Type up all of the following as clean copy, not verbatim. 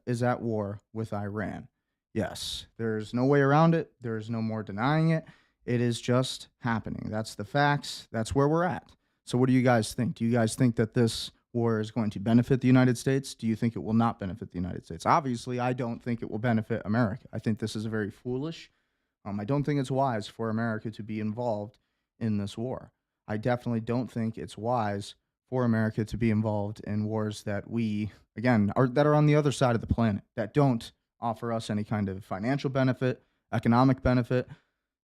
is at war with Iran. Yes, there's no way around it. There's no more denying it. It is just happening. That's the facts. That's where we're at. So, what do you guys think? Do you guys think that this war is going to benefit the United States? Do you think it will not benefit the United States? Obviously, I don't think it will benefit America. I think this is very foolish. I don't think it's wise for America to be involved in this war. I definitely don't think it's wise for America to be involved in wars that we, again, that are on the other side of the planet, that don't offer us any kind of financial benefit, economic benefit.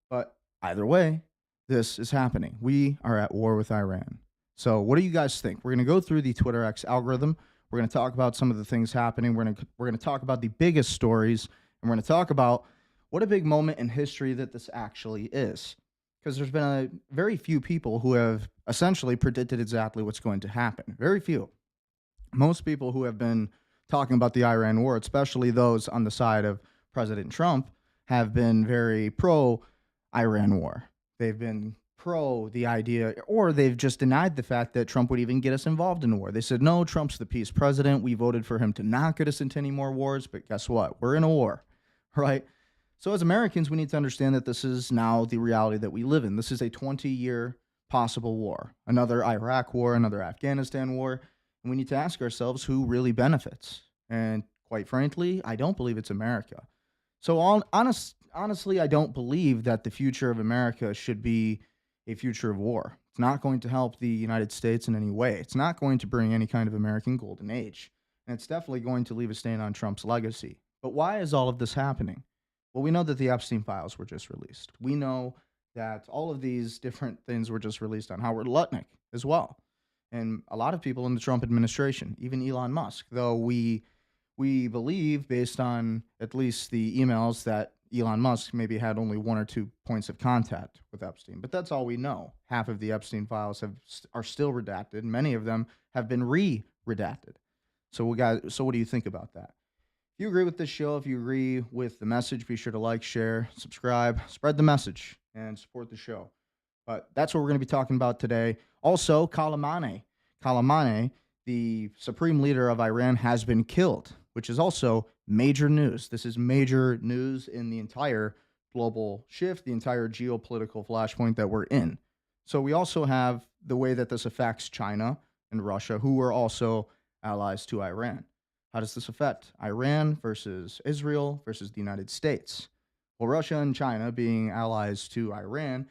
But either way, this is happening. We are at war with Iran. So what do you guys think? We're going to go through the Twitter X algorithm. We're going to talk about some of the things happening. We're going to talk about the biggest stories, and we're going to talk about what a big moment in history that this actually is. Because there's been a very few people who have essentially predicted exactly what's going to happen. Very few. Most people who have been talking about the Iran war, especially those on the side of President Trump, have been very pro Iran war. They've been pro the idea, or they've just denied the fact that Trump would even get us involved in a war. They said, no, Trump's the peace president. We voted for him to not get us into any more wars. But guess what? We're in a war, right? So as Americans, we need to understand that this is now the reality that we live in. This is a 20-year possible war, another Iraq war, another Afghanistan war. And we need to ask ourselves who really benefits. And quite frankly, I don't believe it's America. So honestly, I don't believe that the future of America should be a future of war. It's not going to help the United States in any way. It's not going to bring any kind of American golden age. And it's definitely going to leave a stain on Trump's legacy. But why is all of this happening? Well, we know that the Epstein files were just released. We know that all of these different things were just released on Howard Lutnick as well. And a lot of people in the Trump administration, even Elon Musk, though we believe, based on at least the emails, that Elon Musk maybe had only one or two points of contact with Epstein. But that's all we know. Half of the Epstein files are still redacted. Many of them have been redacted. So what do you think about that? If you agree with this show, if you agree with the message, be sure to like, share, subscribe, spread the message, and support the show. But that's what we're going to be talking about today. Also, Khamenei, the supreme leader of Iran, has been killed, which is also major news. This is major news in the entire global shift, the entire geopolitical flashpoint that we're in. So we also have the way that this affects China and Russia, who are also allies to Iran. How does this affect Iran versus Israel versus the United States? Well, Russia and China being allies to Iran,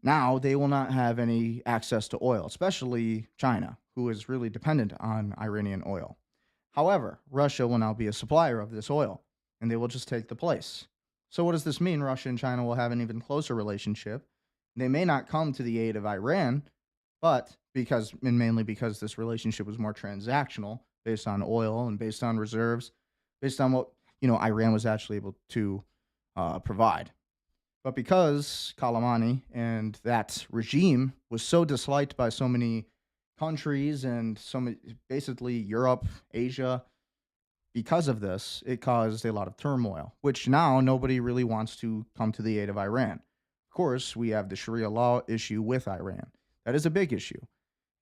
now they will not have any access to oil, especially China, who is really dependent on Iranian oil. However, Russia will now be a supplier of this oil, and they will just take the place. So what does this mean? Russia and China will have an even closer relationship. They may not come to the aid of Iran, but mainly because this relationship was more transactional, based on oil and based on reserves, based on what Iran was actually able to provide. But because Khamenei and that regime was so disliked by so many countries and basically Europe, Asia, because of this, it caused a lot of turmoil, which now nobody really wants to come to the aid of Iran. Of course, we have the Sharia law issue with Iran. That is a big issue,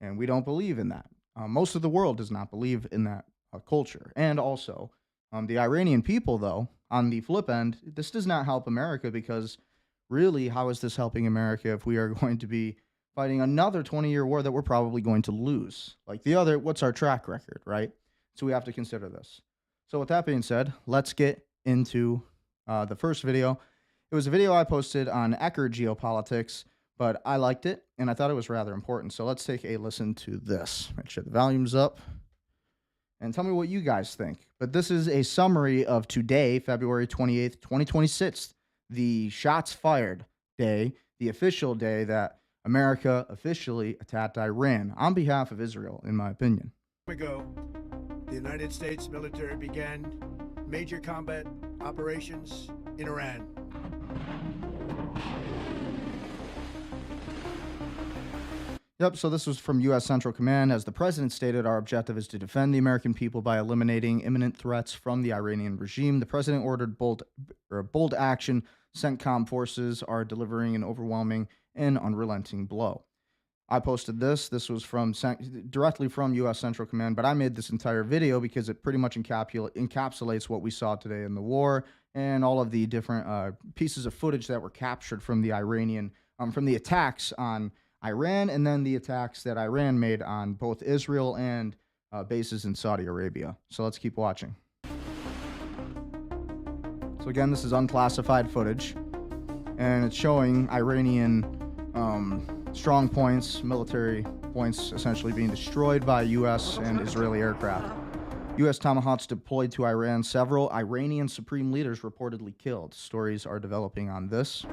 and we don't believe in that. Most of the world does not believe in that culture. And also, the Iranian people, though, on the flip end, this does not help America because really, how is this helping America if we are going to be fighting another 20-year war that we're probably going to lose? Like what's our track record, right? So we have to consider this. So with that being said, let's get into the first video. It was a video I posted on Ecker Geopolitics, but I liked it, and I thought it was rather important. So let's take a listen to this. Make sure the volume's up, and tell me what you guys think. But this is a summary of today, February 28th, 2026, the shots fired day, the official day that America officially attacked Iran on behalf of Israel, in my opinion. Ago, the United States military began major combat operations in Iran. Yep, so this was from U.S. Central Command. As the president stated, our objective is to defend the American people by eliminating imminent threats from the Iranian regime. The president ordered bold action. CENTCOM forces are delivering an overwhelming and unrelenting blow. I posted this. This was from directly from U.S. Central Command, but I made this entire video because it pretty much encapsulates what we saw today in the war and all of the different pieces of footage that were captured from the from the attacks on Iran, and then the attacks that Iran made on both Israel and bases in Saudi Arabia. So let's keep watching. So again, this is unclassified footage, and it's showing Iranian strong points, military points, essentially being destroyed by U.S. and Israeli aircraft. U.S. Tomahawks deployed to Iran. Several Iranian supreme leaders reportedly killed. Stories are developing on this.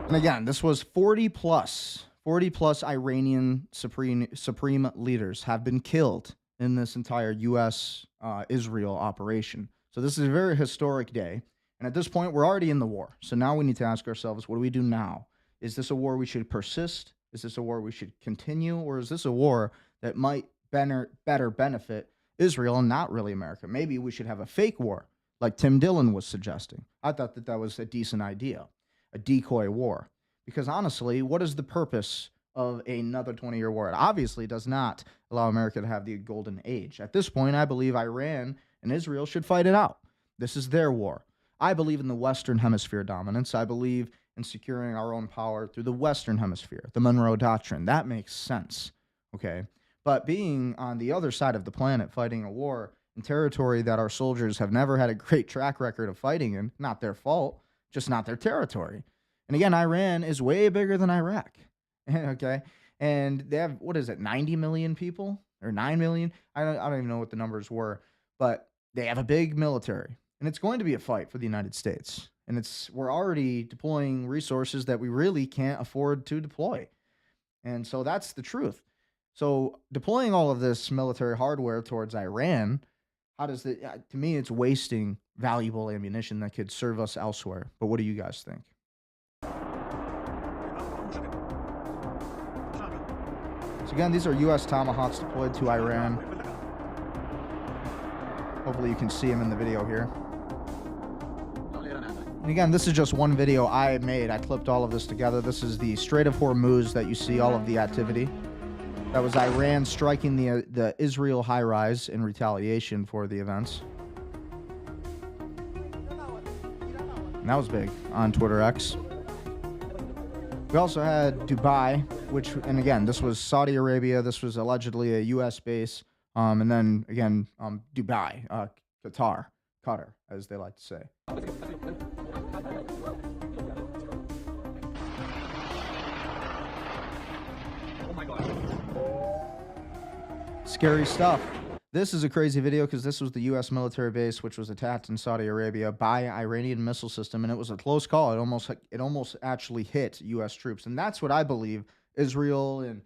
And again, this was 40 plus Iranian supreme leaders have been killed in this entire U.S. Israel operation. So this is a very historic day. And at this point, we're already in the war. So now we need to ask ourselves, what do we do now? Is this a war we should persist? Is this a war we should continue? Or is this a war that might better benefit Israel and not really America? Maybe we should have a fake war, like Tim Dillon was suggesting. I thought that was a decent idea, a decoy war. Because honestly, what is the purpose of another 20-year war? It obviously does not allow America to have the golden age. At this point, I believe Iran and Israel should fight it out. This is their war. I believe in the Western Hemisphere dominance. I believe in securing our own power through the Western Hemisphere, the Monroe Doctrine. That makes sense, okay? But being on the other side of the planet, fighting a war in territory that our soldiers have never had a great track record of fighting in, not their fault, just not their territory. And again, Iran is way bigger than Iraq, okay? And they have, 90 million people? Or 9 million? I don't even know what the numbers were. But they have a big military. And it's going to be a fight for the United States. And we're already deploying resources that we really can't afford to deploy. And so that's the truth. So deploying all of this military hardware towards Iran, to me, it's wasting valuable ammunition that could serve us elsewhere. But what do you guys think? So again, these are U.S. Tomahawks deployed to Iran. Hopefully you can see them in the video here. And again, this is just one video I made. I clipped all of this together. This is the Strait of Hormuz that you see all of the activity. That was Iran striking the Israel high-rise in retaliation for the events. And that was big on Twitter X. We also had Dubai, and again, this was Saudi Arabia. This was allegedly a U.S. base. And then, again, Dubai, Qatar, as they like to say. Oh my God. Scary stuff. This is a crazy video because this was the U.S. military base, which was attacked in Saudi Arabia by Iranian missile system, and it was a close call. It almost actually hit U.S. troops, and that's what I believe Israel and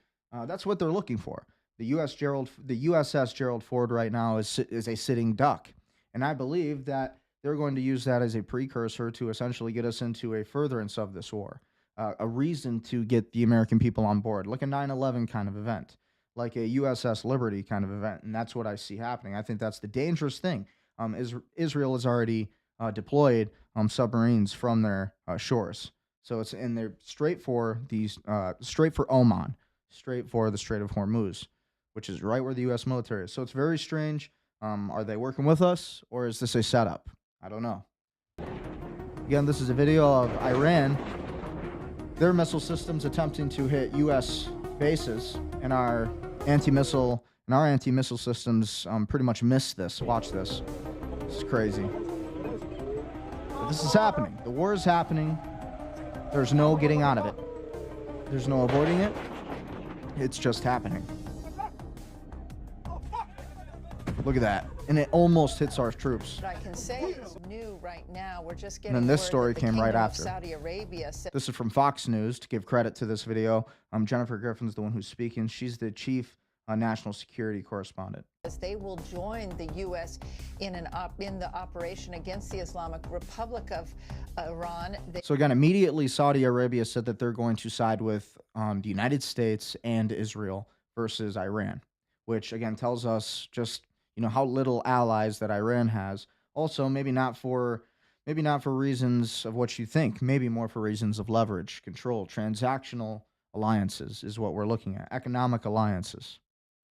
that's what they're looking for. The USS Gerald Ford right now is a sitting duck, and I believe that they're going to use that as a precursor to essentially get us into a furtherance of this war, a reason to get the American people on board, like a 9/11 kind of event, like a USS Liberty kind of event, and that's what I see happening. I think that's the dangerous thing. Israel has already deployed submarines from their shores, so it's in there straight for Oman, straight for the Strait of Hormuz, which is right where the U.S. military is. So it's very strange. Are they working with us, or is this a setup? I don't know. Again, this is a video of Iran, their missile systems attempting to hit U.S. bases, and our anti-missile systems pretty much missed this. Watch this. This is crazy. But this is happening. The war is happening. There's no getting out of it. There's no avoiding it. It's just happening. Look at that. And it almost hits our troops. What I can say is new right now. We're just getting. And then this story came right after. Saudi Arabia. This is from Fox News. To give credit to this video, Jennifer Griffin's the one who's speaking. She's the chief national security correspondent. They will join the U.S. in the operation against the Islamic Republic of Iran. So again, immediately Saudi Arabia said that they're going to side with the United States and Israel versus Iran, which again tells us just how little allies that Iran has. Also, maybe not for Maybe not for reasons of what you think, maybe more for reasons of leverage, control, transactional alliances is what we're looking at, economic alliances.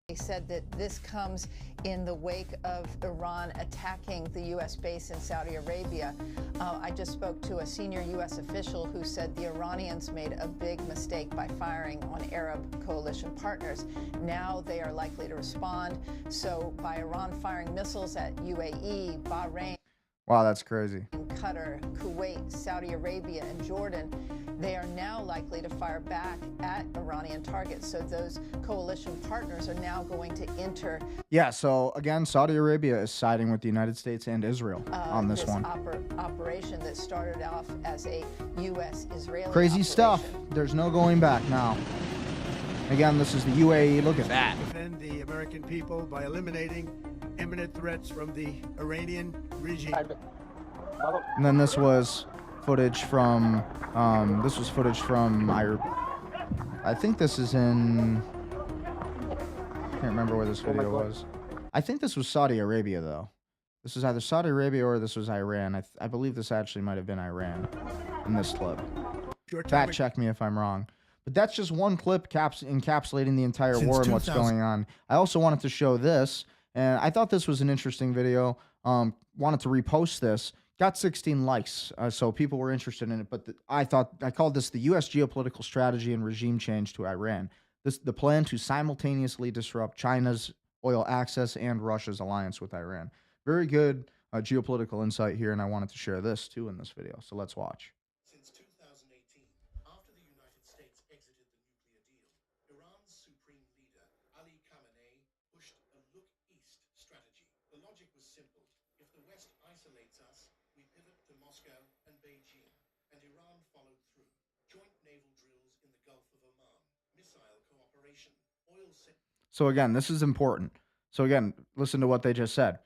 They said that this comes in the wake of Iran attacking the U.S. base in Saudi Arabia. I just spoke to a senior U.S. official who said the Iranians made a big mistake by firing on Arab coalition partners. Now they are likely to respond. So by Iran firing missiles at UAE, Bahrain, Wow, that's crazy. Qatar, Kuwait, Saudi Arabia, and Jordan, they are now likely to fire back at Iranian targets. So those coalition partners are now going to enter. Yeah, so again, Saudi Arabia is siding with the United States and Israel on this one. Operation that started off as a U.S.-Israeli Crazy operation. stuff. There's no going back now. Again, this is the UAE. Look at that. Defend the American people by eliminating imminent threats from the Iranian regime. And then this was footage from, I think this is in, I can't remember where this video was. I think this was Saudi Arabia, though. This is either Saudi Arabia or this was Iran. I believe this actually might have been Iran in this clip. Fact check me if I'm wrong. But that's just one clip encapsulating the entire war and what's going on. I also wanted to show this, and I thought this was an interesting video. Wanted to repost this. Got 16 likes, so people were interested in it. But I called this the U.S. geopolitical strategy and regime change to Iran. The plan to simultaneously disrupt China's oil access and Russia's alliance with Iran. Very good geopolitical insight here, and I wanted to share this too in this video. So let's watch. Since 2018, after the United States exited the nuclear deal, Iran's supreme leader, Ali Khamenei, pushed a look east strategy. The logic was simple. If the West isolates us, we pivot to Moscow and Beijing, and Iran followed through. Joint naval drills in the Gulf of Oman, missile cooperation, oil. So again, this is important. So again, listen to what they just said.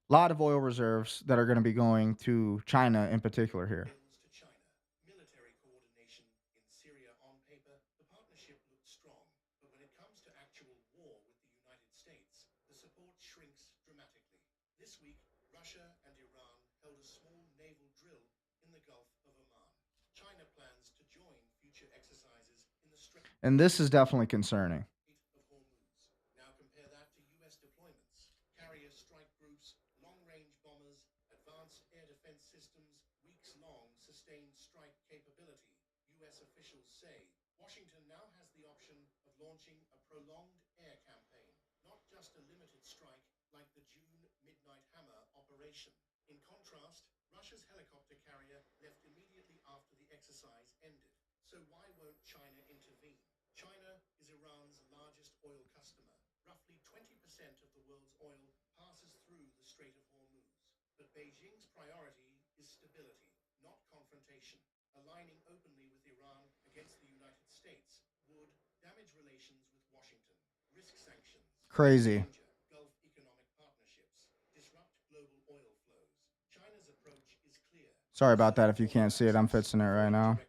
A lot of oil reserves that are going to be going to China in particular here. To China, military coordination in Syria on paper, the partnership looked strong, but when it comes to actual war with the United States, the support shrinks dramatically. This week, Russia and Iran held a small naval drill in the Gulf of Oman. China plans to join future exercises in the Strait And this is definitely concerning. of Hormuz. Now compare that to U.S. deployments, carrier strike groups, long-range bombers, advanced air defense systems, weeks-long sustained strike capability. U.S. officials say Washington now has the option of launching a prolonged air campaign, not just a limited strike like the June Midnight Hammer operation. In contrast, Russia's helicopter carrier left immediately after the exercise ended. So why won't China intervene? China is Iran's largest oil customer. Roughly 20% of the world's oil passes through the Strait of Hormuz. But Beijing's priority is stability, not confrontation. Aligning openly with Iran against the United States would damage relations with Washington, risk sanctions, Crazy. Gulf economic partnerships, disrupt global oil flows. China's approach is clear. Sorry about that if you can't see it. I'm fixing it right now.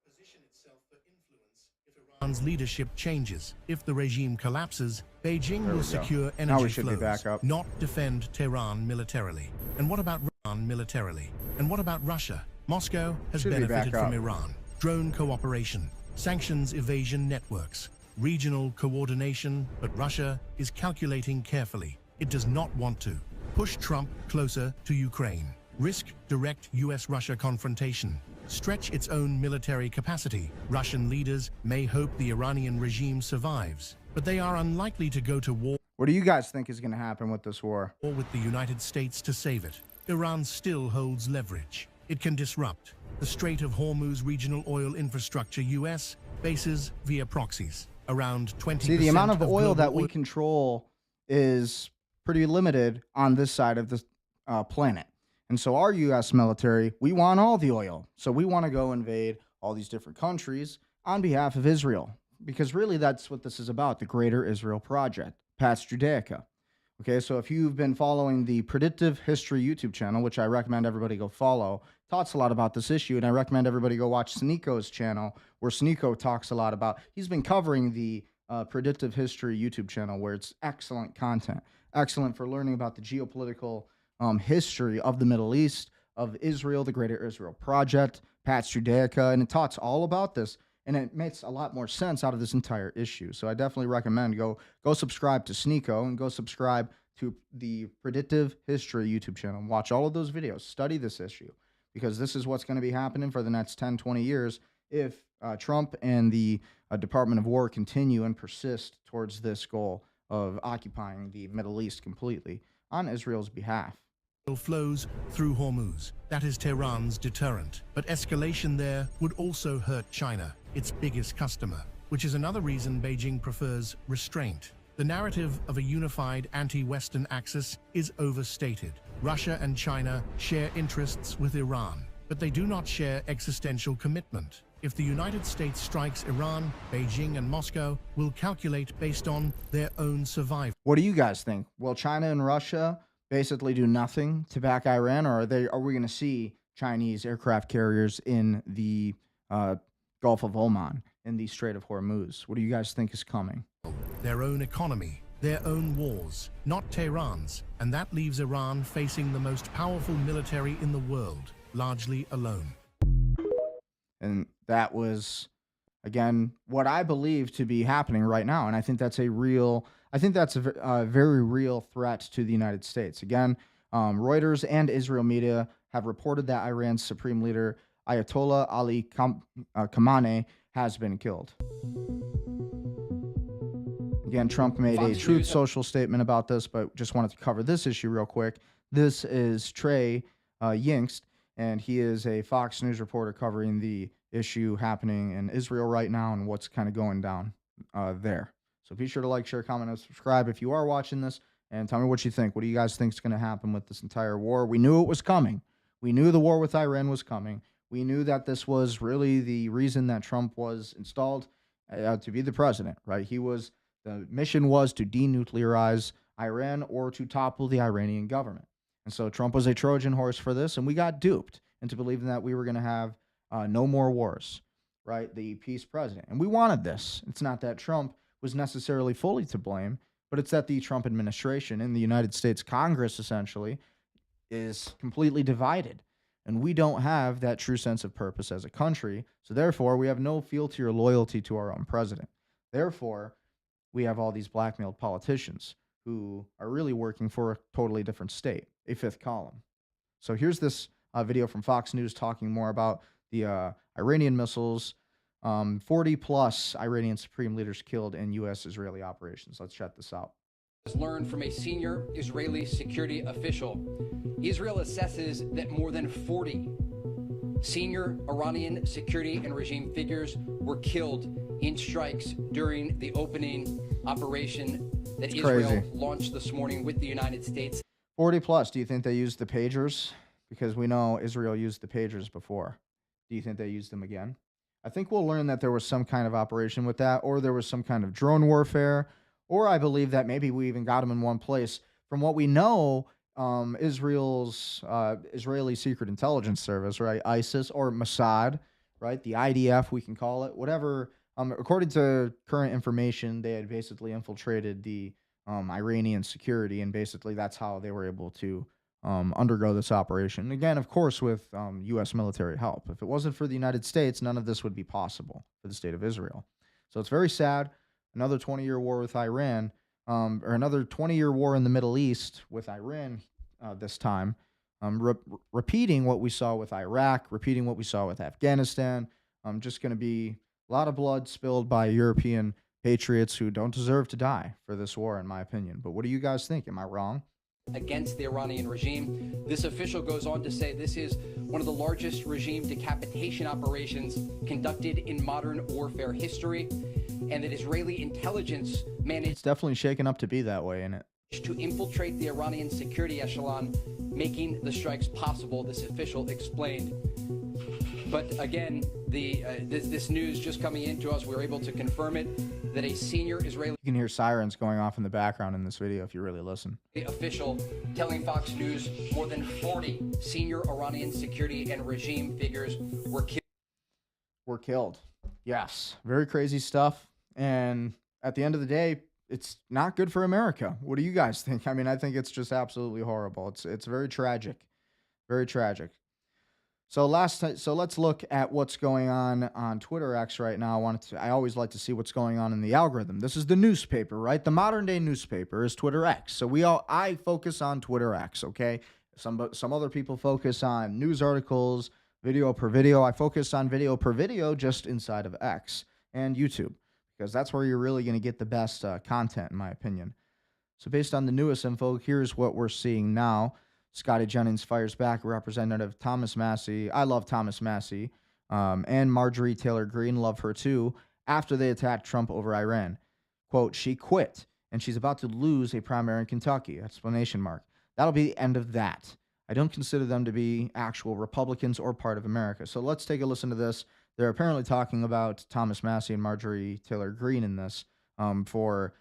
Position itself for influence if Iran's leadership changes. If the regime collapses, Beijing will secure Now we energy should be flows, back up. not defend Tehran militarily. And what about Iran militarily? And what about Russia? Moscow has Should be benefited back up. from Iran. Drone cooperation, sanctions evasion networks, regional coordination, but Russia is calculating carefully. It does not want to push Trump closer to Ukraine, risk direct US-Russia confrontation, stretch its own military capacity. Russian leaders may hope the Iranian regime survives, but they are unlikely to go to war What do you guys think is going to happen with this war? with the United States to save it. Iran still holds leverage. It can disrupt the Strait of Hormuz regional oil infrastructure U.S. bases via proxies. Around 20% See, the amount of oil global that we control is pretty limited on this side of the planet. And so our U.S. military, we want all the oil. So we want to go invade all these different countries on behalf of Israel. Because really that's what this is about, the Greater Israel Project, Pax Judaica. Okay, so if you've been following the Predictive History YouTube channel, which I recommend everybody go follow, talks a lot about this issue, and I recommend everybody go watch Sneako's channel, where Sneako talks a lot about, he's been covering the Predictive History YouTube channel, where it's excellent content, excellent for learning about the geopolitical history of the Middle East, of Israel, the Greater Israel Project, Pax Judaica, and it talks all about this. And it makes a lot more sense out of this entire issue. So I definitely recommend go subscribe to Sneeko and go subscribe to the Predictive History YouTube channel. Watch all of those videos. Study this issue because this is what's going to be happening for the next 10, 20 years if Trump and the Department of War continue and persist towards this goal of occupying the Middle East completely on Israel's behalf. Flows through Hormuz. That is Tehran's deterrent. But escalation there would also hurt China, its biggest customer, which is another reason Beijing prefers restraint. The narrative of a unified anti-Western axis is overstated. Russia and China share interests with Iran, but they do not share existential commitment. If the United States strikes Iran, Beijing and Moscow will calculate based on their own survival. What do you guys think? Will China and Russia basically do nothing to back Iran, or are we going to see Chinese aircraft carriers in the Gulf of Oman, in the Strait of Hormuz? What do you guys think is coming? Their own economy, their own wars, not Tehran's, and that leaves Iran facing the most powerful military in the world, largely alone. And that was, again, what I believe to be happening right now. And I think that's a very real threat to the United States. Again, Reuters and Israel media have reported that Iran's supreme leader, Ayatollah Ali Khamenei, has been killed. Again, Trump made a Truth Social statement about this, but just wanted to cover this issue real quick. This is Trey Yingst, and he is a Fox News reporter covering the issue happening in Israel right now and what's kind of going down there. So be sure to like, share, comment, and subscribe if you are watching this, and tell me what you think. What do you guys think is going to happen with this entire war? We knew it was coming. We knew the war with Iran was coming. We knew that this was really the reason that Trump was installed to be the president, right? The mission was to denuclearize Iran or to topple the Iranian government. And so Trump was a Trojan horse for this, and we got duped into believing that we were going to have no more wars, right? The peace president. And we wanted this. It's not that Trump was necessarily fully to blame, but it's that the Trump administration and the United States Congress essentially is completely divided. And we don't have that true sense of purpose as a country. So therefore, we have no fealty or loyalty to our own president. Therefore, we have all these blackmailed politicians who are really working for a totally different state, a fifth column. So here's this video from Fox News talking more about the Iranian missiles. 40 plus Iranian supreme leaders killed in U.S.-Israeli operations. Let's check this out. Learned from a senior Israeli security official. Israel assesses that more than 40 senior Iranian security and regime figures were killed in strikes during the opening operation that Israel launched this morning with the United States. 40 plus. Do you think they used the pagers? Because we know Israel used the pagers before. Do you think they used them again? I think we'll learn that there was some kind of operation with that, or there was some kind of drone warfare, or I believe that maybe we even got them in one place. From what we know, Israel's Israeli Secret Intelligence Service, right, ISIS or Mossad, right, the IDF, we can call it, whatever. According to current information, they had basically infiltrated the Iranian security, and basically that's how they were able to undergo this operation. Again, of course, with U.S. military help. If it wasn't for the United States, none of this would be possible for the state of Israel. So it's very sad. Another 20-year war with Iran, or another 20-year war in the Middle East with Iran this time, repeating what we saw with Iraq, repeating what we saw with Afghanistan. Just going to be a lot of blood spilled by European patriots who don't deserve to die for this war, in my opinion. But what do you guys think? Am I wrong? Against the Iranian regime. This official goes on to say this is one of the largest regime decapitation operations conducted in modern warfare history, and that Israeli intelligence managed It's definitely shaken up to be that way, isn't it? to infiltrate the Iranian security echelon, making the strikes possible, this official explained. But again, this news just coming into us, we were able to confirm it, that a senior Israeli You can hear sirens going off in the background in this video if you really listen. official telling Fox News more than 40 senior Iranian security and regime figures were killed. Yes, very crazy stuff. And at the end of the day, it's not good for America. What do you guys think? I mean, I think it's just absolutely horrible. It's very tragic. Very tragic. So so let's look at what's going on Twitter X right now. I always like to see what's going on in the algorithm. This is the newspaper, right? The modern day newspaper is Twitter X. So I focus on Twitter X, okay? Some other people focus on news articles, video per video. I focus on video per video just inside of X and YouTube because that's where you're really going to get the best content, in my opinion. So based on the newest info, here's what we're seeing now. Scotty Jennings fires back at Representative Thomas Massie. I love Thomas Massie. And Marjorie Taylor Greene, love her too, after they attacked Trump over Iran. Quote, she quit, and she's about to lose a primary in Kentucky, explanation mark. That'll be the end of that. I don't consider them to be actual Republicans or part of America. So let's take a listen to this. They're apparently talking about Thomas Massie and Marjorie Taylor Greene in this for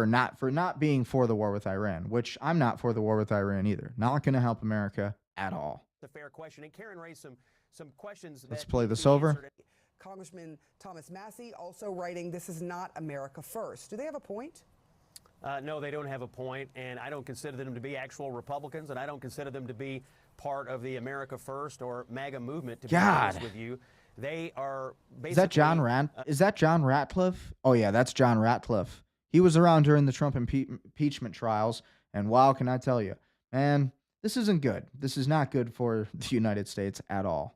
not being for the war with Iran, which I'm not for the war with Iran either. Not going to help America at all. The fair question, and Karen raised some questions. Let's play this over. Congressman Thomas Massie also writing, "This is not America first." Do they have a point? No, they don't have a point, and I don't consider them to be actual Republicans, and I don't consider them to be part of the America First or MAGA movement. To be honest with you, they are basically. Is that John Ratcliffe? Oh yeah, that's John Ratcliffe. He was around during the Trump impeachment trials, and wow, can I tell you, man, this isn't good. This is not good for the United States at all.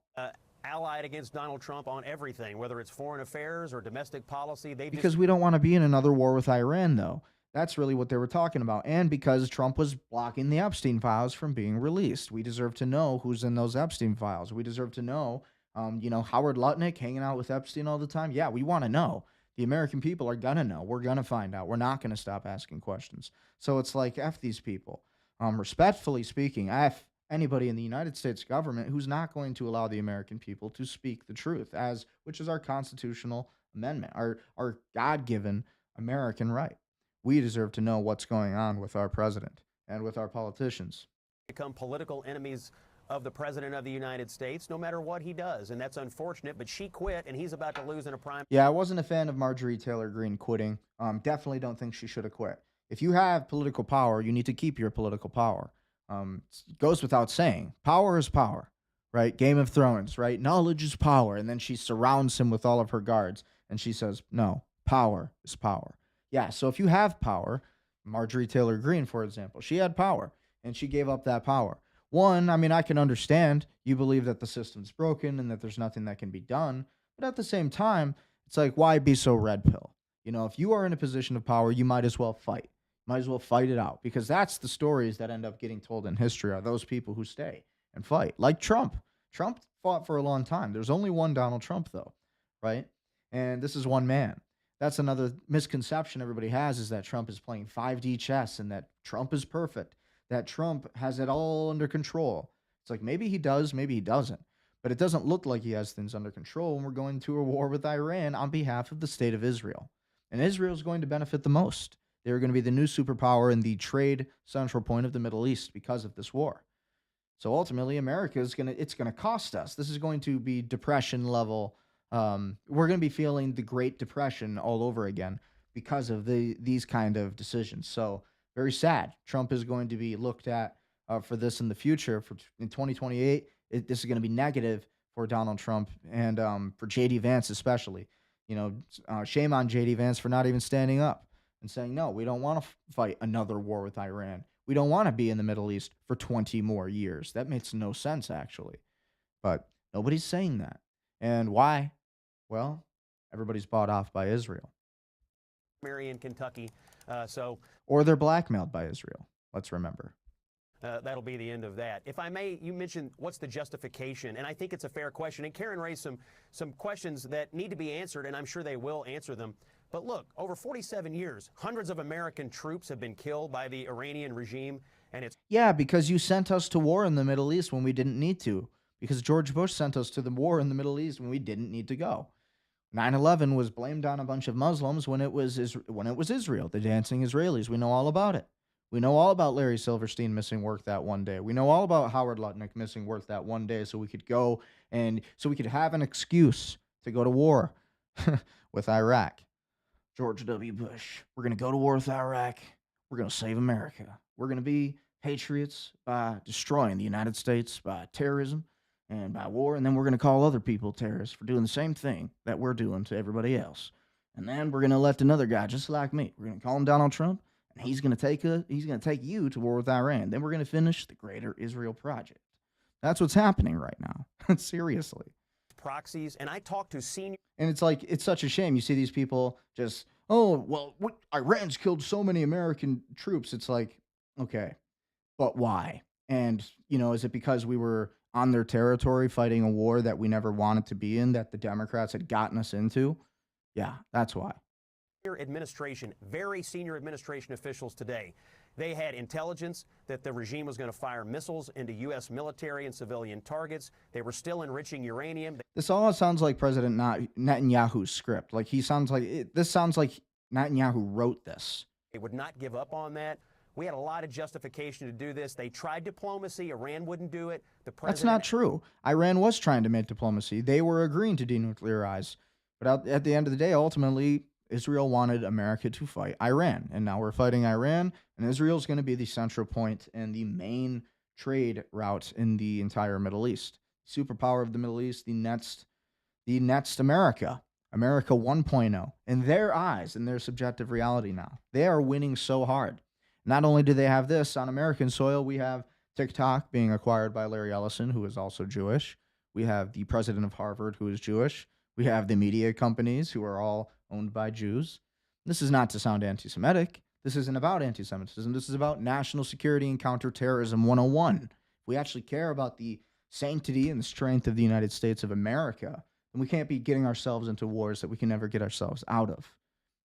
Allied against Donald Trump on everything, whether it's foreign affairs or domestic policy. Because we don't want to be in another war with Iran, though. That's really what they were talking about. And because Trump was blocking the Epstein files from being released. We deserve to know who's in those Epstein files. We deserve to know, Howard Lutnick hanging out with Epstein all the time. Yeah, we want to know. The American people are going to know. We're going to find out. We're not going to stop asking questions. So it's like, F these people. Respectfully speaking, F anybody in the United States government who's not going to allow the American people to speak the truth, which is our constitutional amendment, our God-given American right. We deserve to know what's going on with our president and with our politicians. Become political enemies of the president of the United States, no matter what he does. And that's unfortunate, but she quit, and he's about to lose in a primary. Yeah, I wasn't a fan of Marjorie Taylor Greene quitting. Definitely don't think she should have quit. If you have political power, you need to keep your political power. It goes without saying. Power is power, right? Game of Thrones, right? Knowledge is power. And then she surrounds him with all of her guards, and she says, no, power is power. Yeah, so if you have power, Marjorie Taylor Greene, for example, she had power, and she gave up that power. One, I mean, I can understand you believe that the system's broken and that there's nothing that can be done, but at the same time, it's like, why be so red pill? If you are in a position of power, you might as well fight. Might as well fight it out, because that's the stories that end up getting told in history, are those people who stay and fight. Like Trump. Trump fought for a long time. There's only one Donald Trump, though, right? And this is one man. That's another misconception everybody has, is that Trump is playing 5D chess and that Trump is perfect, that Trump has it all under control. It's like, maybe he does, maybe he doesn't. But it doesn't look like he has things under control when we're going to a war with Iran on behalf of the state of Israel. And Israel is going to benefit the most. They're going to be the new superpower and the trade central point of the Middle East because of this war. So ultimately, America it's going to cost us. This is going to be depression level. We're going to be feeling the Great Depression all over again because of these kind of decisions. So very sad. Trump is going to be looked at for this in the future. In 2028, this is going to be negative for Donald Trump and for J.D. Vance especially. Shame on J.D. Vance for not even standing up and saying, no, we don't want to fight another war with Iran. We don't want to be in the Middle East for 20 more years. That makes no sense, actually. But nobody's saying that. And why? Well, everybody's bought off by Israel. In Kentucky. Or they're blackmailed by Israel. Let's remember. That'll be the end of that. If I may, you mentioned what's the justification, and I think it's a fair question. And Karen raised some questions that need to be answered, and I'm sure they will answer them. But look, over 47 years, hundreds of American troops have been killed by the Iranian regime, and it's... Yeah, because you sent us to war in the Middle East when we didn't need to. Because George Bush sent us to the war in the Middle East when we didn't need to go. 9/11 was blamed on a bunch of Muslims when it was Israel, the dancing Israelis. We know all about it. We know all about Larry Silverstein missing work that one day. We know all about Howard Lutnick missing work that one day so we could go and so we could have an excuse to go to war with Iraq. George W. Bush, we're going to go to war with Iraq. We're going to save America. We're going to be patriots by destroying the United States by terrorism and by war, and then we're going to call other people terrorists for doing the same thing that we're doing to everybody else. And then we're going to elect another guy just like me. We're going to call him Donald Trump, and he's going to take you to war with Iran. Then we're going to finish the Greater Israel Project. That's what's happening right now. Seriously. Proxies, and I talked to senior. And it's like, it's such a shame. You see these people just, oh, well, what, Iran's killed so many American troops. It's like, okay, but why? And, you know, is it because we were on their territory fighting a war that we never wanted to be in, that the Democrats had gotten us into? Yeah, that's why. Administration, very senior administration officials today. They had intelligence that the regime was going to fire missiles into U.S. military and civilian targets. They were still enriching uranium. This all sounds like President Netanyahu's script. Like, this sounds like Netanyahu wrote this. They would not give up on that. We had a lot of justification to do this. They tried diplomacy. Iran wouldn't do it. That's not true. Iran was trying to make diplomacy. They were agreeing to denuclearize. But at the end of the day, ultimately, Israel wanted America to fight Iran. And now we're fighting Iran, and Israel's going to be the central point and the main trade route in the entire Middle East. Superpower of the Middle East, the next America. America 1.0. In their eyes, in their subjective reality now. They are winning so hard. Not only do they have this on American soil, we have TikTok being acquired by Larry Ellison, who is also Jewish. We have the president of Harvard, who is Jewish. We have the media companies, who are all owned by Jews. This is not to sound anti-Semitic. This isn't about anti-Semitism. This is about national security and counterterrorism 101. If we actually care about the sanctity and the strength of the United States of America, then we can't be getting ourselves into wars that we can never get ourselves out of.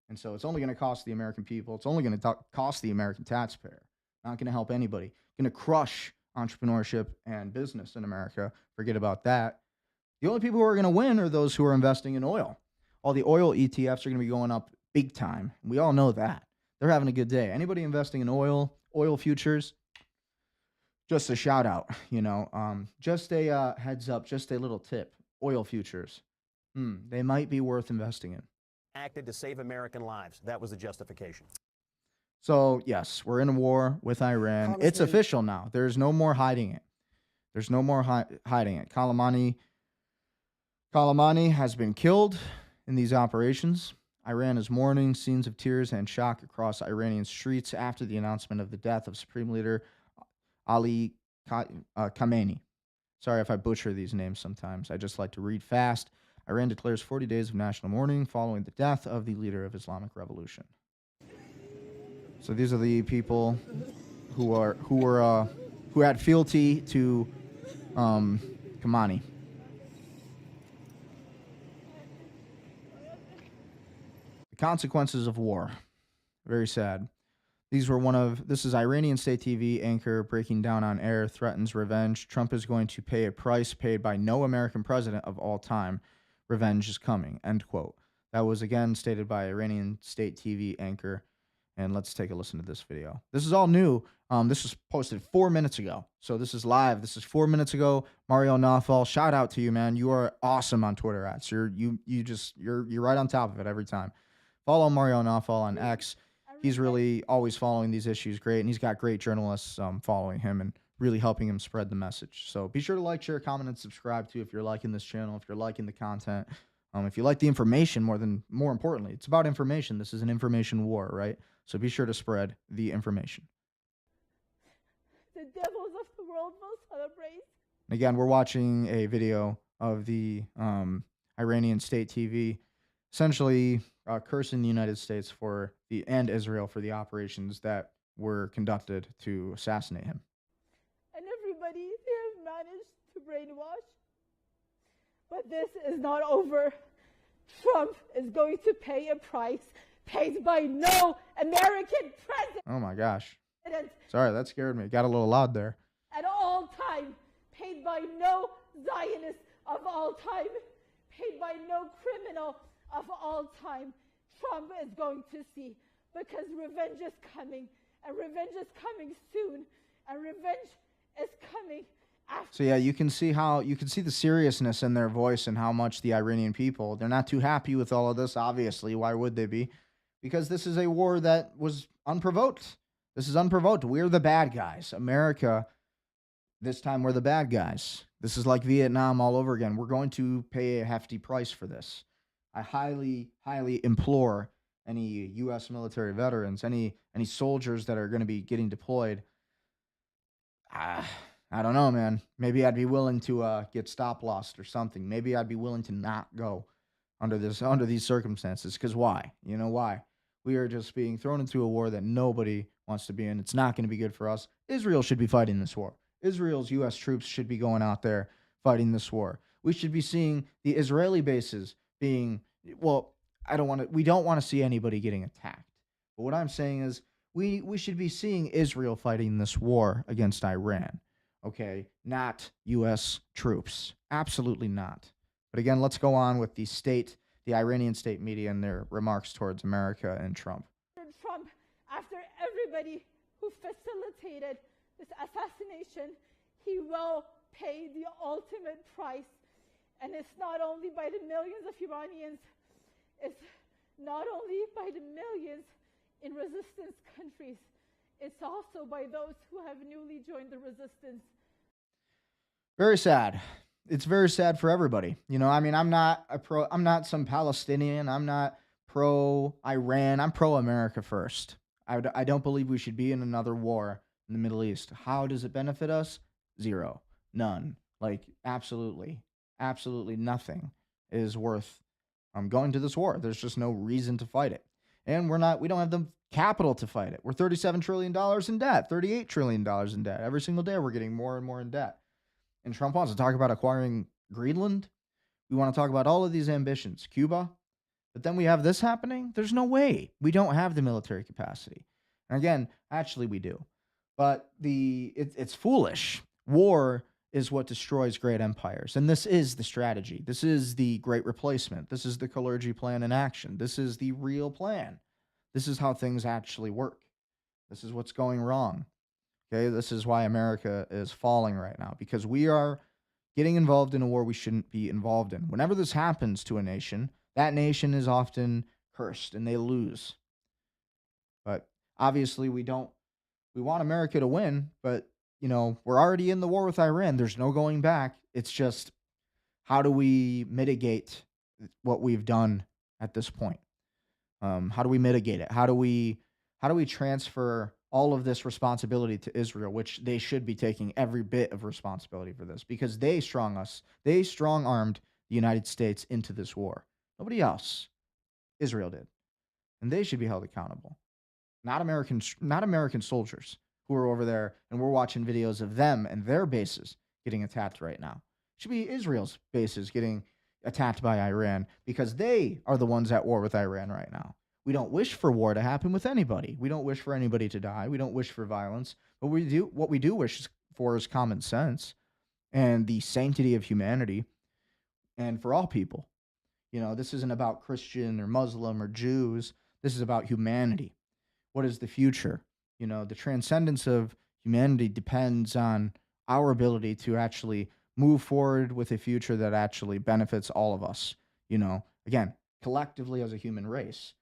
And so it's only going to cost the American people. It's only going to cost the American taxpayer. Not going to help anybody. Going to crush entrepreneurship and business in America. Forget about that. The only people who are going to win are those who are investing in oil. All the oil ETFs are going to be going up big time. We all know that. They're having a good day. Anybody investing in oil futures, just a shout out, just a heads up, just a little tip. Oil futures, they might be worth investing in. Acted to save American lives. That was the justification. So, yes, we're in a war with Iran. It's official now. There's no more hiding it. There's no more hiding it. Khamenei has been killed in these operations. Iran is mourning, scenes of tears and shock across Iranian streets after the announcement of the death of Supreme Leader Ali Khamenei. Sorry if I butcher these names sometimes. I just like to read fast. Iran declares 40 days of national mourning following the death of the leader of Islamic Revolution. So these are the people who had fealty to Khamenei. The consequences of war. Very sad. This is Iranian state TV anchor breaking down on air, threatens revenge. Trump is going to pay a price paid by no American president of all time. Revenge is coming, end quote. That was again stated by Iranian state TV anchor. And let's take a listen to this video. This is all new. This was posted 4 minutes ago. So this is live. This is 4 minutes ago. Mario Nawfal, shout out to you, man. You are awesome on Twitter ads. You're right on top of it every time. Follow Mario Nawfal on X. He's really always following these issues great, and he's got great journalists following him and really helping him spread the message. So be sure to like, share, comment, and subscribe too if you're liking this channel, if you're liking the content. If you like the information, more importantly, it's about information. This is an information war, right? So be sure to spread the information. The devils of the world will celebrate. And again, we're watching a video of the Iranian state TV essentially cursing the United States and Israel for the operations that were conducted to assassinate him. And everybody, they have managed to brainwash. But this is not over. Trump is going to pay a price paid by no American president. Oh my gosh. Sorry, that scared me. Got a little loud there. At all time, paid by no Zionist of all time, paid by no criminal of all time. Trump is going to see, because revenge is coming, and revenge is coming soon, and revenge is coming after. So yeah, you can see the seriousness in their voice and how much the Iranian people, they're not too happy with all of this, obviously. Why would they be? Because this is a war that was unprovoked. This is unprovoked. We're the bad guys. America, this time we're the bad guys. This is like Vietnam all over again. We're going to pay a hefty price for this. I highly, highly implore any U.S. military veterans, any soldiers that are going to be getting deployed. I don't know, man. Maybe I'd be willing to get stop lost or something. Maybe I'd be willing to not go under these circumstances. Because why? You know why? We are just being thrown into a war that nobody wants to be in. It's not going to be good for us. Israel should be fighting this war. Israel's U.S. troops should be going out there fighting this war. We should be seeing the Israeli bases being, well, we don't want to see anybody getting attacked. But what I'm saying is we should be seeing Israel fighting this war against Iran. Okay, not U.S. troops. Absolutely not. But again, let's go on with the Iranian state media and their remarks towards America and Trump. Trump, after everybody who facilitated this assassination, he will pay the ultimate price. And it's not only by the millions of Iranians, it's not only by the millions in resistance countries, it's also by those who have newly joined the resistance. Very sad. It's very sad for everybody. You know, I mean, I'm not some Palestinian. I'm not pro-Iran. I'm pro-America first. I don't believe we should be in another war in the Middle East. How does it benefit us? Zero. None. Like, absolutely nothing is worth going to this war. There's just no reason to fight it. And we don't have the capital to fight it. We're $37 trillion in debt, $38 trillion in debt. Every single day we're getting more and more in debt. And Trump wants to talk about acquiring Greenland. We want to talk about all of these ambitions, Cuba. But then we have this happening. There's no way. We don't have the military capacity. And again, actually we do. But it's foolish. War is what destroys great empires. And this is the strategy. This is the great replacement. This is the Kalergi plan in action. This is the real plan. This is how things actually work. This is what's going wrong. Okay, this is why America is falling right now, because we are getting involved in a war we shouldn't be involved in. Whenever this happens to a nation, that nation is often cursed and they lose. But obviously we want America to win, but you know, we're already in the war with Iran. There's no going back. It's just, how do we mitigate what we've done at this point? How do we mitigate it? How do we transfer all of this responsibility to Israel, which they should be taking every bit of responsibility for this, because they strong-armed the United States into this war. Nobody else. Israel did. And they should be held accountable. Not American soldiers who are over there, and we're watching videos of them and their bases getting attacked right now. It should be Israel's bases getting attacked by Iran, because they are the ones at war with Iran right now. We don't wish for war to happen with anybody. We don't wish for anybody to die. We don't wish for violence. But what we do wish for is common sense and the sanctity of humanity, and for all people. You know, this isn't about Christian or Muslim or Jews. This is about humanity. What is the future? You know, the transcendence of humanity depends on our ability to actually move forward with a future that actually benefits all of us, you know, again, collectively as a human race.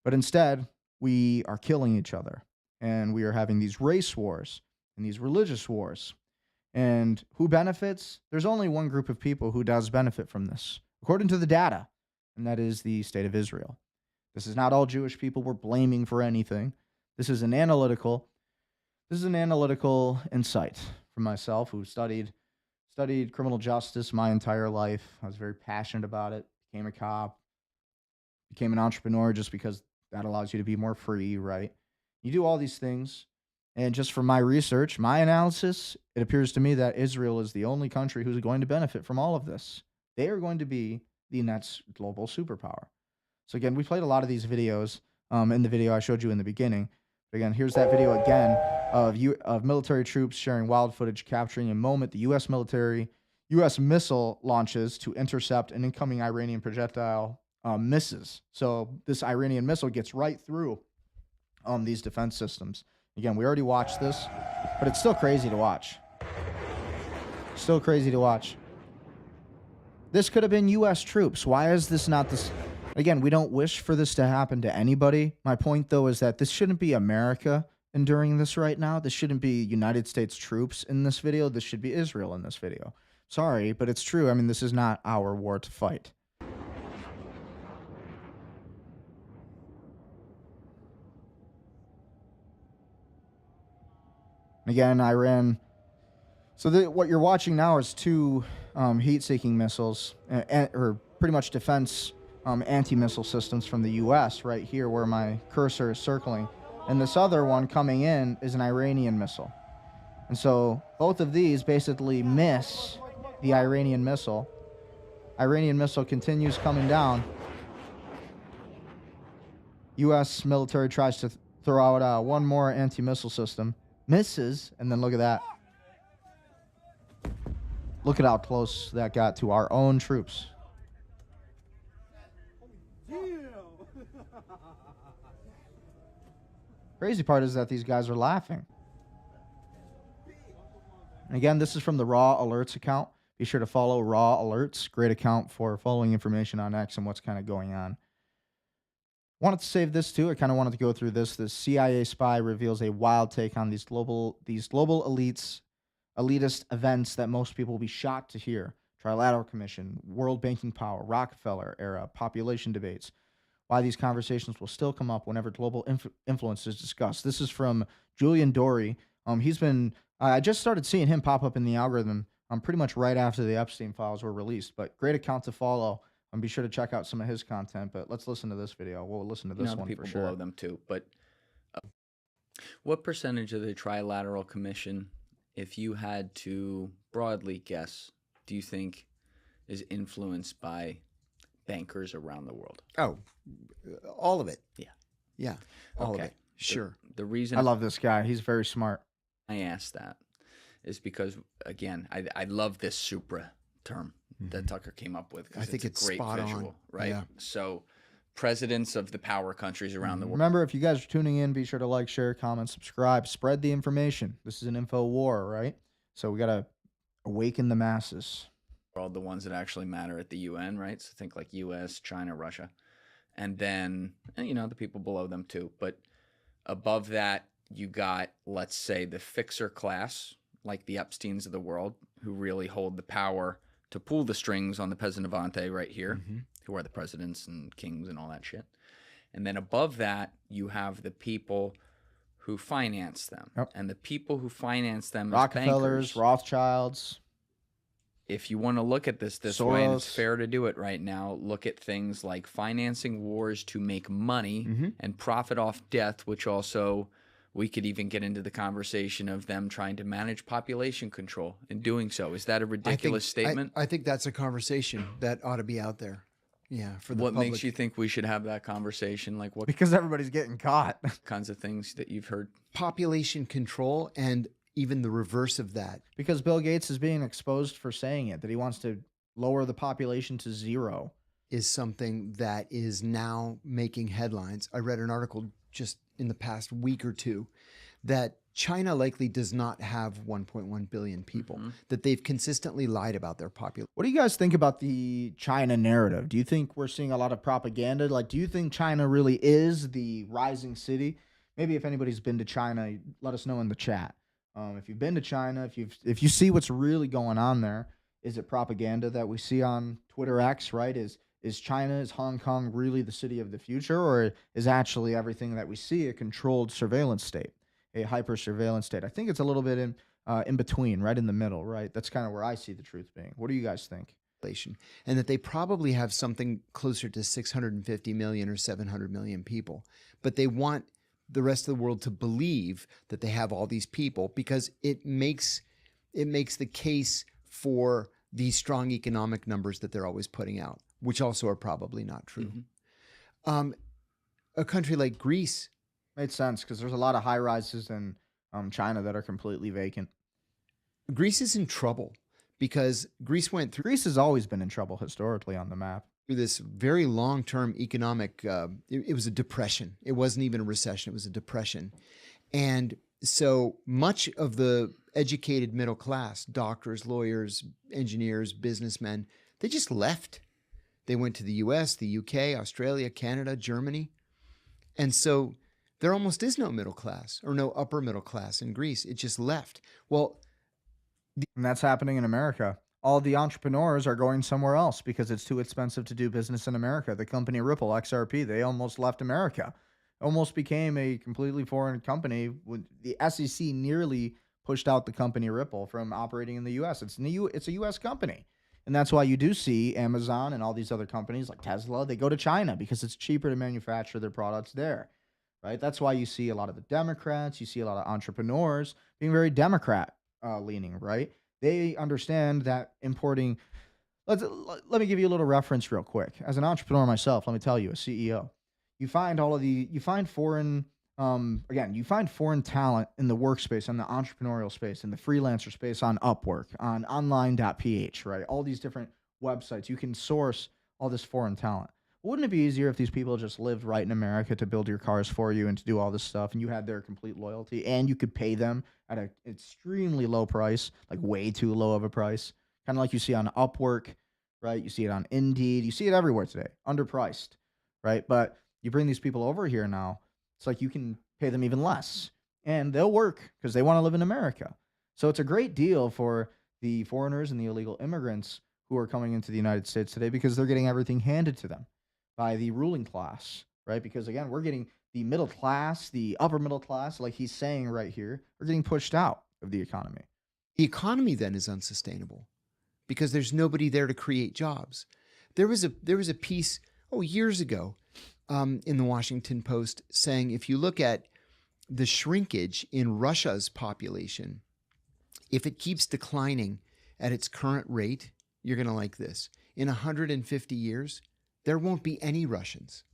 But instead, we are killing each other, and we are having these race wars and these religious wars. And who benefits? There's only one group of people who does benefit from this, according to the data, and that is the state of Israel. This is not all Jewish people we're blaming for anything. This is an analytical insight from myself, who studied criminal justice my entire life. I was very passionate about it, became a cop, became an entrepreneur just because that allows you to be more free, right? You do all these things, and just from my research, my analysis, it appears to me that Israel is the only country who's going to benefit from all of this. They are going to be the next global superpower. So again, we played a lot of these videos in the video I showed you in the beginning. But again, here's that video again of military troops sharing wild footage capturing a moment the U.S. missile launches to intercept an incoming Iranian projectile misses. So this Iranian missile gets right through these defense systems. Again, we already watched this, but it's still crazy to watch. Still crazy to watch. This could have been U.S. troops. Why is this not this? Again, we don't wish for this to happen to anybody. My point, though, is that this shouldn't be America enduring this right now. This shouldn't be United States troops in this video. This should be Israel in this video. Sorry, but it's true. I mean, this is not our war to fight. Again, Iran. So what you're watching now is two heat-seeking missiles, or pretty much defense anti-missile systems from the U.S. right here where my cursor is circling. And this other one coming in is an Iranian missile. And so both of these basically miss the Iranian missile. Iranian missile continues coming down. U.S. military tries to throw out one more anti-missile system. Misses, and then look at that. Look at how close that got to our own troops. Crazy part is that these guys are laughing. And again, this is from the Raw Alerts account. Be sure to follow Raw Alerts. Great account for following information on X and what's kind of going on. Wanted to save this too. I kind of wanted to go through this. The CIA spy reveals a wild take on these global elitist events that most people will be shocked to hear. Trilateral Commission, World Banking Power, Rockefeller era, population debates. Why these conversations will still come up whenever global influence is discussed. This is from Julian Dorey. He's been, I just started seeing him pop up in the algorithm pretty much right after the Epstein files were released, but great account to follow. Be sure to check out some of his content, but let's listen to this video. We'll listen to this one people for sure. Below them too, but what percentage of the Trilateral Commission, if you had to broadly guess, do you think is influenced by bankers around the world? Oh, all of it. Yeah. Yeah, all of it. Sure. The reason I love this guy. He's very smart. I asked that is because, again, I love this supra term that Tucker came up with. I think it's a great spot visual, on. right? Yeah. So presidents of the power countries around the world. Remember, if you guys are tuning in, be sure to like, share, comment, subscribe, spread the information. This is an info war, right? So we got to awaken the masses. All the ones that actually matter at the UN, right? So think like US, China, Russia. And then, the people below them too. But above that, you got, let's say, the fixer class, like the Epsteins of the world, who really hold the power to pull the strings on the Peasant right here, who are the presidents and kings and all that shit. And then above that, you have the people who finance them. Yep. And the people who finance them Rockefellers, as bankers, Rothschilds. if you want to look at this Soros. way, and it's fair to do it right now, look at things like financing wars to make money and profit off death, which also we could even get into the conversation of them trying to manage population control in doing so. Is that a ridiculous statement? I think that's a conversation that ought to be out there. Yeah. For the What public. makes you think we should have that conversation? Like what Because everybody's getting caught. kinds of things that you've heard? Population control and even the reverse of that. Because Bill Gates is being exposed for saying it, that he wants to lower the population to 0. Is something that is now making headlines. I read an article just in the past week or two that China likely does not have 1.1 billion people, that they've consistently lied about their population. What do you guys think about the China narrative? Do you think we're seeing a lot of propaganda? Like, do you think China really is the rising city? Maybe if anybody's been to China, let us know in the chat. If you've been to China, if you see what's really going on there, is it propaganda that we see on Twitter X, right? Is China, is Hong Kong really the city of the future, or is actually everything that we see a controlled surveillance state, a hyper surveillance state? I think it's a little bit in between, right in the middle, right? That's kind of where I see the truth being. What do you guys think? And that they probably have something closer to 650 million or 700 million people, but they want the rest of the world to believe that they have all these people because it makes the case for these strong economic numbers that they're always putting out, which also are probably not true. A country like Greece. Made sense because there's a lot of high rises in China that are completely vacant. Greece is in trouble because Greece has always been in trouble historically on the map. Through this very long-term economic, it was a depression. It wasn't even a recession. It was a depression. And so much of the educated middle class, doctors, lawyers, engineers, businessmen, they just left. They went to the US, the UK, Australia, Canada, Germany. And so there almost is no middle class or no upper middle class in Greece. It just left. Well, and that's happening in America. all the entrepreneurs are going somewhere else because it's too expensive to do business in America. The company Ripple, XRP, they almost left America. Almost became a completely foreign company. The SEC nearly pushed out the company Ripple from operating in the U.S. It's a U.S. company. And that's why you do see Amazon and all these other companies like Tesla, they go to China because it's cheaper to manufacture their products there, right? That's why you see a lot of the Democrats, you see a lot of entrepreneurs being very Democrat leaning, right? They understand that importing. Let me give you a little reference real quick. As an entrepreneur myself, let me tell you, a CEO, you find foreign talent in the workspace, in the entrepreneurial space, in the freelancer space, on Upwork, on online.ph, right? All these different websites. You can source all this foreign talent. Wouldn't it be easier if these people just lived right in America to build your cars for you and to do all this stuff, and you had their complete loyalty, and you could pay them at an extremely low price, like way too low of a price, kind of like you see on Upwork, right? You see it on Indeed. You see it everywhere today, underpriced, right? But you bring these people over here now, it's like you can pay them even less, and they'll work because they want to live in America. So it's a great deal for the foreigners and the illegal immigrants who are coming into the United States today because they're getting everything handed to them by the ruling class, right? Because again, we're getting the middle class, the upper middle class, like he's saying right here, are getting pushed out of the economy. The economy then is unsustainable because there's nobody there to create jobs. There was a piece years ago in the Washington Post saying if you look at the shrinkage in Russia's population, if it keeps declining at its current rate, you're going to like this. In 150 years, there won't be any Russians.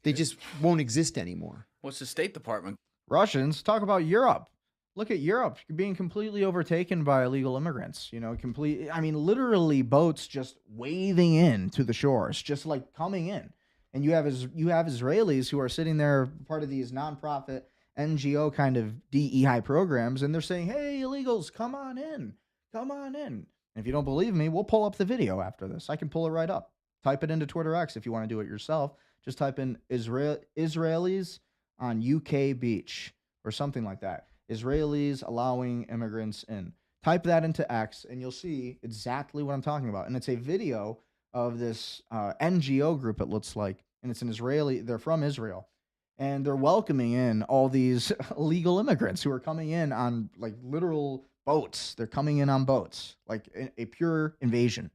They just won't exist anymore. What's the State Department? Russians, talk about Europe. Look at Europe being completely overtaken by illegal immigrants, literally boats just waving in to the shores, just like coming in. And you have Israelis who are sitting there, part of these nonprofit NGO kind of DEI programs, and they're saying, hey, illegals, come on in. And if you don't believe me, we'll pull up the video after this. I can pull it right up. Type it into Twitter X if you want to do it yourself. Just type in Israelis on UK beach or something like that. Israelis allowing immigrants in. Type that into X, and you'll see exactly what I'm talking about. And it's a video of this NGO group, it looks like, and it's an Israeli. They're from Israel, and they're welcoming in all these illegal immigrants who are coming in on like literal boats. They're coming in on boats, like a pure invasion,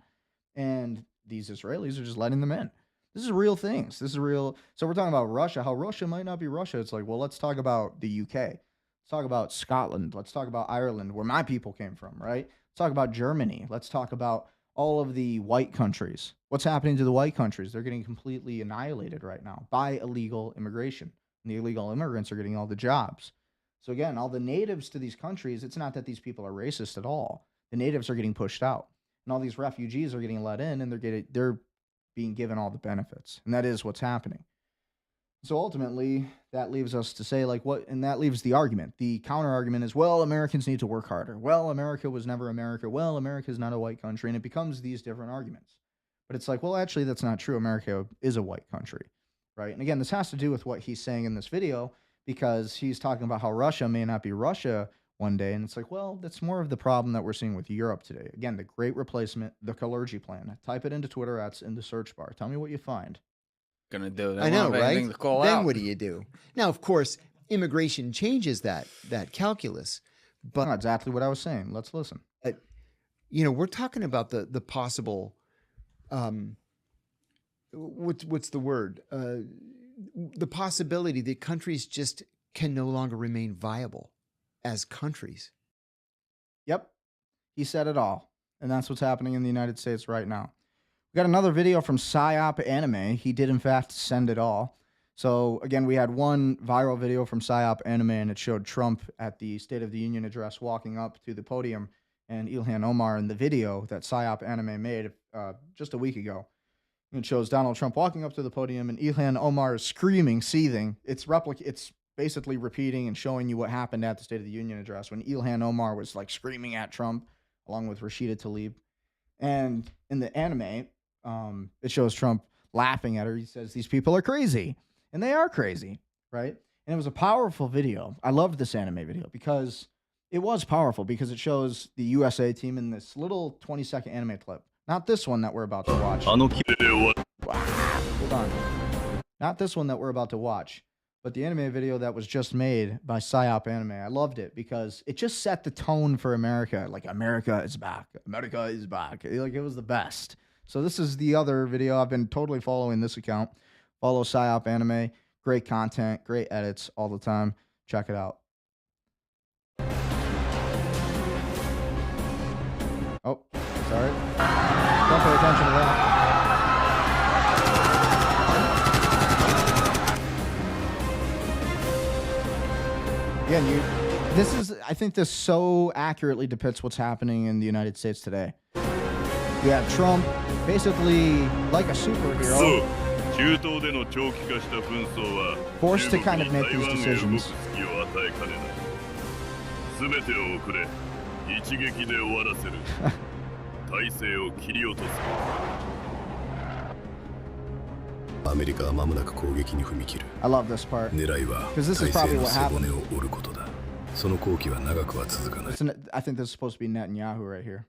and these Israelis are just letting them in. This is real things. This is real. So we're talking about Russia, how Russia might not be Russia. It's like, well, let's talk about the UK. Let's talk about Scotland. Let's talk about Ireland, where my people came from, right? Let's talk about Germany. Let's talk about all of the white countries. What's happening to the white countries? They're getting completely annihilated right now by illegal immigration. And the illegal immigrants are getting all the jobs. So again, all the natives to these countries, it's not that these people are racist at all. The natives are getting pushed out. And all these refugees are getting let in, and they're being given all the benefits. And that is what's happening. So ultimately, that leaves us to say, and that leaves the argument. The counter argument is, well, Americans need to work harder. Well, America was never America. Well, America is not a white country. And it becomes these different arguments. But it's like, well, actually, that's not true. America is a white country, right? And again, this has to do with what he's saying in this video, because he's talking about how Russia may not be Russia one day. And it's like, well, that's more of the problem that we're seeing with Europe today. Again, the Great Replacement, the Kalergi Plan. Type it into Twitter ads in the search bar. Tell me what you find. Gonna do that. I know, right? Then out. what do you do? Now, of course, immigration changes that calculus, but That's exactly what I was saying. Let's listen. We're talking about the possible. What's the word? The possibility that countries just can no longer remain viable as countries. Yep, he said it all, and that's what's happening in the United States right now. We got another video from Psyop Anime. He did, in fact, send it all. So, again, we had one viral video from Psyop Anime, and it showed Trump at the State of the Union address walking up to the podium, and Ilhan Omar in the video that Psyop Anime made just a week ago. It shows Donald Trump walking up to the podium, and Ilhan Omar is screaming, seething. It's basically repeating and showing you what happened at the State of the Union address when Ilhan Omar was, screaming at Trump, along with Rashida Tlaib. And in the anime, it shows Trump laughing at her. He says, these people are crazy. And they are crazy, right? And it was a powerful video. I loved this anime video because It was powerful because it shows the USA team in this little 20-second anime clip. Not this one that we're about to watch. Hold on. Not this one that we're about to watch, but the anime video that was just made by PsyOp Anime. I loved it because it just set the tone for America. Like, America is back. America is back. Like, it was the best. So this is the other video. I've been totally following this account. Follow PsyOp Anime. Great content, great edits all the time. Check it out. Oh, sorry. Don't pay attention to that. Again, I think this so accurately depicts what's happening in the United States today. You have Trump, basically like a superhero, forced to kind of make these decisions. I love this part because this is probably what happened. I think this is supposed to be Netanyahu right here.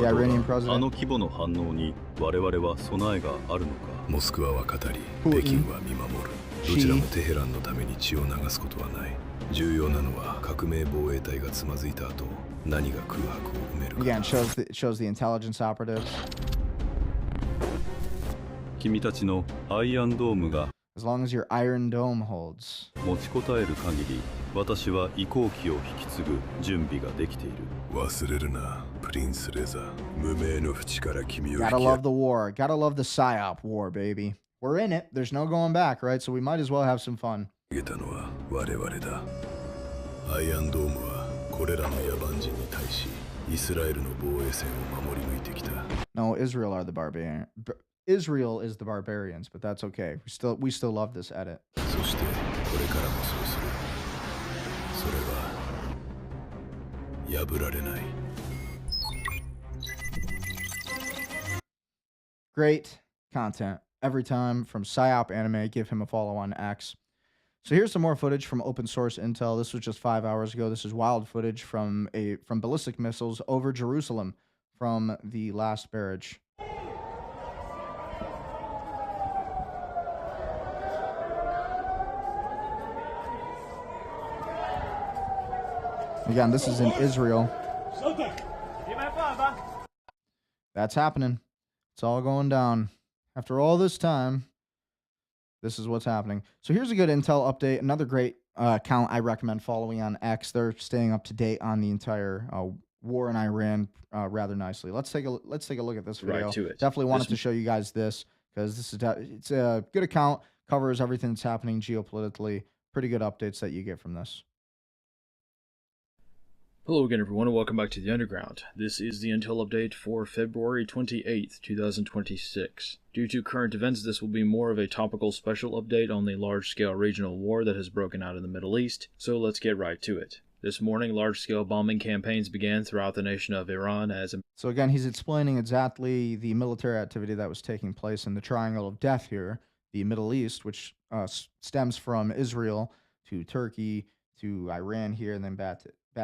The Iranian president. Putin. Again, it shows the intelligence operatives. As long as your Iron Dome holds. Gotta love the war. Gotta love the PSYOP war, baby. We're in it. There's no going back, right? So we might as well have some fun. No, Israel are the barbarian. Israel is the barbarians, but that's okay. We still love this edit. Great content every time from PsyOp Anime. Give him a follow on X. So here's some more footage from open source intel. This was just 5 hours ago. This is wild footage from ballistic missiles over Jerusalem from the last Burj. Again, this is in Israel. That's happening. It's all going down. After all this time, this is what's happening. So here's a good intel update. Another great account I recommend following on X. They're staying up to date on the entire war in Iran rather nicely. Let's take a look at this video. Right to it. Definitely wanted to show you guys this because it's a good account. Covers everything that's happening geopolitically. Pretty good updates that you get from this. Hello again everyone and welcome back to the Underground. This is the Intel Update for February 28th, 2026. Due to current events, this will be more of a topical special update on the large-scale regional war that has broken out in the Middle East, so let's get right to it. This morning, large-scale bombing campaigns began throughout the nation of Iran as... So again, he's explaining exactly the military activity that was taking place in the Triangle of Death here, the Middle East, which stems from Israel to Turkey to Iran here and then back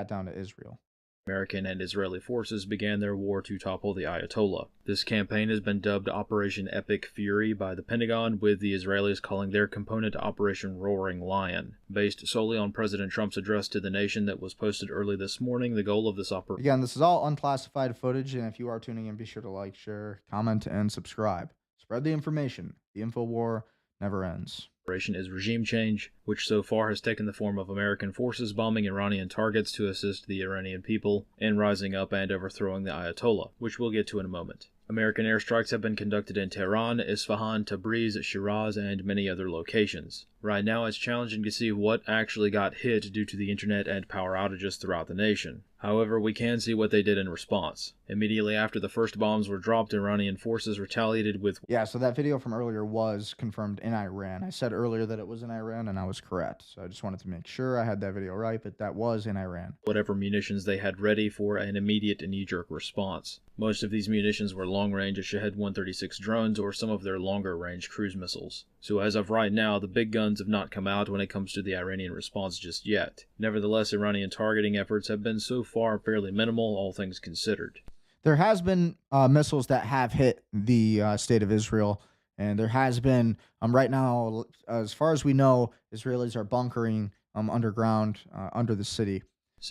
down to Israel. American and Israeli forces began their war to topple the Ayatollah. This campaign has been dubbed Operation Epic Fury by the Pentagon, with the Israelis calling their component Operation Roaring Lion. Based solely on President Trump's address to the nation that was posted early this morning, the goal of this operation... Again, this is all unclassified footage, and if you are tuning in, be sure to like, share, comment, and subscribe. Spread the information. The info war never ends. Is regime change, which so far has taken the form of American forces bombing Iranian targets to assist the Iranian people in rising up and overthrowing the Ayatollah, which we'll get to in a moment. American airstrikes have been conducted in Tehran, Isfahan, Tabriz, Shiraz, and many other locations. Right now, it's challenging to see what actually got hit due to the internet and power outages throughout the nation. However, we can see what they did in response. Immediately after the first bombs were dropped, Iranian forces retaliated with... Yeah, so that video from earlier was confirmed in Iran. I said earlier that it was in Iran, and I was correct. So I just wanted to make sure I had that video right, but that was in Iran. Whatever munitions they had ready for an immediate and knee-jerk response. Most of these munitions were long-range Shahed 136 drones or some of their longer-range cruise missiles. So as of right now, the big guns funds have not come out when it comes to the Iranian response just yet. Nevertheless, Iranian targeting efforts have been so far fairly minimal, all things considered. There has been missiles that have hit the state of Israel, and there has been right now, as far as we know, Israelis are bunkering underground under the city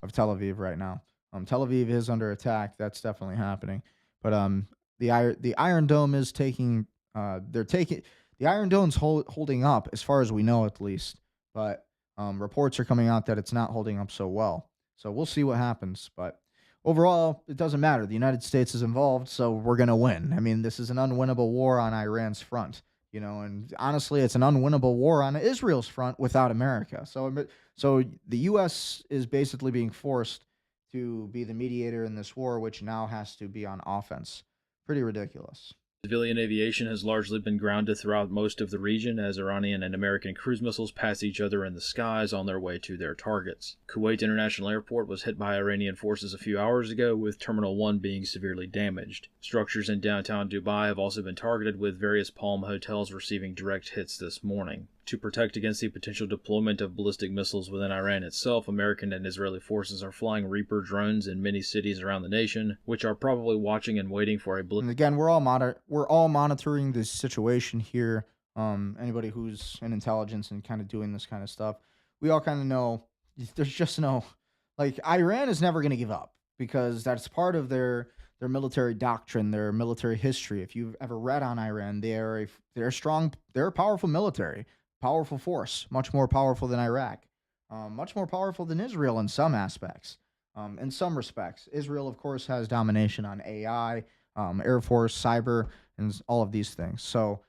of Tel Aviv right now. Tel Aviv is under attack. That's definitely happening. But the Iron Dome is taking. The Iron Dome's holding up, as far as we know, at least. But reports are coming out that it's not holding up so well. So we'll see what happens. But overall, it doesn't matter. The United States is involved, so we're gonna win. I mean, this is an unwinnable war on Iran's front. And honestly, it's an unwinnable war on Israel's front without America. So the U.S. is basically being forced to be the mediator in this war, which now has to be on offense. Pretty ridiculous. Civilian aviation has largely been grounded throughout most of the region as Iranian and American cruise missiles pass each other in the skies on their way to their targets. Kuwait International Airport was hit by Iranian forces a few hours ago, with Terminal 1 being severely damaged. Structures in downtown Dubai have also been targeted, with various Palm hotels receiving direct hits this morning. To protect against the potential deployment of ballistic missiles within Iran itself, American and Israeli forces are flying Reaper drones in many cities around the nation, which are probably watching and waiting for a And again, we're all monitoring this situation here. Anybody who's in intelligence and kind of doing this kind of stuff, we all kind of know. There's just no, Iran is never going to give up, because that's part of their military doctrine, their military history. If you've ever read on Iran, they're strong, they're a powerful military. Powerful force, much more powerful than Iraq, much more powerful than Israel in some aspects. In some respects, Israel, of course, has domination on AI, Air Force, cyber, and all of these things. So,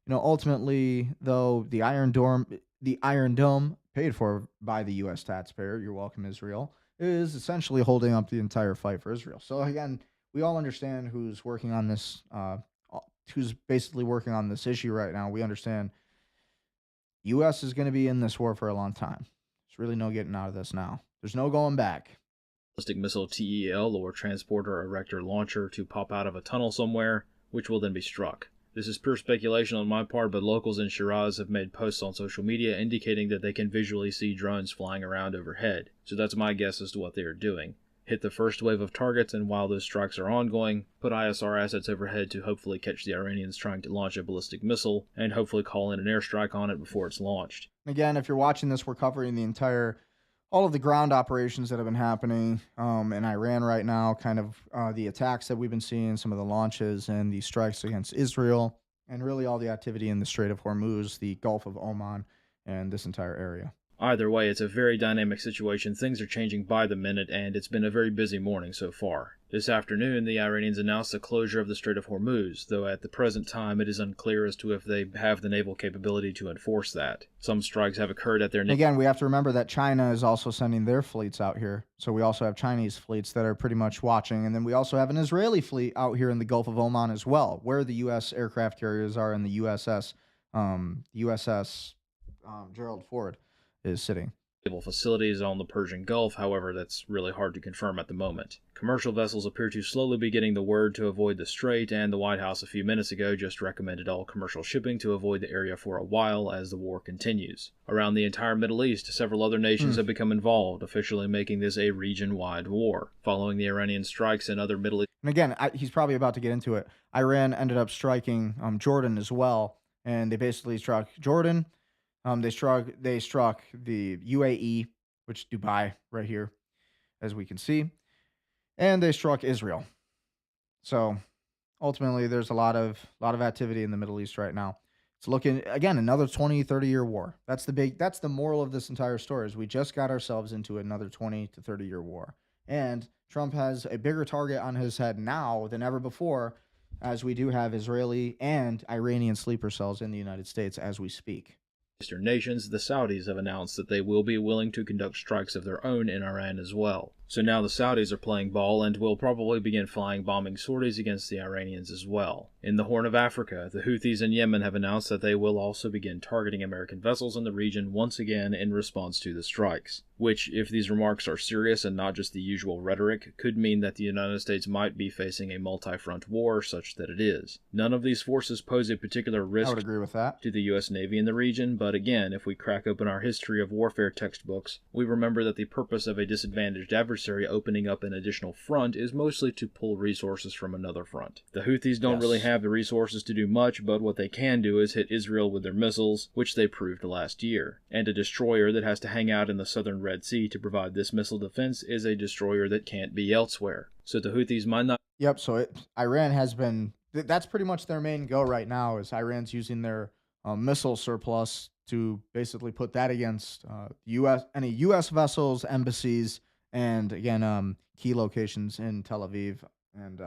ultimately, though, the Iron Dome, paid for by the U.S. taxpayer, you're welcome, Israel, is essentially holding up the entire fight for Israel. So again, we all understand who's working on this, who's basically working on this issue right now. We understand U.S. is going to be in this war for a long time. There's really no getting out of this now. There's no going back. Ballistic missile TEL, or transporter erector launcher, to pop out of a tunnel somewhere, which will then be struck. This is pure speculation on my part, but locals in Shiraz have made posts on social media indicating that they can visually see drones flying around overhead. So that's my guess as to what they are doing. Hit the first wave of targets, and while those strikes are ongoing, put ISR assets overhead to hopefully catch the Iranians trying to launch a ballistic missile, and hopefully call in an airstrike on it before it's launched. Again, if you're watching this, we're covering all of the ground operations that have been happening in Iran right now, kind of the attacks that we've been seeing, some of the launches and the strikes against Israel, and really all the activity in the Strait of Hormuz, the Gulf of Oman, and this entire area. Either way, it's a very dynamic situation. Things are changing by the minute, and it's been a very busy morning so far. This afternoon, the Iranians announced the closure of the Strait of Hormuz, though at the present time it is unclear as to if they have the naval capability to enforce that. Some strikes have occurred at their... Again, we have to remember that China is also sending their fleets out here. So we also have Chinese fleets that are pretty much watching, and then we also have an Israeli fleet out here in the Gulf of Oman as well, where the U.S. aircraft carriers are in the USS Gerald Ford is sitting. Naval facilities on the Persian Gulf, however, that's really hard to confirm at the moment. Commercial vessels appear to slowly be getting the word to avoid the strait, and the White House a few minutes ago just recommended all commercial shipping to avoid the area for a while as the war continues. Around the entire Middle East, several other nations have become involved, officially making this a region-wide war. Following the Iranian strikes in other Middle East... And again, he's probably about to get into it. Iran ended up striking Jordan as well, and they basically struck Jordan. They struck the UAE, which Dubai right here, as we can see, and they struck Israel. So ultimately, there's a lot of activity in the Middle East right now. It's looking, again, another 20, 30-year war. That's the moral of this entire story, is we just got ourselves into another 20 to 30-year war. And Trump has a bigger target on his head now than ever before, as we do have Israeli and Iranian sleeper cells in the United States as we speak. Eastern nations, the Saudis have announced that they will be willing to conduct strikes of their own in Iran as well. So now the Saudis are playing ball and will probably begin flying bombing sorties against the Iranians as well. In the Horn of Africa, the Houthis in Yemen have announced that they will also begin targeting American vessels in the region once again in response to the strikes, which, if these remarks are serious and not just the usual rhetoric, could mean that the United States might be facing a multi-front war such that it is. None of these forces pose a particular risk I would agree with that. to the U.S. Navy in the region, but again, if we crack open our history of warfare textbooks, we remember that the purpose of a disadvantaged adversary opening up an additional front is mostly to pull resources from another front. The Houthis don't really have the resources to do much, but what they can do is hit Israel with their missiles, which they proved last year. And a destroyer that has to hang out in the southern Red Sea to provide this missile defense is a destroyer that can't be elsewhere. So the Houthis might not... Yep, so Iran has been... That's pretty much their main go right now, is Iran's using their missile surplus to basically put that against any U.S. vessels, embassies, and again, key locations in Tel Aviv and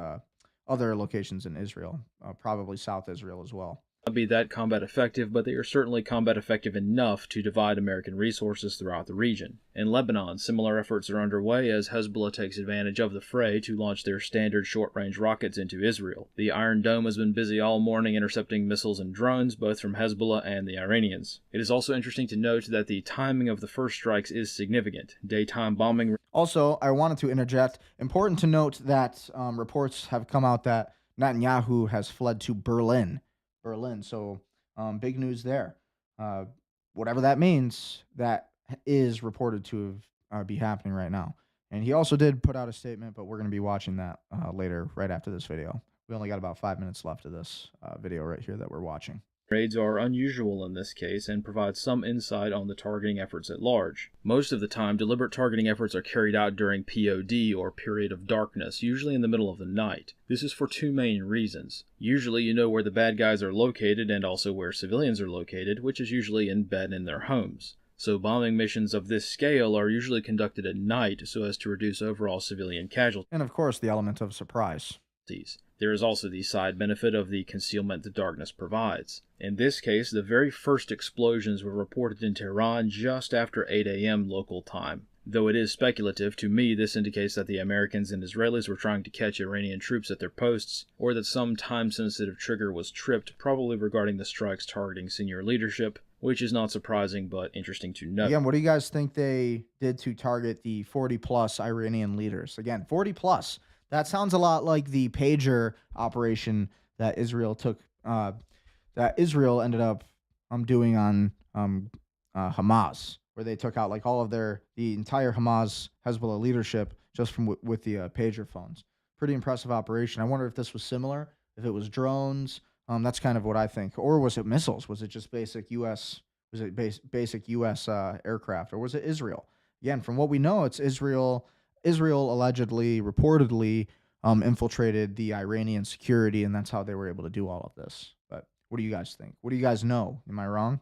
other locations in Israel, probably South Israel as well. Not be that combat effective, but they are certainly combat effective enough to divide American resources throughout the region. In Lebanon, similar efforts are underway as Hezbollah takes advantage of the fray to launch their standard short-range rockets into Israel. The Iron Dome has been busy all morning intercepting missiles and drones, both from Hezbollah and the Iranians. It is also interesting to note that the timing of the first strikes is significant. Daytime bombing... Also, I wanted to interject. Important to note that reports have come out that Netanyahu has fled to Berlin. So big news there. Whatever that means, that is reported to be happening right now. And he also did put out a statement, but we're going to be watching that later, right after this video. We only got about 5 minutes left of this video right here that we're watching. Raids are unusual in this case and provide some insight on the targeting efforts at large. Most of the time, deliberate targeting efforts are carried out during POD, or period of darkness, usually in the middle of the night. This is for two main reasons. Usually you know where the bad guys are located and also where civilians are located, which is usually in bed in their homes. So bombing missions of this scale are usually conducted at night so as to reduce overall civilian casualties. And of course, the element of surprise. There is also the side benefit of the concealment the darkness provides. In this case, the very first explosions were reported in Tehran just after 8 a.m. local time. Though it is speculative, to me this indicates that the Americans and Israelis were trying to catch Iranian troops at their posts, or that some time-sensitive trigger was tripped, probably regarding the strikes targeting senior leadership, which is not surprising but interesting to note. Again, what do you guys think they did to target the 40-plus Iranian leaders? Again, 40-plus. That sounds a lot like the pager operation that Israel took, that Israel ended up doing on Hamas, where they took out like all of the entire Hamas Hezbollah leadership just from with the pager phones. Pretty impressive operation. I wonder if this was similar, if it was drones. That's kind of what I think. Or was it missiles? Was it just basic U.S. basic U.S. aircraft, or was it Israel? Again, from what we know, it's Israel. Israel allegedly, reportedly, infiltrated the Iranian security, and that's how they were able to do all of this. But what do you guys think? What do you guys know? Am I wrong?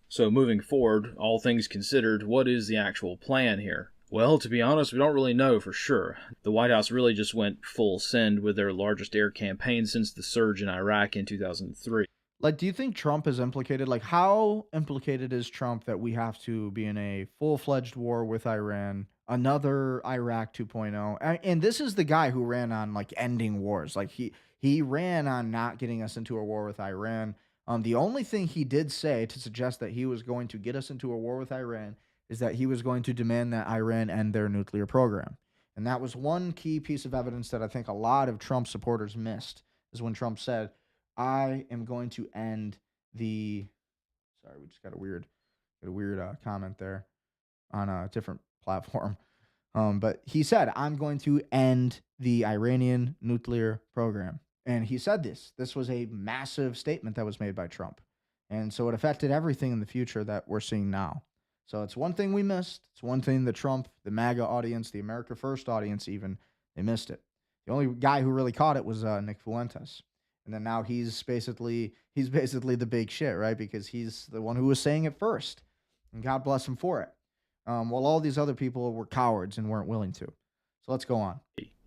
So moving forward, all things considered, what is the actual plan here? Well, to be honest, we don't really know for sure. The White House really just went full send with their largest air campaign since the surge in Iraq in 2003. Like, do you think Trump is implicated? Like, how implicated is Trump that we have to be in a full-fledged war with Iran, another Iraq 2.0? And this is the guy who ran on, like, ending wars. Like, he ran on not getting us into a war with Iran. The only thing he did say to suggest that he was going to get us into a war with Iran is that he was going to demand that Iran end their nuclear program. And that was one key piece of evidence that I think a lot of Trump supporters missed, is when Trump said, I am going to end the... Sorry, we just got a weird comment there on a different platform. But he said, I'm going to end the Iranian nuclear program. And he said this. This was a massive statement that was made by Trump. And so it affected everything in the future that we're seeing now. So it's one thing we missed. It's one thing the Trump, the MAGA audience, the America First audience even, they missed it. The only guy who really caught it was Nick Fuentas. And then now he's basically the big shit, right? Because he's the one who was saying it first. And God bless him for it. While all these other people were cowards and weren't willing to. So let's go on.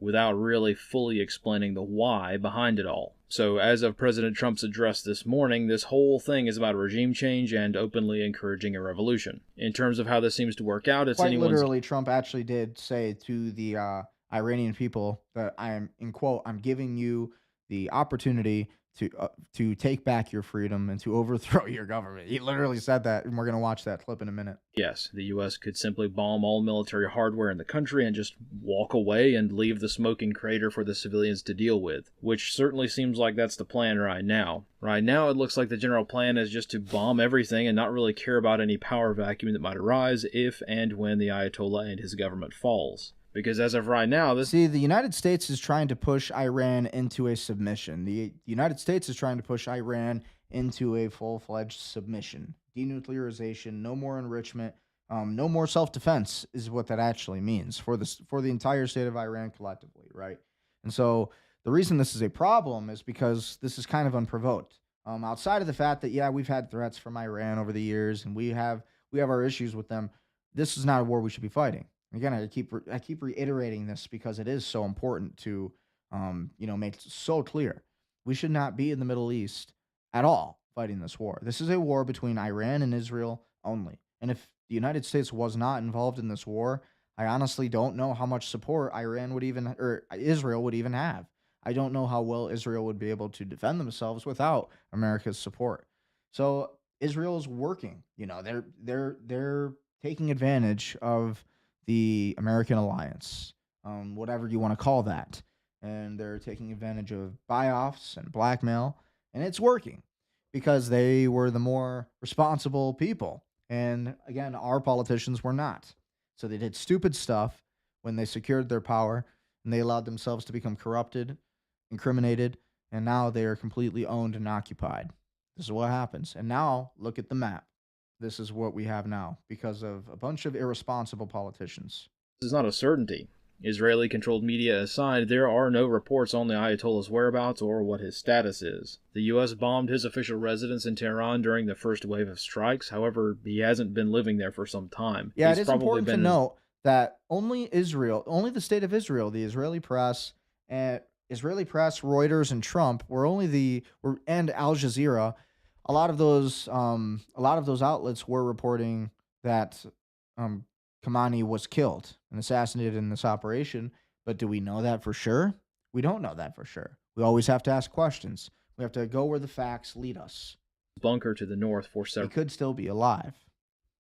without really fully explaining the why behind it all. So as of President Trump's address this morning, this whole thing is about regime change and openly encouraging a revolution. In terms of how this seems to work out, it's Quite anyone's... literally, Trump actually did say to the Iranian people that I'm, in quote, I'm giving you the opportunity to take back your freedom and to overthrow your government. He literally said that, and we're going to watch that clip in a minute. Yes, the U.S. could simply bomb all military hardware in the country and just walk away and leave the smoking crater for the civilians to deal with, which certainly seems like that's the plan right now. Right now, it looks like the general plan is just to bomb everything and not really care about any power vacuum that might arise if and when the Ayatollah and his government falls. Because as of right now, the United States is trying to push Iran into a submission. The United States is trying to push Iran into a full-fledged submission. Denuclearization, no more enrichment, no more self-defense is what that actually means for the entire state of Iran collectively, right? And so the reason this is a problem is because this is kind of unprovoked. Outside of the fact that, yeah, we've had threats from Iran over the years and we have our issues with them, this is not a war we should be fighting. Again, I keep reiterating this because it is so important to, make it so clear. We should not be in the Middle East at all fighting this war. This is a war between Iran and Israel only. And if the United States was not involved in this war, I honestly don't know how much support Israel would even have. I don't know how well Israel would be able to defend themselves without America's support. So Israel is working. They're taking advantage of the American alliance, whatever you want to call that. And they're taking advantage of buy-offs and blackmail, and it's working because they were the more responsible people. And again, our politicians were not. So they did stupid stuff when they secured their power, and they allowed themselves to become corrupted, incriminated, and now they are completely owned and occupied. This is what happens. And now, look at the map. This is what we have now because of a bunch of irresponsible politicians. This is not a certainty. Israeli-controlled media aside, there are no reports on the Ayatollah's whereabouts or what his status is. The U.S. bombed his official residence in Tehran during the first wave of strikes. However, he hasn't been living there for some time. Yeah, it is important to note that only the state of Israel, the Israeli press, Reuters, and Trump and Al Jazeera. A lot of those outlets were reporting that Khamenei was killed and assassinated in this operation. But do we know that for sure? We don't know that for sure. We always have to ask questions. We have to go where the facts lead us. Bunker to the north for He could still be alive.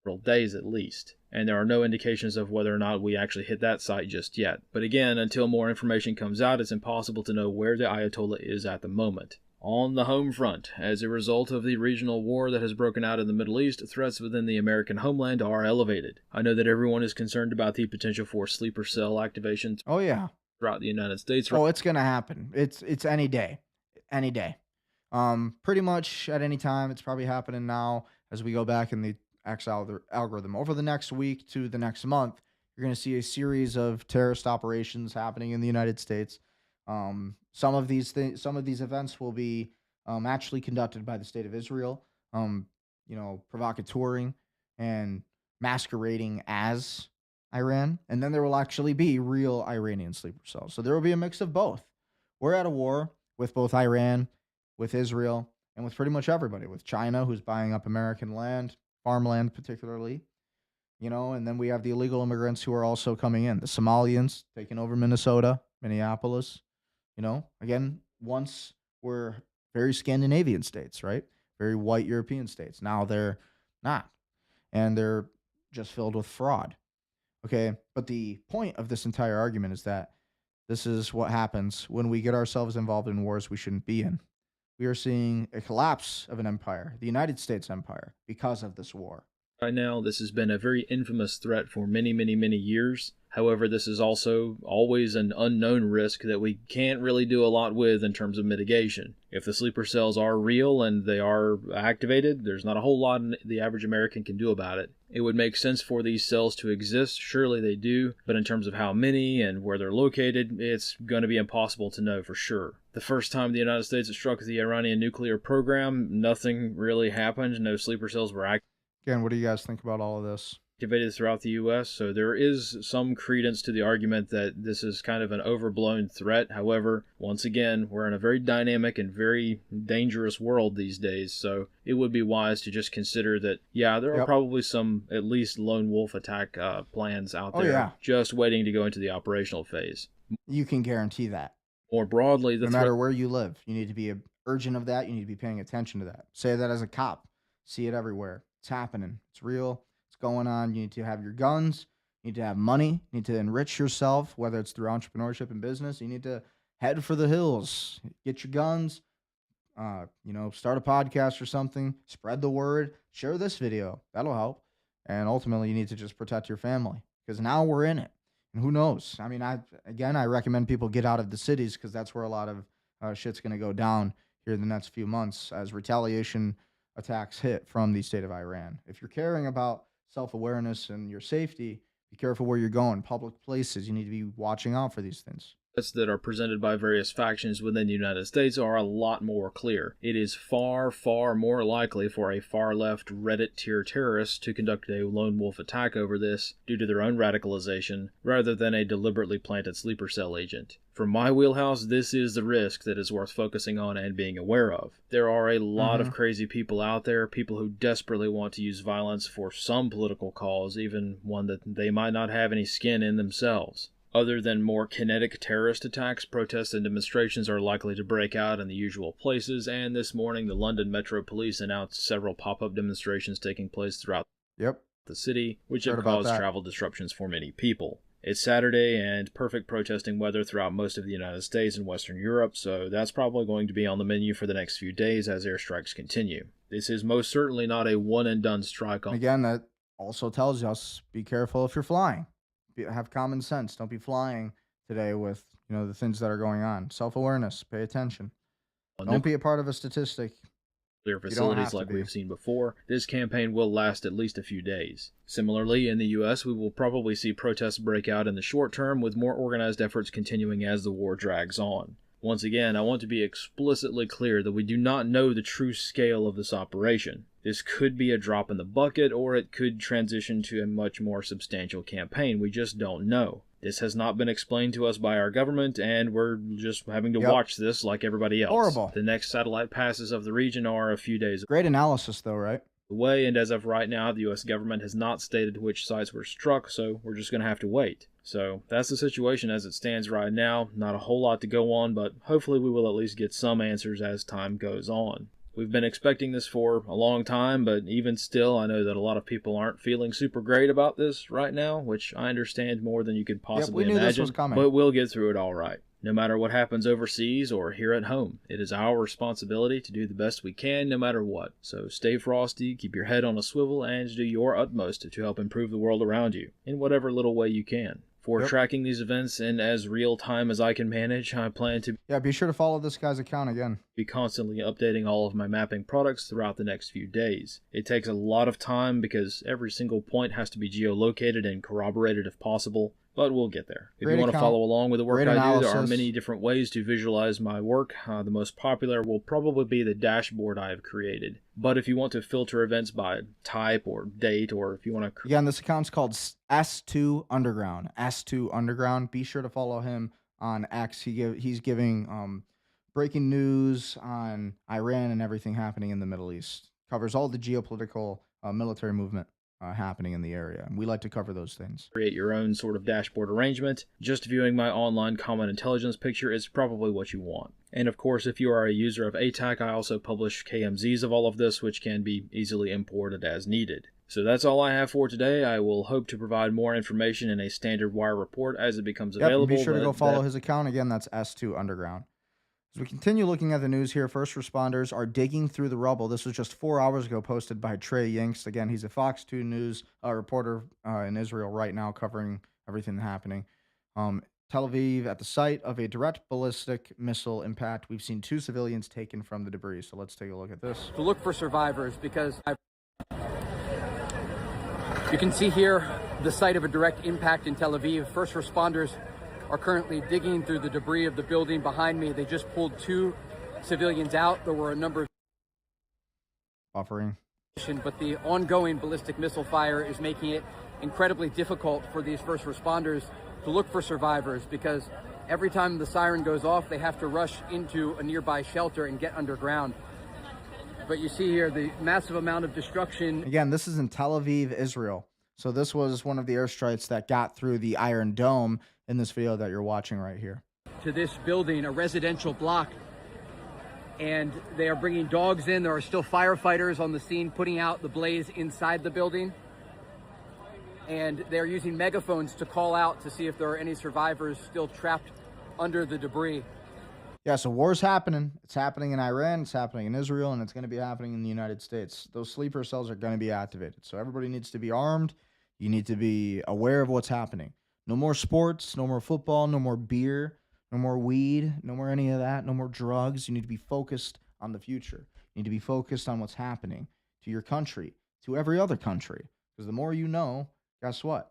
Several days at least, and there are no indications of whether or not we actually hit that site just yet. But again, until more information comes out, it's impossible to know where the Ayatollah is at the moment. On the home front, as a result of the regional war that has broken out in the Middle East, threats within the American homeland are elevated. I know that everyone is concerned about the potential for sleeper cell activations. Oh yeah, throughout the United States. Oh, it's gonna happen. It's any day, any day. Pretty much at any time. It's probably happening now as we go back in the X algorithm. Over the next week to the next month, you're gonna see a series of terrorist operations happening in the United States. Some of these events will be actually conducted by the state of Israel, provocateuring and masquerading as Iran. And then there will actually be real Iranian sleeper cells. So there will be a mix of both. We're at a war with both Iran, with Israel, and with pretty much everybody, with China, who's buying up American land, farmland particularly, and then we have the illegal immigrants who are also coming in, the Somalians taking over Minnesota, Minneapolis. Again, once were very Scandinavian states, right? Very white European states. Now they're not. And they're just filled with fraud. Okay. But the point of this entire argument is that this is what happens when we get ourselves involved in wars we shouldn't be in. We are seeing a collapse of an empire, the United States empire, because of this war. Right now, this has been a very infamous threat for many, many, many years. However, this is also always an unknown risk that we can't really do a lot with in terms of mitigation. If the sleeper cells are real and they are activated, there's not a whole lot the average American can do about it. It would make sense for these cells to exist, surely they do, but in terms of how many and where they're located, it's going to be impossible to know for sure. The first time the United States struck the Iranian nuclear program, nothing really happened, no sleeper cells were activated. Again, what do you guys think about all of this? activated throughout the U.S., so there is some credence to the argument that this is kind of an overblown threat. However, once again, we're in a very dynamic and very dangerous world these days, so it would be wise to just consider that, yeah, there are probably some at least lone wolf attack plans out there just waiting to go into the operational phase. You can guarantee that. More broadly, no matter where you live, you need to be urgent of that. You need to be paying attention to that. Say that as a cop. See it everywhere. It's happening. It's real. It's going on. You need to have your guns. You need to have money. You need to enrich yourself, whether it's through entrepreneurship and business. You need to head for the hills. Get your guns. Start a podcast or something. Spread the word. Share this video. That'll help. And ultimately, you need to just protect your family because now we're in it. And who knows? I mean, I recommend people get out of the cities because that's where a lot of shit's going to go down here in the next few months as retaliation attacks hit from the state of Iran. If you're caring about self-awareness and your safety, be careful where you're going. Public places, you need to be watching out for these things. That are presented by various factions within the United States are a lot more clear. It is far, far more likely for a far-left Reddit tier terrorist to conduct a lone wolf attack over this due to their own radicalization, rather than a deliberately planted sleeper cell agent. From my wheelhouse, this is the risk that is worth focusing on and being aware of. There are a lot of crazy people out there, people who desperately want to use violence for some political cause, even one that they might not have any skin in themselves. Other than more kinetic terrorist attacks, protests and demonstrations are likely to break out in the usual places, and this morning the London Metro Police announced several pop-up demonstrations taking place throughout the city, which have caused travel disruptions for many people. It's Saturday and perfect protesting weather throughout most of the United States and Western Europe, so that's probably going to be on the menu for the next few days as airstrikes continue. This is most certainly not a one-and-done strike. Again, that also tells us, be careful if you're flying. Have common sense. Don't be flying today with the things that are going on. Self-awareness. Pay attention. Don't be a part of a statistic. Clear facilities like we've seen before. This campaign will last at least a few days. Similarly, in the U.S., we will probably see protests break out in the short term, with more organized efforts continuing as the war drags on. Once again, I want to be explicitly clear that we do not know the true scale of this operation. This could be a drop in the bucket, or it could transition to a much more substantial campaign. We just don't know. This has not been explained to us by our government, and we're just having to watch this like everybody else. Horrible. The next satellite passes of the region are a few days Great analysis, though, right? away, and as of right now, the U.S. government has not stated which sites were struck, so we're just going to have to wait. So that's the situation as it stands right now. Not a whole lot to go on, but hopefully we will at least get some answers as time goes on. We've been expecting this for a long time, but even still, I know that a lot of people aren't feeling super great about this right now, which I understand more than you could possibly imagine. This was coming. But we'll get through it all right. No matter what happens overseas or here at home, it is our responsibility to do the best we can no matter what. So stay frosty, keep your head on a swivel, and do your utmost to help improve the world around you in whatever little way you can. For tracking these events in as real time as I can manage, I plan to be sure to follow this guy's account again. Be constantly updating all of my mapping products throughout the next few days. It takes a lot of time because every single point has to be geolocated and corroborated if possible, but we'll get there. If you want to follow along with the work I do, there are many different ways to visualize my work. The most popular will probably be the dashboard I have created. But if you want to filter events by type or date, or if you want to... Again, this account's called S2 Underground. S2 Underground. Be sure to follow him on X. He's giving breaking news on Iran and everything happening in the Middle East. Covers all the geopolitical military movement happening in the area. And we like to cover those things. Create your own sort of dashboard arrangement. Just viewing my online common intelligence picture is probably what you want. And of course, if you are a user of ATAC, I also publish KMZs of all of this, which can be easily imported as needed. So that's all I have for today. I will hope to provide more information in a standard wire report as it becomes available. Be sure to go follow his account. Again, that's S2 Underground. As we continue looking at the news here, first responders are digging through the rubble. This was just 4 hours ago, posted by Trey Yinks. Again, he's a Fox 2 News reporter in Israel right now, covering everything happening. Tel Aviv, at the site of a direct ballistic missile impact, we've seen 2 civilians taken from the debris. So let's take a look at this. To look for survivors, because you can see here the site of a direct impact in Tel Aviv. First responders are currently digging through the debris of the building behind me. They just pulled 2 civilians out. There were a number of buffering, but the ongoing ballistic missile fire is making it incredibly difficult for these first responders to look for survivors, because every time the siren goes off, they have to rush into a nearby shelter and get underground. But you see here the massive amount of destruction. Again, this is in Tel Aviv, Israel. So this was one of the airstrikes that got through the Iron Dome in this video that you're watching right here. To this building, a residential block, and they are bringing dogs in. There are still firefighters on the scene putting out the blaze inside the building, and they're using megaphones to call out to see if there are any survivors still trapped under the debris. Yeah, so war's happening. It's happening in Iran, it's happening in Israel, and it's going to be happening in the United States. Those sleeper cells are going to be activated. So everybody needs to be armed. You need to be aware of what's happening. No more sports, no more football, no more beer, no more weed, no more any of that, no more drugs. You need to be focused on the future. You need to be focused on what's happening to your country, to every other country. Because the more you know, guess what?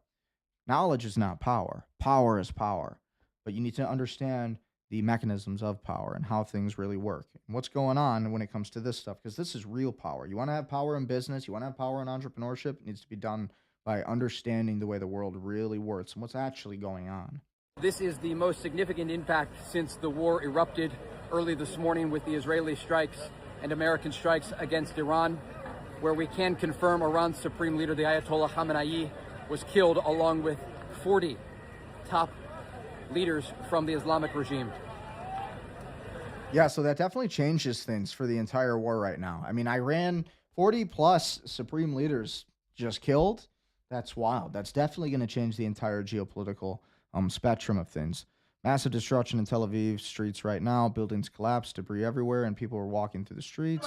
Knowledge is not power. Power is power. But you need to understand the mechanisms of power and how things really work and what's going on when it comes to this stuff, because this is real power. You want to have power in business, you want to have power in entrepreneurship, it needs to be done by understanding the way the world really works and what's actually going on. This is the most significant impact since the war erupted early this morning with the Israeli strikes and American strikes against Iran, where we can confirm Iran's supreme leader, the Ayatollah Khamenei, was killed along with 40 top leaders from the Islamic regime. Yeah, so that definitely changes things for the entire war right now. I mean, Iran, 40 plus supreme leaders just killed. That's wild. That's definitely going to change the entire geopolitical spectrum of things. Massive destruction in Tel Aviv streets right now. Buildings collapsed, debris everywhere, and people are walking through the streets.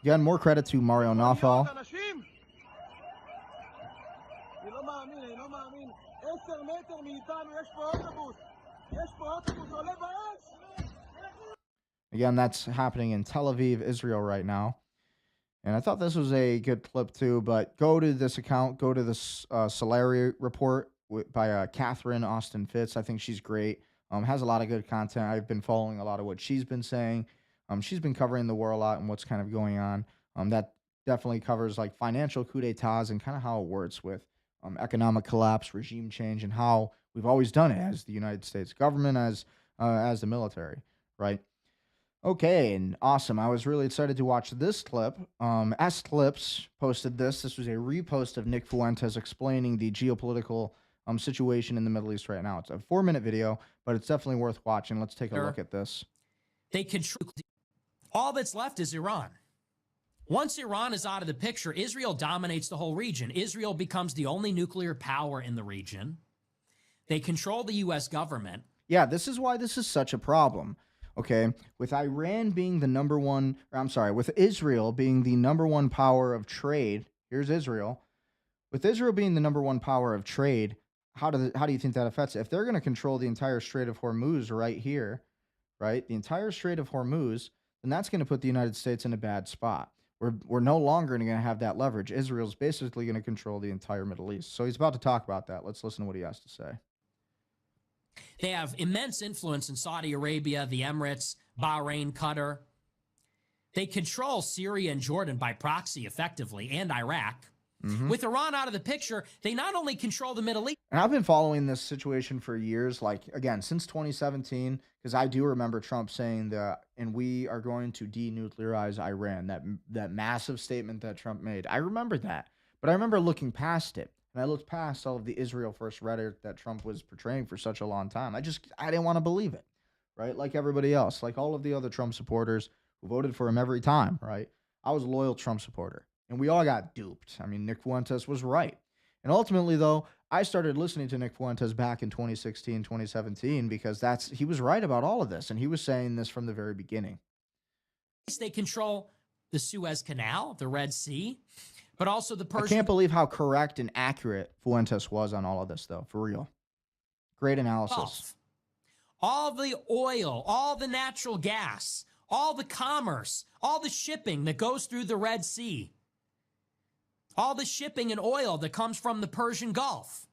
Again, more credit to Mario Naufal. Again, that's happening in Tel Aviv, Israel right now. And I thought this was a good clip too, but go to this account, go to this Solari report by Catherine Austin Fitz. I think she's great. Has a lot of good content. I've been following a lot of what she's been saying. She's been covering the war a lot and what's kind of going on. That definitely covers like financial coups d'etats and kind of how it works with economic collapse, regime change, and how we've always done it as the United States government, as the military, right? Okay, and awesome. I was really excited to watch this clip. S-Clips posted this. This was a repost of Nick Fuentas explaining the geopolitical situation in the Middle East right now. It's a 4-minute video, but it's definitely worth watching. Let's take a look at this. They control. All that's left is Iran. Once Iran is out of the picture, Israel dominates the whole region. Israel becomes the only nuclear power in the region. They control the U.S. government. Yeah, this is why this is such a problem. Okay, with Iran being the number one, with Israel being the number one power of trade. Here's Israel. With Israel being the number one power of trade, how do you think that affects it? If they're going to control the entire Strait of Hormuz right here, right, the entire Strait of Hormuz, then that's going to put the United States in a bad spot. We're no longer going to have that leverage. Israel's basically going to control the entire Middle East. So he's about to talk about that. Let's listen to what he has to say. They have immense influence in Saudi Arabia, the Emirates, Bahrain, Qatar. They control Syria and Jordan by proxy effectively, and Iraq. With Iran out of the picture, they not only control the Middle East. And I've been following this situation for years, like, again, since 2017, because I do remember Trump saying that, and we are going to denuclearize Iran, that massive statement that Trump made. I remember that, but I remember looking past it. And I looked past all of the Israel first rhetoric that Trump was portraying for such a long time. I didn't want to believe it, right? Like everybody else, like all of the other Trump supporters who voted for him every time, right? I was a loyal Trump supporter, and we all got duped. I mean, Nick Fuentas was right. And ultimately, though, I started listening to Nick Fuentas back in 2016, 2017, because he was right about all of this, and he was saying this from the very beginning. They control the Suez Canal, the Red Sea, but also the Persian. I can't believe how correct and accurate Fuentas was on all of this, though, for real. Great analysis. Gulf. All the oil, all the natural gas, all the commerce, all the shipping that goes through the Red Sea, all the shipping and oil that comes from the Persian Gulf,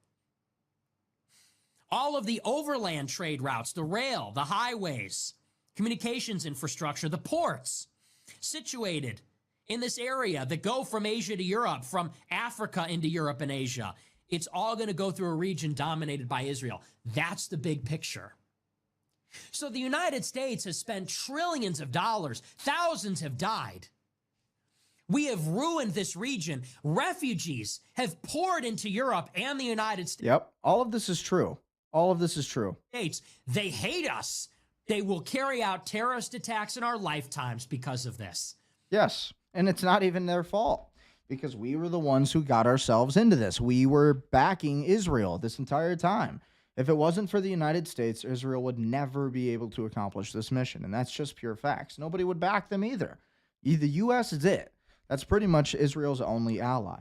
all of the overland trade routes, the rail, the highways, communications infrastructure, the ports, situated in this area that go from Asia to Europe, from Africa into Europe and Asia. It's all going to go through a region dominated by Israel. That's the big picture. So the United States has spent trillions of dollars. Thousands have died. We have ruined this region. Refugees have poured into Europe and the United States. Yep. All of this is true. All of this is true. They hate us. They will carry out terrorist attacks in our lifetimes because of this. Yes. And it's not even their fault, because we were the ones who got ourselves into this. We were backing Israel this entire time. If it wasn't for the United States, Israel would never be able to accomplish this mission. And that's just pure facts. Nobody would back them either. The U.S. is it. That's pretty much Israel's only ally.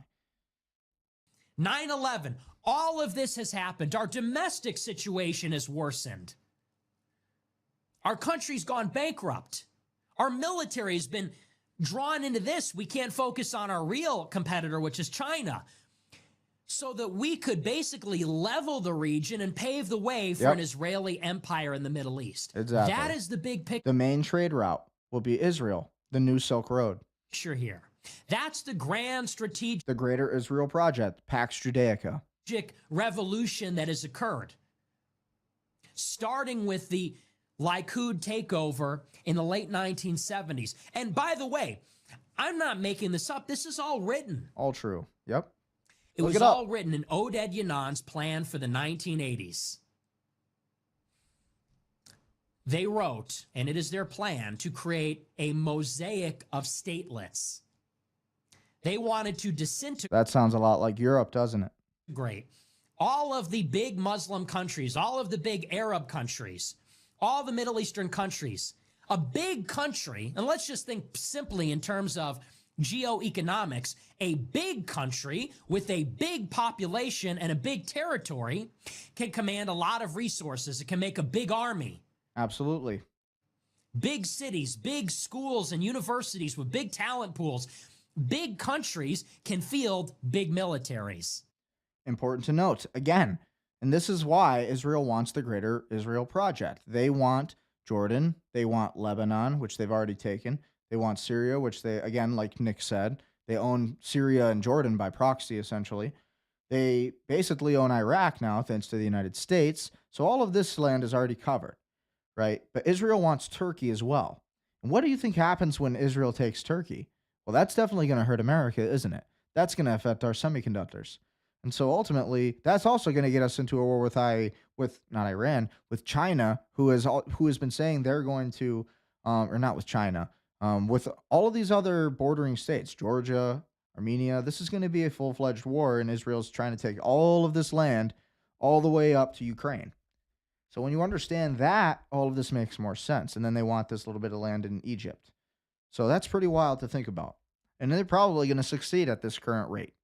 9/11, all of this has happened. Our domestic situation has worsened. Our country's gone bankrupt. Our military has been drawn into this. We can't focus on our real competitor, which is China, so that we could basically level the region and pave the way for an Israeli empire in the Middle East. Exactly. That is the big picture. The main trade route will be Israel, the new Silk Road. Here. That's the grand strategic. The Greater Israel Project, Pax Judaica. Revolution that has occurred. Starting with the Likud takeover in the late 1970s. And by the way, I'm not making this up. This is all written. All true. Yep. It was all written in Oded Yanan's plan for the 1980s. They wrote, and it is their plan, to create a mosaic of statelets. They wanted to disintegrate. That sounds a lot like Europe, doesn't it? Great. All of the big Muslim countries, all of the big Arab countries, all the Middle Eastern countries, a big country, and let's just think simply in terms of geoeconomics, a big country with a big population and a big territory can command a lot of resources. It can make a big army. Absolutely. Big cities, big schools and universities with big talent pools. Big countries can field big militaries. Important to note, again, and this is why Israel wants the Greater Israel Project. They want Jordan, they want Lebanon, which they've already taken. They want Syria, which they, again, like Nick said, they own Syria and Jordan by proxy, essentially. They basically own Iraq now, thanks to the United States. So all of this land is already covered, right? But Israel wants Turkey as well. And what do you think happens when Israel takes Turkey? Well, that's definitely going to hurt America, isn't it? That's going to affect our semiconductors. And so ultimately, that's also going to get us into a war with not Iran, with China, who has been saying they're going to, or not with China, with all of these other bordering states, Georgia, Armenia. This is going to be a full-fledged war, and Israel's trying to take all of this land all the way up to Ukraine. So when you understand that, all of this makes more sense. And then they want this little bit of land in Egypt. So that's pretty wild to think about. And they're probably going to succeed at this current rate.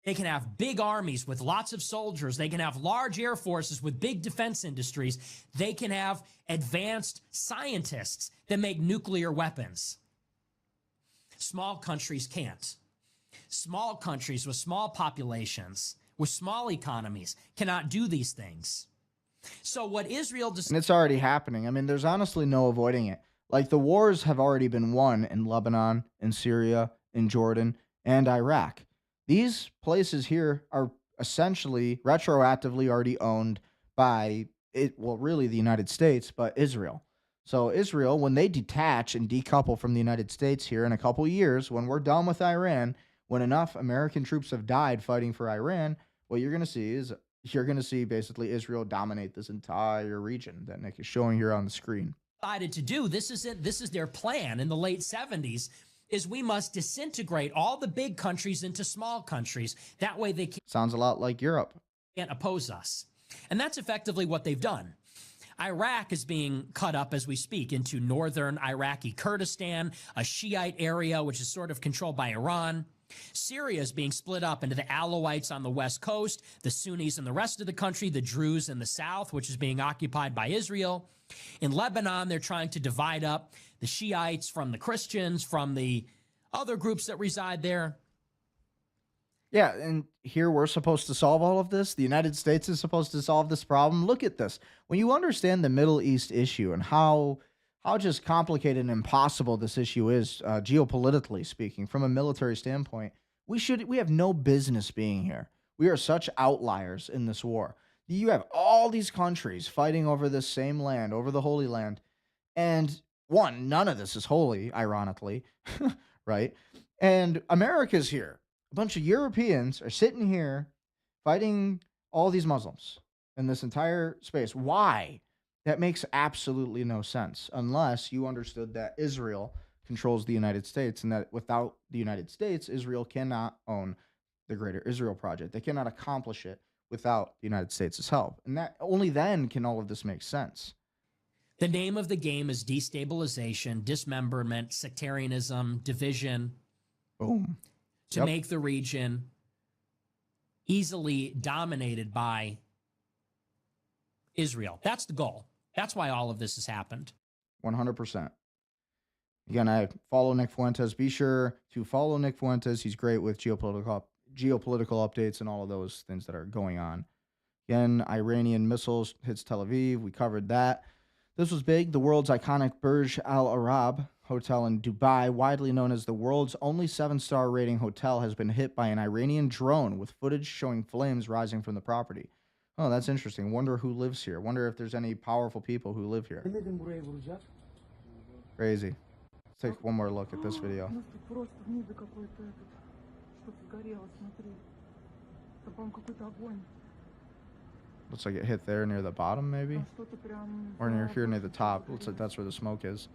They can have big armies with lots of soldiers. They can have large air forces with big defense industries. They can have advanced scientists that make nuclear weapons. Small countries can't. Small countries with small populations, with small economies, cannot do these things. So what Israel does... And it's already happening. I mean, there's honestly no avoiding it. Like, the wars have already been won in Lebanon, in Syria, in Jordan, and Iraq. These places here are essentially retroactively already owned by, really the United States, but Israel. So Israel, when they detach and decouple from the United States here in a couple years, when we're done with Iran, when enough American troops have died fighting for Iran, what you're going to see basically Israel dominate this entire region that Nick is showing here on the screen. Decided to do, this is their plan in the late 70s, is we must disintegrate all the big countries into small countries. That way they can't... Sounds a lot like Europe. ...can't oppose us. And that's effectively what they've done. Iraq is being cut up as we speak into northern Iraqi Kurdistan, a Shiite area which is sort of controlled by Iran. Syria is being split up into the Alawites on the west coast, the Sunnis in the rest of the country, the Druze in the south, which is being occupied by Israel. In Lebanon, they're trying to divide up the Shiites from the Christians, from the other groups that reside there. Yeah, and here we're supposed to solve all of this. The United States is supposed to solve this problem. Look at this. When you understand the Middle East issue and how how just complicated and impossible this issue is, geopolitically speaking, from a military standpoint. We have no business being here. We are such outliers in this war. You have all these countries fighting over this same land, over the Holy Land, and one, none of this is holy, ironically, right? And America's here. A bunch of Europeans are sitting here fighting all these Muslims in this entire space. Why? That makes absolutely no sense unless you understood that Israel controls the United States and that without the United States, Israel cannot own the Greater Israel Project. They cannot accomplish it without the United States' help. And that only then can all of this make sense. The name of the game is destabilization, dismemberment, sectarianism, division. Boom. To make the region easily dominated by Israel. That's the goal. That's why all of this has happened. 100%. Again, I follow Nick Fuentas. Be sure to follow Nick Fuentas. He's great with geopolitical updates and all of those things that are going on. Again, Iranian missiles hits Tel Aviv. We covered that. This was big. The world's iconic Burj Al Arab hotel in Dubai, widely known as the world's only 7-star rating hotel, has been hit by an Iranian drone with footage showing flames rising from the property. Oh, that's interesting. Wonder who lives here. Wonder if there's any powerful people who live here. Crazy. Let's take one more look at this video. Looks like it hit there near the bottom, maybe? Or near here near the top. Looks like that's where the smoke is.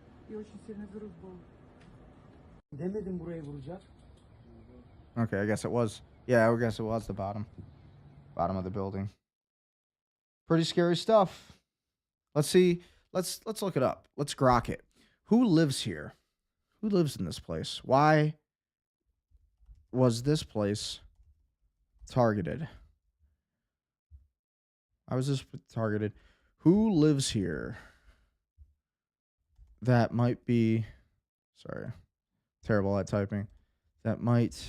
Okay, I guess it was. Yeah, I guess it was the bottom. Bottom of the building. Pretty scary stuff. Let's see. Let's look it up. Let's grok it. Who lives here? Who lives in this place? Why was this place targeted? Why was this targeted? Who lives here? That might be... Sorry. Terrible at typing. That might...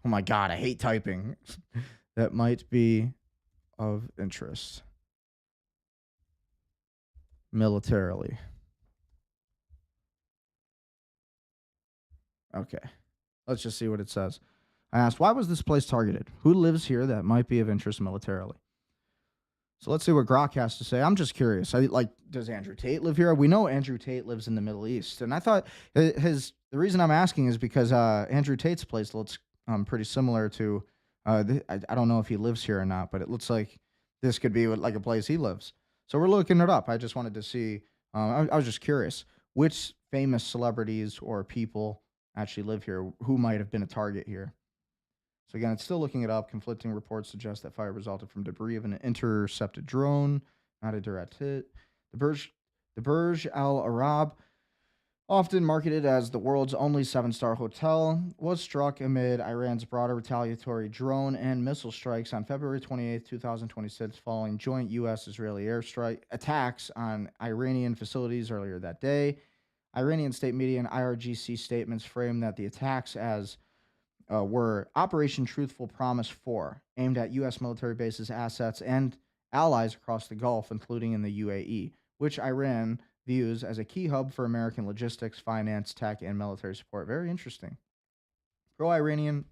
Oh my God, I hate typing. That might be of interest. Militarily. Okay. Let's just see what it says. I asked, why was this place targeted? Who lives here that might be of interest militarily? So let's see what Grok has to say. I'm just curious. Does Andrew Tate live here? We know Andrew Tate lives in the Middle East. And I thought the reason I'm asking is because Andrew Tate's place looks pretty similar to, I don't know if he lives here or not, but it looks like this could be like a place he lives. So we're looking it up. I just wanted to see, I was just curious, which famous celebrities or people actually live here, who might have been a target here. So again, it's still looking it up. Conflicting reports suggest that fire resulted from debris of an intercepted drone, not a direct hit. The Burj Al Arab, often marketed as the world's only 7-star hotel, was struck amid Iran's broader retaliatory drone and missile strikes on February 28, 2026, following joint U.S.-Israeli airstrike attacks on Iranian facilities earlier that day. Iranian state media and IRGC statements framed that the attacks as were Operation Truthful Promise 4, aimed at U.S. military bases, assets, and allies across the Gulf, including in the UAE, which Iran views as a key hub for American logistics, finance, tech, and military support. Very interesting. Pro-Iranian,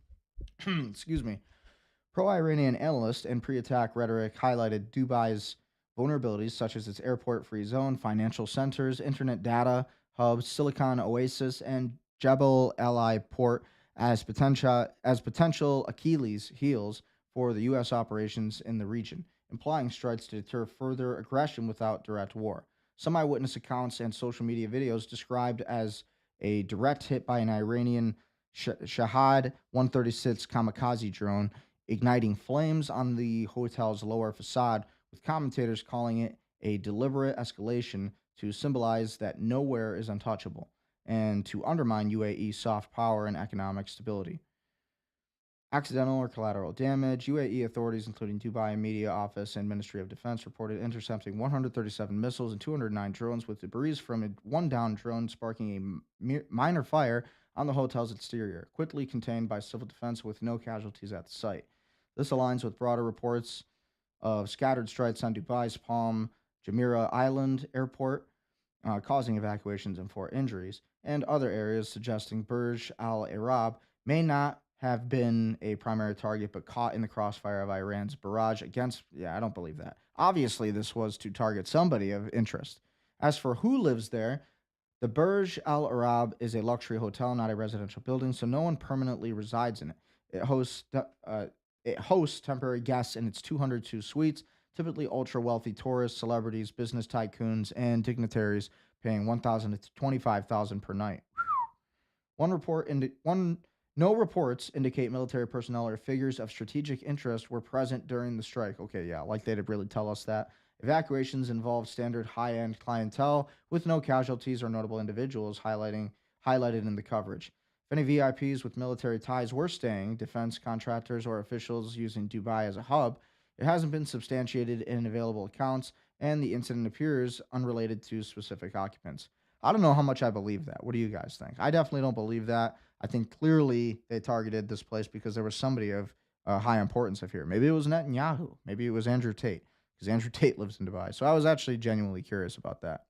pro-Iranian analyst and pre-attack rhetoric highlighted Dubai's vulnerabilities, such as its airport-free zone, financial centers, internet data hubs, Silicon Oasis, and Jebel Ali port as potential Achilles heels for the U.S. operations in the region, implying strikes to deter further aggression without direct war. Some eyewitness accounts and social media videos described as a direct hit by an Iranian Shahad 136 kamikaze drone, igniting flames on the hotel's lower facade, with commentators calling it a deliberate escalation to symbolize that nowhere is untouchable and to undermine UAE's soft power and economic stability. Accidental or collateral damage. UAE authorities, including Dubai Media Office and Ministry of Defense, reported intercepting 137 missiles and 209 drones, with debris from one downed drone sparking a minor fire on the hotel's exterior, quickly contained by civil defense with no casualties at the site. This aligns with broader reports of scattered strikes on Dubai's Palm Jumeirah Island airport, causing evacuations and 4 injuries, and other areas suggesting Burj Al Arab may not have been a primary target but caught in the crossfire of Iran's barrage against. Yeah, I don't believe that. Obviously, this was to target somebody of interest. As for who lives there, the Burj Al Arab is a luxury hotel, not a residential building, so no one permanently resides in it. It hosts temporary guests in its 202 suites, typically ultra-wealthy tourists, celebrities, business tycoons, and dignitaries paying $1,000 to $25,000 per night. No reports indicate military personnel or figures of strategic interest were present during the strike. Okay, yeah, like they'd really tell us that. Evacuations involved standard high-end clientele with no casualties or notable individuals highlighted in the coverage. If any VIPs with military ties were staying, defense contractors or officials using Dubai as a hub, it hasn't been substantiated in available accounts, and the incident appears unrelated to specific occupants. I don't know how much I believe that. What do you guys think? I definitely don't believe that. I think clearly they targeted this place because there was somebody of high importance up here. Maybe it was Netanyahu. Maybe it was Andrew Tate, because Andrew Tate lives in Dubai. So I was actually genuinely curious about that.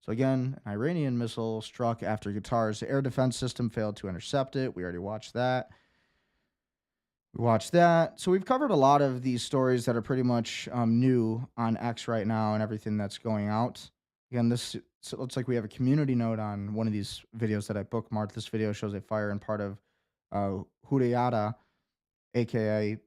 So again, an Iranian missile struck after Qatar's air defense system failed to intercept it. We already watched that. So we've covered a lot of these stories that are pretty much new on X right now and everything that's going out. Again, so it looks like we have a community note on one of these videos that I bookmarked. This video shows a fire in part of Hudaydah, a.k.a.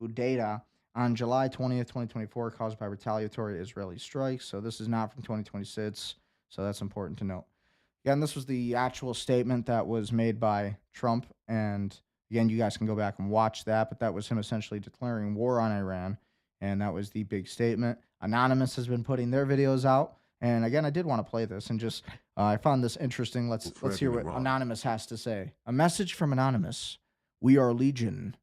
Hudaydah, on July 20th, 2024, caused by retaliatory Israeli strikes. So this is not from 2026, so that's important to note. Again, this was the actual statement that was made by Trump, and again, you guys can go back and watch that, but that was him essentially declaring war on Iran, and that was the big statement. Anonymous has been putting their videos out, and again, I did want to play this, and just I found this interesting. Let's hear what Anonymous has to say. A message from Anonymous. We are Legion.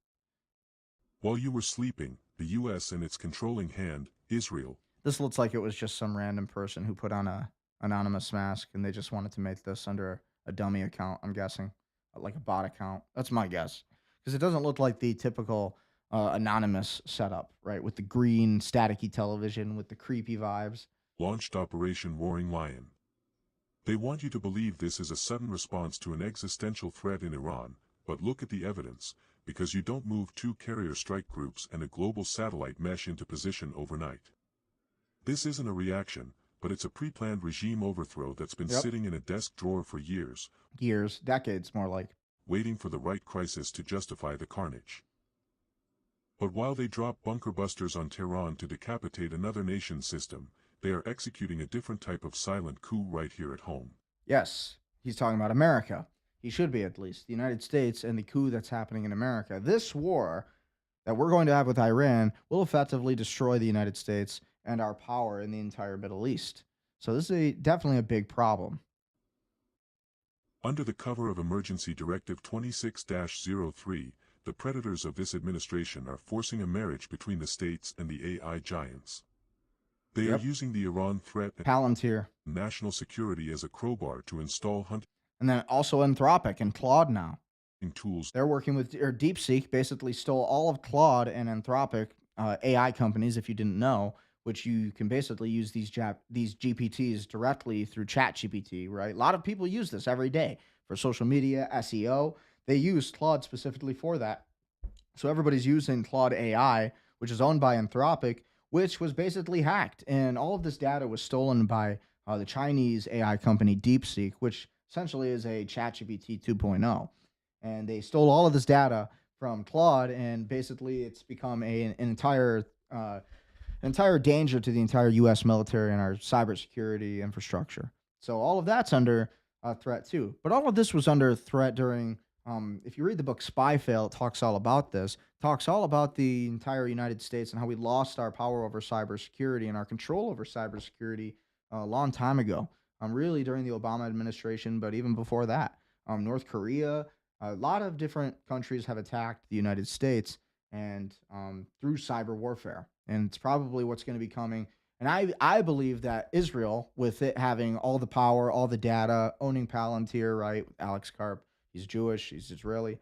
While you were sleeping, the U.S. and its controlling hand, Israel. This looks like it was just some random person who put on a anonymous mask, and they just wanted to make this under a dummy account, I'm guessing, like a bot account. That's my guess, because it doesn't look like the typical anonymous setup, right? With the green staticky television, with the creepy vibes. Launched Operation Roaring Lion. They want you to believe this is a sudden response to an existential threat in Iran, but look at the evidence, because you don't move 2 carrier strike groups and a global satellite mesh into position overnight. This isn't a reaction, but it's a pre-planned regime overthrow that's been sitting in a desk drawer for years. Decades more like. Waiting for the right crisis to justify the carnage. But while they drop bunker busters on Tehran to decapitate another nation's system, they are executing a different type of silent coup right here at home. Yes, he's talking about America. He should be, at least. The United States and the coup that's happening in America. This war that we're going to have with Iran will effectively destroy the United States and our power in the entire Middle East. So this is definitely a big problem. Under the cover of Emergency Directive 26-03, the predators of this administration are forcing a marriage between the states and the AI giants. They are using the Iran threat and Palantir. National security as a crowbar to install hunting. And then also Anthropic and Claude now. Tools. They're working with, or DeepSeek basically stole all of Claude and Anthropic AI companies, if you didn't know, which you can basically use these GPTs directly through ChatGPT, right? A lot of people use this every day for social media, SEO. They use Claude specifically for that. So everybody's using Claude AI, which is owned by Anthropic, which was basically hacked. And all of this data was stolen by the Chinese AI company DeepSeek, which essentially is a ChatGPT 2.0. And they stole all of this data from Claude, and basically it's become an entire danger to the entire U.S. military and our cybersecurity infrastructure. So all of that's under threat too. But all of this was under threat during, if you read the book Spy Fail, it talks all about this. It talks all about the entire United States and how we lost our power over cybersecurity and our control over cybersecurity a long time ago. Really during the Obama administration, but even before that. North Korea, a lot of different countries have attacked the United States and through cyber warfare. And it's probably what's going to be coming. And I believe that Israel, with it having all the power, all the data, owning Palantir, right? Alex Karp, he's Jewish, he's Israeli.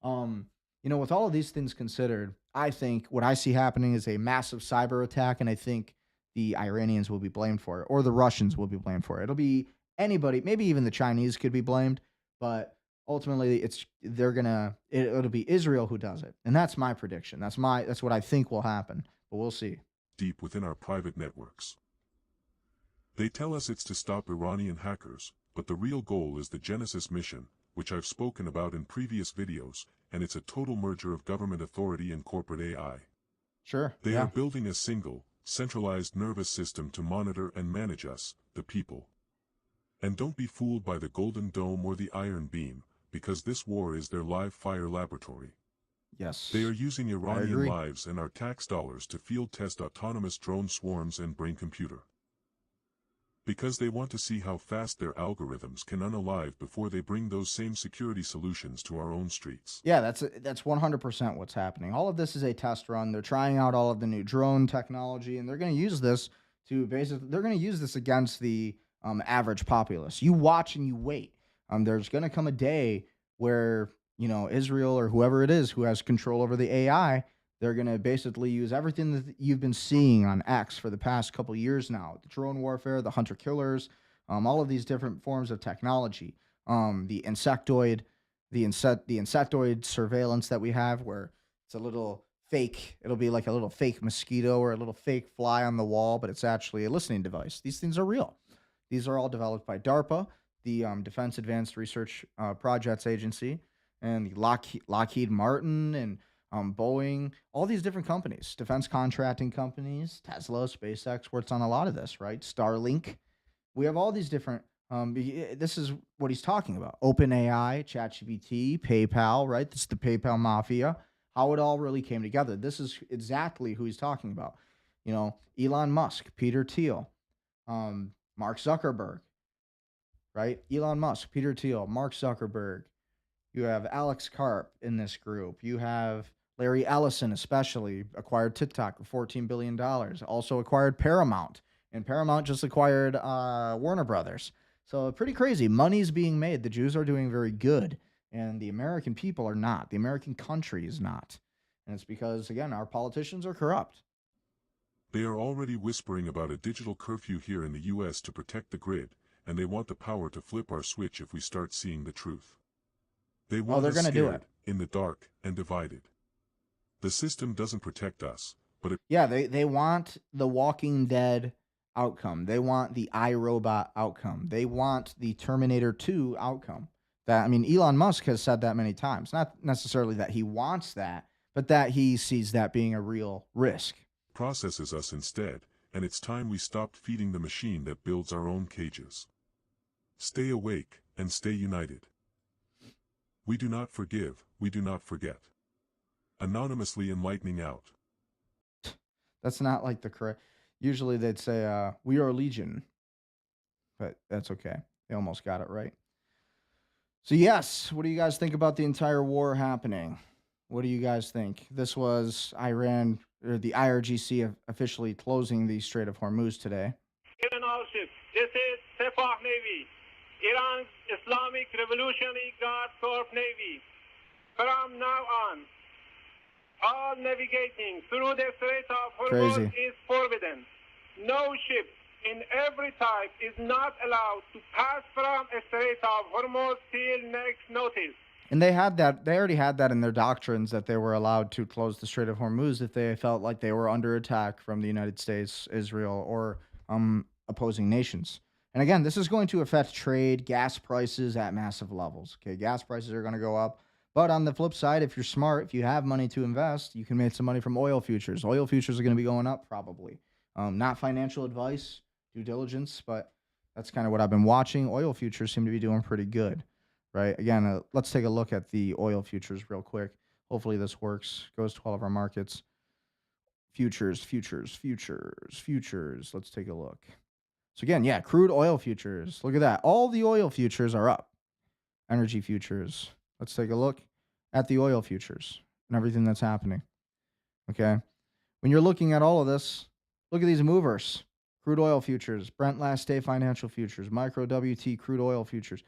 With all of these things considered, I think what I see happening is a massive cyber attack. And I think the Iranians will be blamed for it, or the Russians will be blamed for it. It'll be anybody, maybe even the Chinese could be blamed, but ultimately it'll be Israel who does it. And that's my prediction. That's what I think will happen, but we'll see. Deep within our private networks. They tell us it's to stop Iranian hackers, but the real goal is the Genesis mission, which I've spoken about in previous videos, and it's a total merger of government authority and corporate AI. Sure. They are building a single, centralized nervous system to monitor and manage us, the people. And don't be fooled by the Golden Dome or the Iron Beam, because this war is their live fire laboratory. Yes. They are using Iranian lives and our tax dollars to field test autonomous drone swarms and brain computer. Because they want to see how fast their algorithms can unalive before they bring those same security solutions to our own streets. Yeah, that's 100% what's happening. All of this is a test run. They're trying out all of the new drone technology, and they're going to use this against the average populace. You watch and you wait. There's going to come a day where, Israel or whoever it is who has control over the AI, they're going to basically use everything that you've been seeing on X for the past couple years now. The drone warfare, the hunter-killers, all of these different forms of technology. The insectoid surveillance that we have, where it's a little fake. It'll be like a little fake mosquito or a little fake fly on the wall, but it's actually a listening device. These things are real. These are all developed by DARPA, the Defense Advanced Research Projects Agency, and the Lockheed Martin and Boeing, all these different companies, defense contracting companies, Tesla, SpaceX works on a lot of this, right? Starlink. We have all these different, this is what he's talking about. OpenAI, ChatGPT, PayPal, right? This is the PayPal mafia, how it all really came together. This is exactly who he's talking about. Elon Musk, Peter Thiel, Mark Zuckerberg, right? Elon Musk, Peter Thiel, Mark Zuckerberg. You have Alex Karp in this group. You have Larry Ellison, especially, acquired TikTok for $14 billion. Also acquired Paramount. And Paramount just acquired Warner Brothers. So pretty crazy. Money's being made. The Jews are doing very good. And the American people are not. The American country is not. And it's because, again, our politicians are corrupt. They are already whispering about a digital curfew here in the U.S. to protect the grid, and they want the power to flip our switch if we start seeing the truth. They want us scared, in the dark, and divided. The system doesn't protect us, but they want the Walking Dead outcome. They want the iRobot outcome. They want the Terminator 2 outcome. Elon Musk has said that many times. Not necessarily that he wants that, but that he sees that being a real risk. Processes us instead, and it's time we stopped feeding the machine that builds our own cages. Stay awake and stay united. We do not forgive, we do not forget. Anonymously enlightening out. That's not like the correct. Usually they'd say, we are Legion. But that's okay. They almost got it right. So yes, what do you guys think about the entire war happening? What do you guys think? This was Iran, or the IRGC officially closing the Strait of Hormuz today. This is Sepah Navy, Iran's Islamic Revolutionary Guard Corps Navy. From now on, all navigating through the Strait of Hormuz is forbidden. No ship in every type is not allowed to pass from a Strait of Hormuz till next notice. And they already had that in their doctrines, that they were allowed to close the Strait of Hormuz if they felt like they were under attack from the United States, Israel, or opposing nations. And again, this is going to affect trade, gas prices at massive levels. Okay, gas prices are going to go up. But on the flip side, if you're smart, if you have money to invest, you can make some money from oil futures. Oil futures are going to be going up probably. Not financial advice, due diligence, but that's kind of what I've been watching. Oil futures seem to be doing pretty good, right? Again, let's take a look at the oil futures real quick. Hopefully this works. Goes to all of our markets. Futures. Let's take a look. So again, yeah, crude oil futures. Look at that. All the oil futures are up. Energy futures. Let's take a look at the oil futures and everything that's happening. Okay. When you're looking at all of this, look at these movers. Crude oil futures, Brent last day financial futures, micro WT crude oil futures,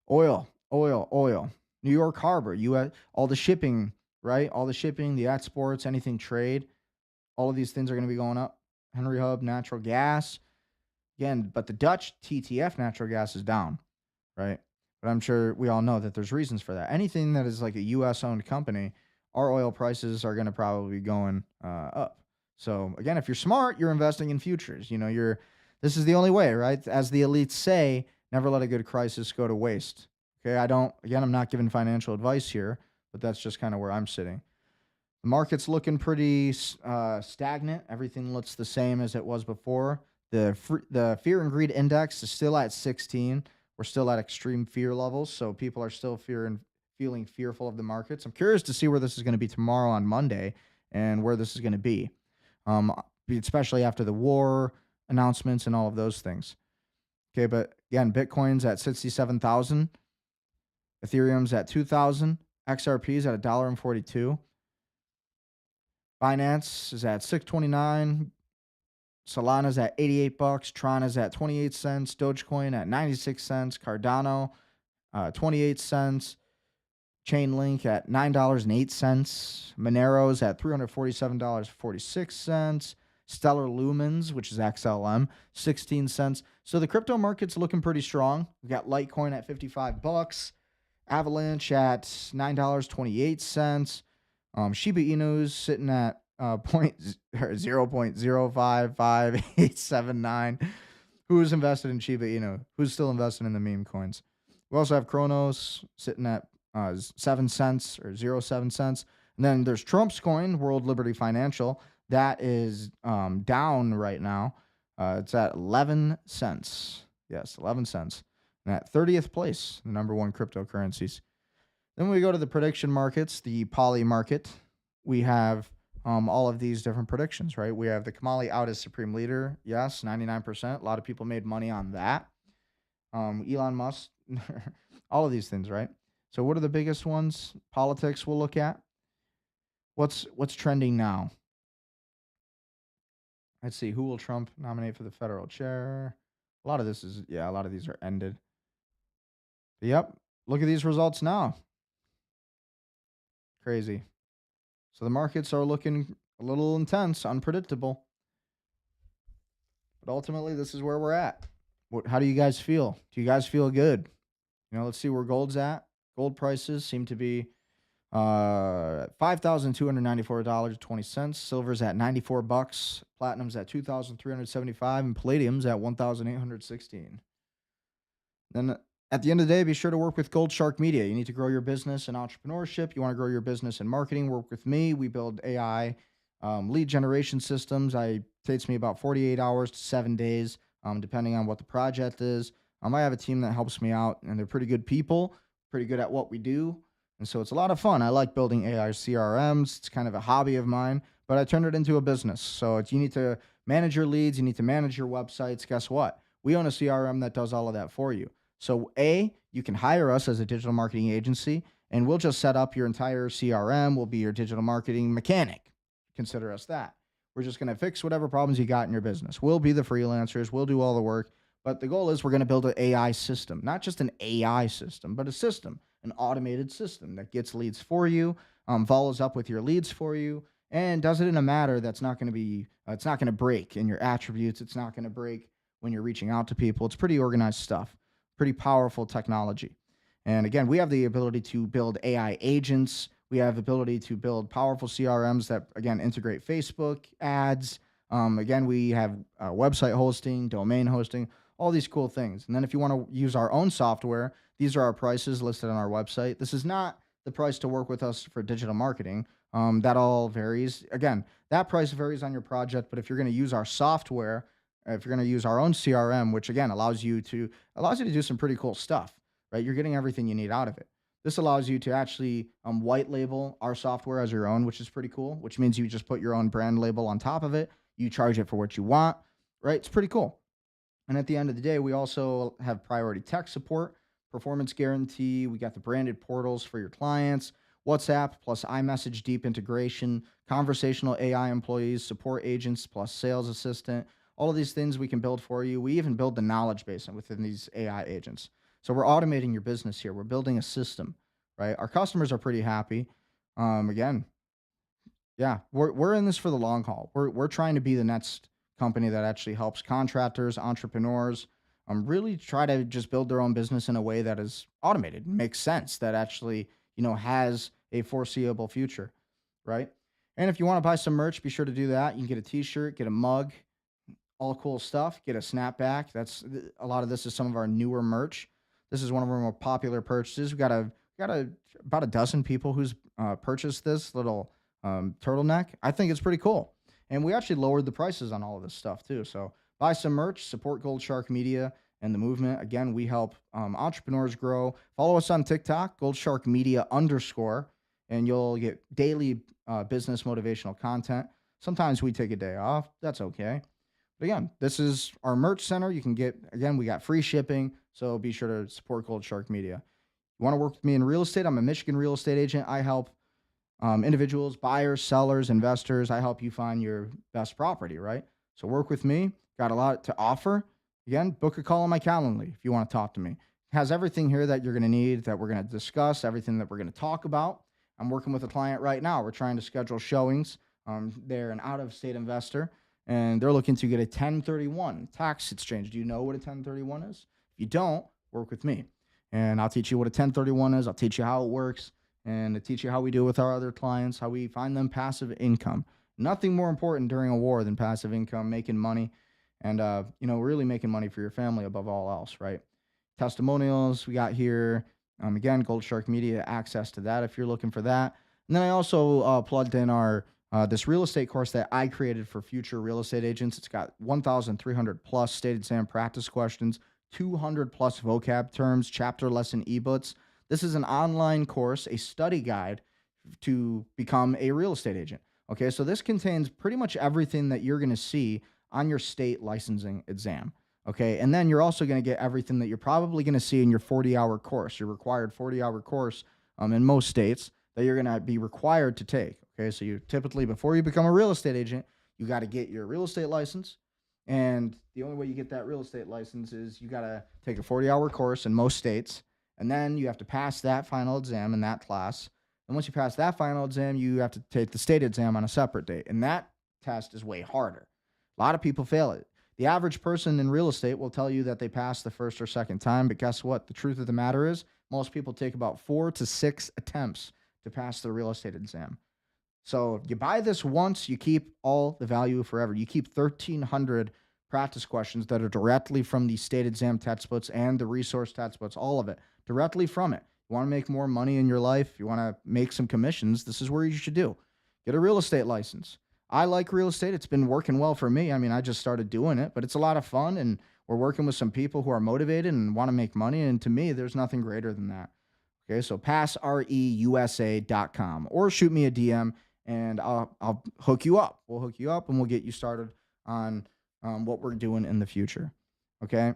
oil. New York Harbor, US, all the shipping, right? All the shipping, the exports, anything trade, all of these things are going to be going up. Henry Hub natural gas. Again, but the Dutch TTF natural gas is down, right? But I'm sure we all know that there's reasons for that. Anything that is like a U.S. owned company, our oil prices are going to probably be going up. So again, if you're smart, you're investing in futures. This is the only way, right? As the elites say, never let a good crisis go to waste. Okay, I'm not giving financial advice here, but that's just kind of where I'm sitting. The market's looking pretty stagnant. Everything looks the same as it was before. The fear and greed index is still at 16. We're still at extreme fear levels, so people are still feeling fearful of the markets. I'm curious to see where this is going to be tomorrow on Monday and where this is going to be, especially after the war announcements and all of those things. Okay, but again, Bitcoin's at 67,000. Ethereum's at 2,000. XRP's at $1.42. Binance is at 629. Solana's at 88 bucks. Tron is at 28 cents. Dogecoin at 96 cents. Cardano, 28 cents. Chainlink at $9.08. Monero's at $347.46. Stellar Lumens, which is XLM, 16 cents. So the crypto market's looking pretty strong. We got Litecoin at 55 bucks. Avalanche at $9.28. Shiba Inu's sitting at 0.055879. Who's invested in Shiba Inu? Who's still invested in the meme coins? We also have Kronos sitting at 7 cents or 0.7 cents. And then there's Trump's coin, World Liberty Financial. That is down right now. It's at 11 cents. Yes, 11 cents. And at 30th place, the number one cryptocurrencies. Then we go to the prediction markets, the PolyMarket. We have all of these different predictions, right? We have the Khamenei out as supreme leader. Yes, 99%. A lot of people made money on that. Elon Musk, all of these things, right? So what are the biggest ones? Politics we'll look at. What's trending now? Let's see. Who will Trump nominate for the federal chair? A lot of these are ended. Yep. Look at these results now. Crazy. So the markets are looking a little intense, unpredictable. But ultimately, this is where we're at. How do you guys feel? Do you guys feel good? Let's see where gold's at. Gold prices seem to be $5,294.20. Silver's at 94 bucks. Platinum's at 2,375, and palladium's at 1,816. Then at the end of the day, be sure to work with Gold Shark Media. You need to grow your business and entrepreneurship. You want to grow your business and marketing. Work with me. We build AI lead generation systems. It takes me about 48 hours to 7 days, depending on what the project is. I have a team that helps me out, and they're pretty good people, pretty good at what we do. And so it's a lot of fun. I like building AI CRMs. It's kind of a hobby of mine, but I turned it into a business. So you need to manage your leads. You need to manage your websites. Guess what? We own a CRM that does all of that for you. So you can hire us as a digital marketing agency, and we'll just set up your entire CRM. We'll be your digital marketing mechanic. Consider us that. We're just going to fix whatever problems you got in your business. We'll be the freelancers. We'll do all the work. But the goal is we're going to build an AI system, not just an AI system, but a system, an automated system that gets leads for you, follows up with your leads for you, and does it in a manner that's not going to be, it's not going to break in your attributes. It's not going to break when you're reaching out to people. It's pretty organized stuff. Pretty powerful technology. And again, we have the ability to build AI agents. We have the ability to build powerful CRMs that, again, integrate Facebook ads. Again, we have website hosting, domain hosting, all these cool things. And then if you want to use our own software, these are our prices listed on our website. This is not the price to work with us for digital marketing. That all varies. Again, that price varies on your project, but if you're going to use our software, if you're going to use our own CRM, which again allows you to do some pretty cool stuff, right? You're getting everything you need out of it. This allows you to actually white label our software as your own, which is pretty cool, which means you just put your own brand label on top of it. You charge it for what you want, right? It's pretty cool. And at the end of the day, we also have priority tech support, performance guarantee. We got the branded portals for your clients, WhatsApp plus iMessage deep integration, conversational AI employees, support agents plus sales assistant. All of these things we can build for you. We even build the knowledge base within these AI agents. So we're automating your business here. We're building a system, right? Our customers are pretty happy. Again, yeah, we're in this for the long haul. We're trying to be the next company that actually helps contractors, entrepreneurs, really try to just build their own business in a way that is automated, makes sense, that actually, has a foreseeable future, right? And if you want to buy some merch, be sure to do that. You can get a t-shirt, get a mug, all cool stuff, get a snapback. A lot of this is some of our newer merch. This is one of our more popular purchases. We got about a dozen people who's purchased this little turtleneck. I think it's pretty cool. And we actually lowered the prices on all of this stuff too. So buy some merch, support Gold Shark Media and the movement. Again, we help entrepreneurs grow. Follow us on TikTok, Gold Shark Media _, and you'll get daily business motivational content. Sometimes we take a day off. That's okay. But again, this is our merch center. You can get, again, we got free shipping. So be sure to support Gold Shark Media. You want to work with me in real estate? I'm a Michigan real estate agent. I help individuals, buyers, sellers, investors. I help you find your best property, right? So work with me. Got a lot to offer. Again, book a call on my Calendly if you want to talk to me. It has everything here that you're going to need, that we're going to discuss, everything that we're going to talk about. I'm working with a client right now. We're trying to schedule showings. They're an out-of-state investor, and they're looking to get a 1031 tax exchange. Do you know what a 1031 is? If you don't, work with me, and I'll teach you what a 1031 is. I'll teach you how it works, and I'll teach you how we do it with our other clients, how we find them passive income. Nothing more important during a war than passive income, making money, and really making money for your family above all else, right? Testimonials we got here. Again, Gold Shark Media, access to that if you're looking for that. And then I also plugged in our this real estate course that I created for future real estate agents. It's got 1,300 plus state exam practice questions, 200 plus vocab terms, chapter lesson ebooks. This is an online course, a study guide to become a real estate agent. Okay, so this contains pretty much everything that you're going to see on your state licensing exam. Okay, and then you're also going to get everything that you're probably going to see in your 40-hour course, your required 40-hour course in most states that you're going to be required to take. Okay, so you typically, before you become a real estate agent, you got to get your real estate license. And the only way you get that real estate license is you got to take a 40-hour course in most states. And then you have to pass that final exam in that class. And once you pass that final exam, you have to take the state exam on a separate date. And that test is way harder. A lot of people fail it. The average person in real estate will tell you that they passed the first or second time, but guess what? The truth of the matter is most people take about 4 to 6 attempts to pass the real estate exam. So you buy this once, you keep all the value forever. You keep 1,300 practice questions that are directly from the state exam textbooks and the resource textbooks, all of it, directly from it. You want to make more money in your life, you want to make some commissions, this is where you should do. Get a real estate license. I like real estate. It's been working well for me. I mean, I just started doing it, but it's a lot of fun, and we're working with some people who are motivated and want to make money, and to me, there's nothing greater than that. Okay, so passreusa.com or shoot me a DM, and I'll hook you up. We'll hook you up, and we'll get you started on what we're doing in the future. Okay,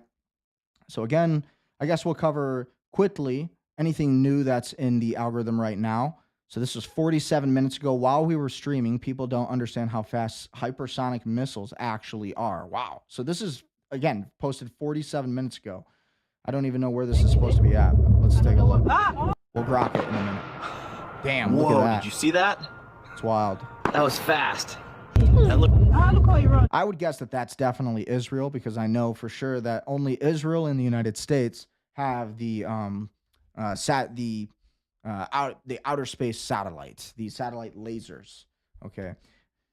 so again, I guess we'll cover quickly anything new that's in the algorithm right now. So this was 47 minutes ago. While we were streaming, people don't understand how fast hypersonic missiles actually are. Wow. So this is, again, posted 47 minutes ago. I don't even know where this is supposed to be at. But let's take a look. We'll grok it in a minute. Damn, look at that. Did you see that? It's wild. That was fast. I would guess that that's definitely Israel, because I know for sure that only Israel and the United States have the outer space satellites, the satellite lasers. Okay.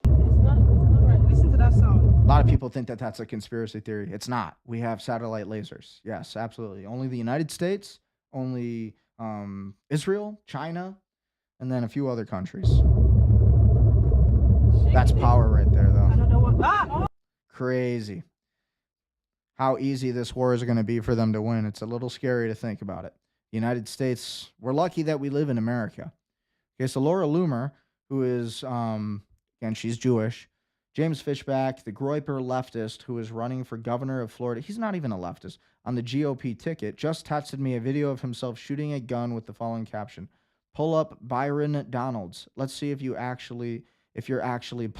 Listen to that song. A lot of people think that that's a conspiracy theory. It's not. We have satellite lasers. Yes, absolutely. Only the United States, only Israel, China, and then a few other countries. That's power right there, though. I don't know what. Crazy. How easy this war is going to be for them to win. It's a little scary to think about it. The United States, we're lucky that we live in America. Okay, so Laura Loomer, who is, again, she's Jewish. James Fishback, the Groyper leftist who is running for governor of Florida. He's not even a leftist. On the GOP ticket, just texted me a video of himself shooting a gun with the following caption: "Pull up Byron Donalds. Let's see if you're actually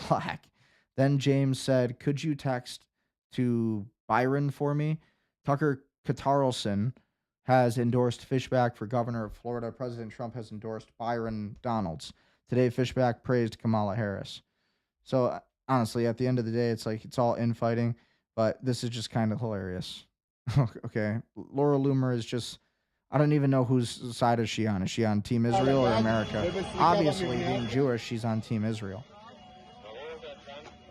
black." Then James said, "Could you text to Byron for me?" Tucker Carlson has endorsed Fishback for governor of Florida. President Trump has endorsed Byron Donalds. Today, Fishback praised Kamala Harris. So honestly, at the end of the day, it's like it's all infighting, but this is just kind of hilarious. Okay. Laura Loomer is just, I don't even know whose side is she on. Is she on Team Israel or America? Obviously, being Jewish, she's on Team Israel.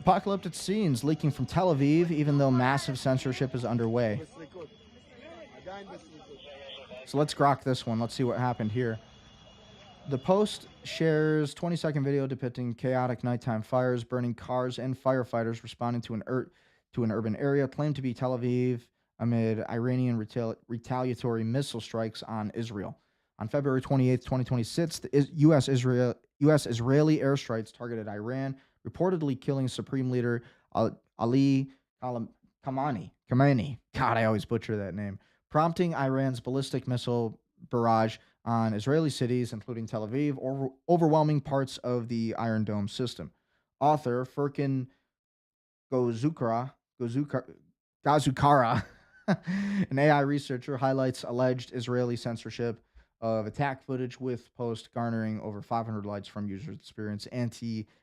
Apocalyptic scenes leaking from Tel Aviv, even though massive censorship is underway. So let's grok this one. Let's see what happened here. The Post shares 20-second video depicting chaotic nighttime fires, burning cars, and firefighters responding to an urban area claimed to be Tel Aviv amid Iranian retaliatory missile strikes on Israel. On February 28, 2026, the U.S.-Israeli airstrikes targeted Iran, reportedly killing Supreme Leader Ali Khamenei. God, I always butcher that name. Prompting Iran's ballistic missile barrage on Israeli cities, including Tel Aviv, or overwhelming parts of the Iron Dome system. Author Furkan Gazukara, an AI researcher, highlights alleged Israeli censorship of attack footage, with Post garnering over 500 likes from users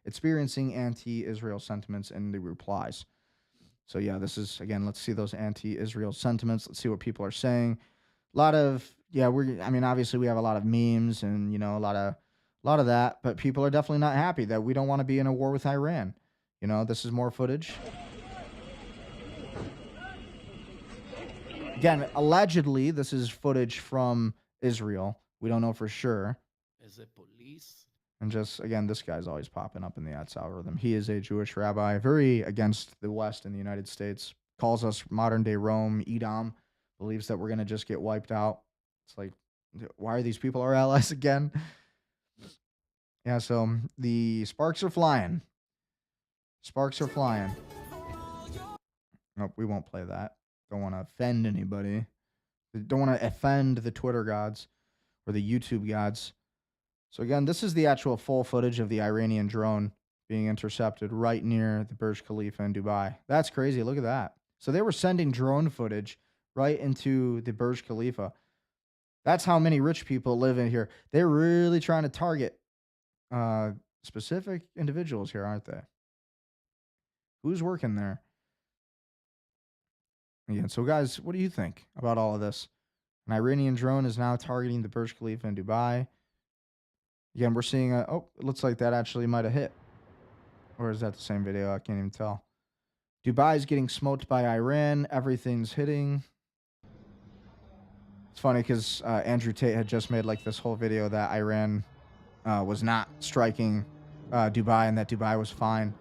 experiencing anti-Israel sentiments in the replies. So yeah, this is, again, let's see those anti-Israel sentiments. Let's see what people are saying. A lot of, obviously we have a lot of memes and, a lot of that, but people are definitely not happy that we don't want to be in a war with Iran. This is more footage. Again, allegedly, this is footage from Israel. We don't know for sure. Is it police? And just, again, this guy's always popping up in the ads algorithm. He is a Jewish rabbi, very against the West and the United States, calls us modern-day Rome, Edom, believes that we're going to just get wiped out. It's like, why are these people our allies again? Yeah, so the sparks are flying. Sparks are flying. Nope, we won't play that. Don't want to offend anybody. Don't want to offend the Twitter gods or the YouTube gods. So again, this is the actual full footage of the Iranian drone being intercepted right near the Burj Khalifa in Dubai. That's crazy. Look at that. So they were sending drone footage right into the Burj Khalifa. That's how many rich people live in here. They're really trying to target specific individuals here, aren't they? Who's working there? Again, so guys, what do you think about all of this? An Iranian drone is now targeting the Burj Khalifa in Dubai. Again, we're seeing it looks like that actually might have hit. Or is that the same video? I can't even tell. Dubai is getting smoked by Iran. Everything's hitting. It's funny because Andrew Tate had just made like this whole video that Iran was not striking Dubai and that Dubai was fine.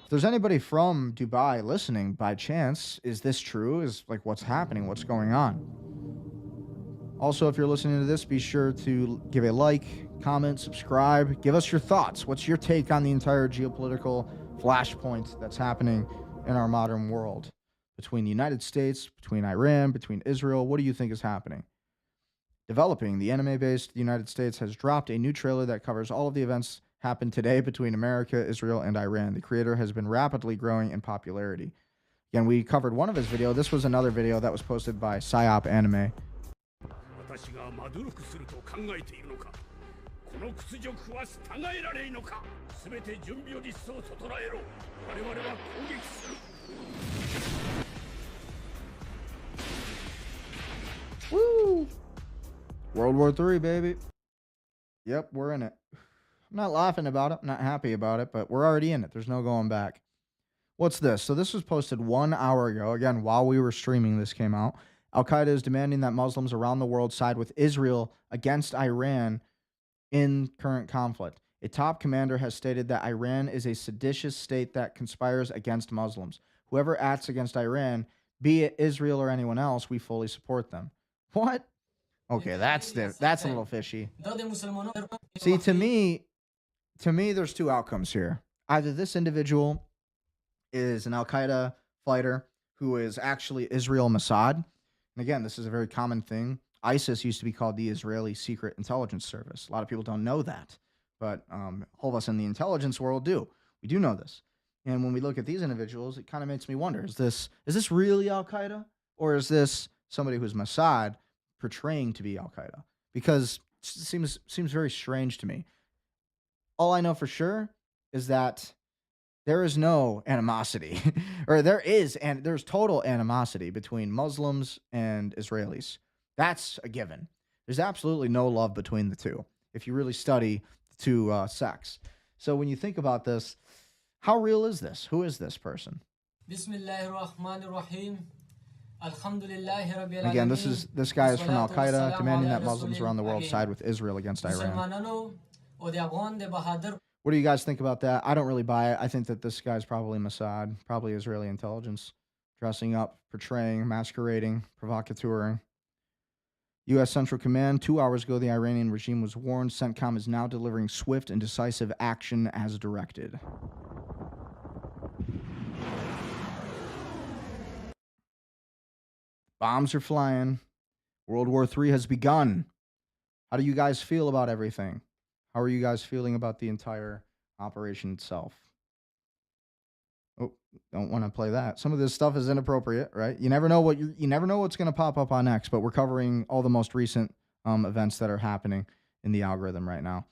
If there's anybody from Dubai listening by chance, is this true? Is like what's happening? What's going on? Also, if you're listening to this, be sure to give a like, comment, subscribe. Give us your thoughts. What's your take on the entire geopolitical flashpoint that's happening in our modern world? Between the United States, between Iran, between Israel, what do you think is happening? Developing, the anime-based United States has dropped a new trailer that covers all of the events happened today between America, Israel, and Iran. The creator has been rapidly growing in popularity. Again, we covered one of his videos. This was another video that was posted by Psyop Anime. Woo! World War III, baby. Yep, we're in it. I'm not laughing about it. I'm not happy about it, but we're already in it. There's no going back. What's this? So this was posted 1 hour ago. Again, while we were streaming, this came out. Al-Qaeda is demanding that Muslims around the world side with Israel against Iran in current conflict. A top commander has stated that Iran is a seditious state that conspires against Muslims. Whoever acts against Iran, be it Israel or anyone else, we fully support them. What? Okay, that's a little fishy. See, to me, there's two outcomes here. Either this individual is an Al-Qaeda fighter who is actually Israel Mossad. And again, this is a very common thing. ISIS used to be called the Israeli Secret Intelligence Service. A lot of people don't know that, but all of us in the intelligence world do. We do know this. And when we look at these individuals, it kind of makes me wonder, is this really Al-Qaeda? Or is this somebody who's Mossad portraying to be Al-Qaeda? Because it seems very strange to me. All I know for sure is that There is no animosity, or there's total animosity between Muslims and Israelis. That's a given. There's absolutely no love between the two if you really study the two sects. So when you think about this, how real is this? Who is this person? Again, this guy is from Al-Qaeda, demanding that Muslims around the world side with Israel against Iran. What do you guys think about that? I don't really buy it. I think that this guy's probably Mossad, probably Israeli intelligence, dressing up, portraying, masquerading, provocateuring. U.S. Central Command, 2 hours ago, the Iranian regime was warned. CENTCOM is now delivering swift and decisive action as directed. Bombs are flying. World War III has begun. How do you guys feel about everything? How are you guys feeling about the entire operation itself? Oh, don't want to play that. Some of this stuff is inappropriate, right? You never know you never know what's going to pop up on X, but we're covering all the most recent events that are happening in the algorithm right now.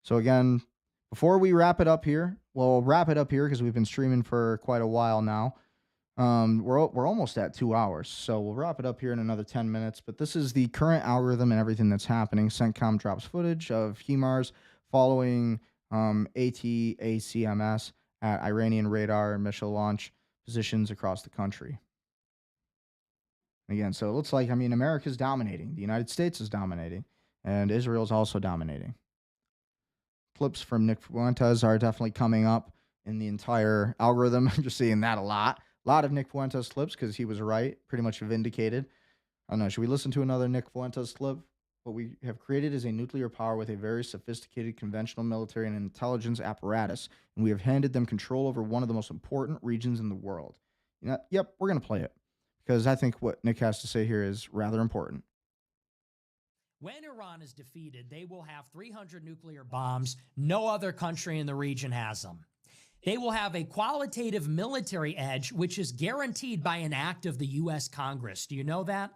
So again, before we wrap it up here, we'll wrap it up here because we've been streaming for quite a while now. We're almost at 2 hours, so we'll wrap it up here in another 10 minutes. But this is the current algorithm and everything that's happening. CENTCOM drops footage of HIMARS following ATACMS at Iranian radar and missile launch positions across the country. Again, so it looks like, America's dominating. The United States is dominating, and Israel's also dominating. Clips from Nick Fuentas are definitely coming up in the entire algorithm. I'm just seeing that a lot. A lot of Nick Fuentas clips because he was right, pretty much vindicated. I don't know, should we listen to another Nick Fuentas clip? What we have created is a nuclear power with a very sophisticated conventional military and intelligence apparatus, and we have handed them control over one of the most important regions in the world. Yep, we're going to play it because I think what Nick has to say here is rather important. When Iran is defeated, they will have 300 nuclear bombs. No other country in the region has them. They will have a qualitative military edge, which is guaranteed by an act of the U.S. Congress. Do you know that?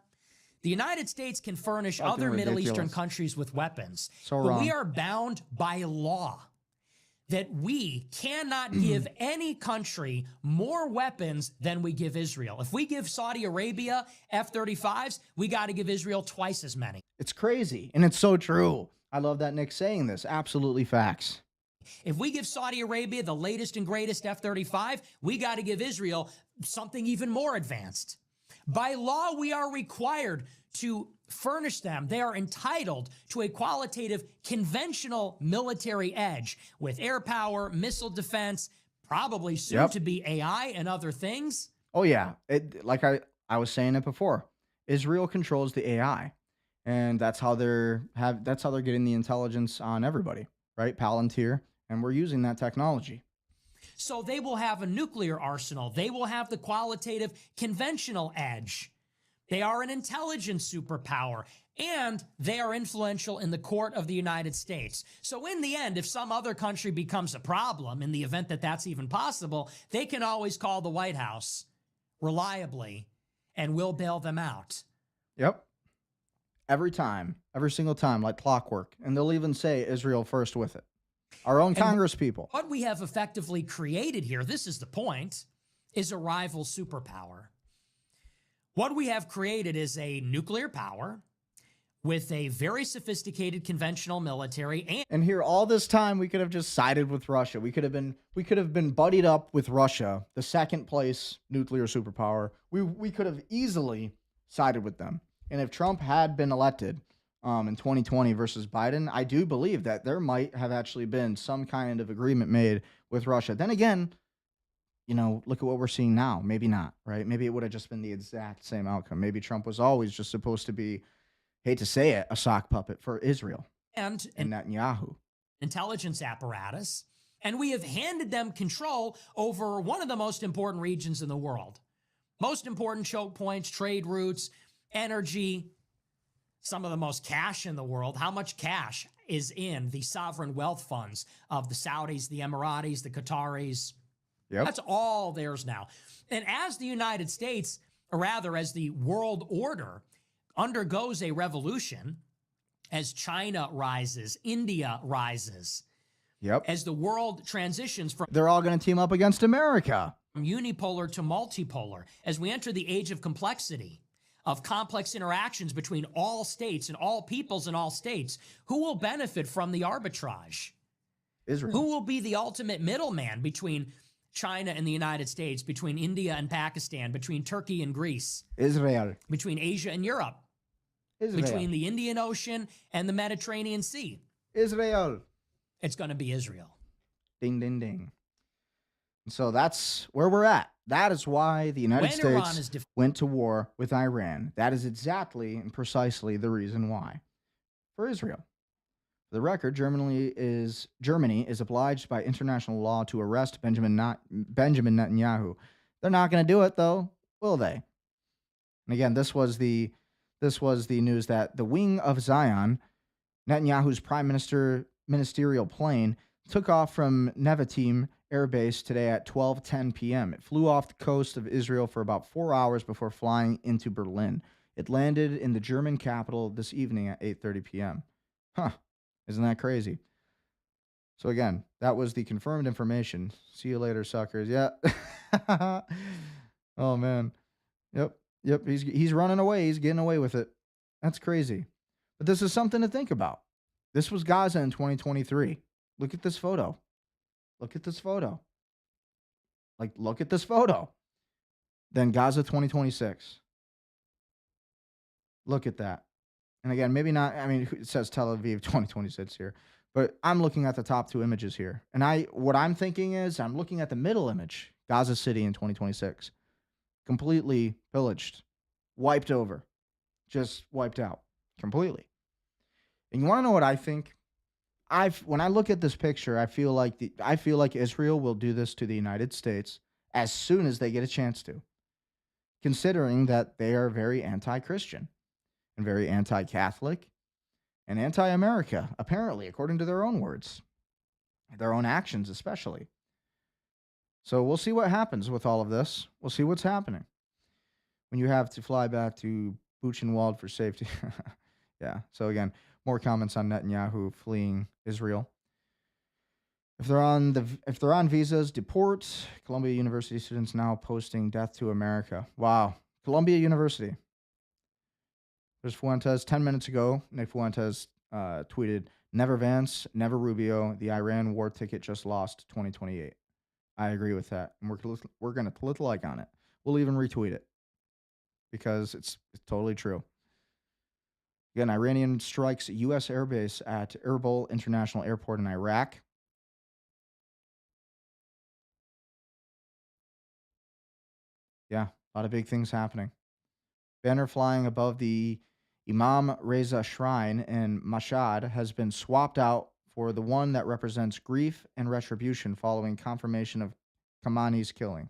The United States can furnish other Middle Eastern countries with weapons, but we are bound by law that we cannot give any country more weapons than we give Israel. If we give Saudi Arabia F-35s, we got to give Israel twice as many. It's crazy, and it's so true. I love that Nick's saying this. Absolutely facts. If we give Saudi Arabia the latest and greatest F-35, we got to give Israel something even more advanced. By law, we are required to furnish them. They are entitled to a qualitative conventional military edge with air power, missile defense, probably soon to be AI and other things. Oh, yeah. Like I was saying it before, Israel controls the AI, and that's how they're getting the intelligence on everybody, right? Palantir. And we're using that technology. So they will have a nuclear arsenal. They will have the qualitative conventional edge. They are an intelligence superpower, and they are influential in the court of the United States. So in the end, if some other country becomes a problem, in the event that that's even possible, they can always call the White House reliably, and we'll bail them out. Yep. Every time, every single time, like clockwork. And they'll even say Israel first with it. Our own Congress people. What we have effectively created here, this is the point, is a rival superpower. What we have created is a nuclear power with a very sophisticated conventional military. And here, all this time, we could have just sided with Russia. We could have been buddied up with Russia, the second place nuclear superpower. We could have easily sided with them. And if Trump had been elected in 2020 versus Biden, I do believe that there might have actually been some kind of agreement made with Russia. Then again, look at what we're seeing now. Maybe not, right? Maybe it would have just been the exact same outcome. Maybe Trump was always just supposed to be, hate to say it, a sock puppet for Israel and Netanyahu. Intelligence apparatus. And we have handed them control over one of the most important regions in the world. Most important choke points, trade routes, energy, some of the most cash in the world. How much cash is in the sovereign wealth funds of the Saudis, the Emiratis, the Qataris? Yep. That's all theirs now. And as the United States, or rather as the world order, undergoes a revolution, as China rises, India rises, Yep. As the world transitions from They're all going to team up against America. unipolar to multipolar, as we enter the age of complexity, of complex interactions between all states and all peoples in all states, who will benefit from the arbitrage? Israel. Who will be the ultimate middleman between China and the United States, between India and Pakistan, between Turkey and Greece, Israel. between Asia and Europe, Israel. between the Indian Ocean and the Mediterranean Sea? Israel. It's going to be Israel. Ding, ding, ding. And so that's where we're at. That is why the United States went to war with Iran. That is exactly and precisely the reason why. For Israel. For the record, Germany is obliged by international law to arrest Benjamin Netanyahu. They're not going to do it, though, will they? And again, this was the news that the wing of Zion, Netanyahu's prime ministerial plane, took off from Nevatim Air Base today at 12:10 p.m. It flew off the coast of Israel for about 4 hours before flying into Berlin. It landed in the German capital this evening at 8:30 p.m. Huh. Isn't that crazy? So again, that was the confirmed information. See you later, suckers. Yeah. Oh, man. Yep. He's running away. He's getting away with it. That's crazy. But this is something to think about. This was Gaza in 2023. Look at this photo. Look at this photo. Look at this photo. Then Gaza 2026. Look at that. And again, maybe not, I mean, it says Tel Aviv 2026 here, but I'm looking at the top two images here. And what I'm thinking is I'm looking at the middle image, Gaza City in 2026. Completely pillaged, wiped over, just wiped out completely. And you want to know what I think? When I look at this picture, I feel like Israel will do this to the United States as soon as they get a chance to, considering that they are very anti-Christian and very anti-Catholic and anti-America, apparently, according to their own words, their own actions especially. So we'll see what happens with all of this. We'll see what's happening when you have to fly back to Buchenwald for safety. Yeah. So again, more comments on Netanyahu fleeing Israel. If they're on visas, deport. Columbia University students now posting death to America. Wow. Columbia University. There's Fuentas. 10 minutes ago, Nick Fuentas tweeted, "Never Vance, never Rubio. The Iran war ticket just lost 2028." I agree with that. And we're going to click like on it. We'll even retweet it because it's totally true. Again, Iranian strikes U.S. airbase at Erbil International Airport in Iraq. Yeah, a lot of big things happening. Banner flying above the Imam Reza Shrine in Mashhad has been swapped out for the one that represents grief and retribution following confirmation of Khamenei's killing.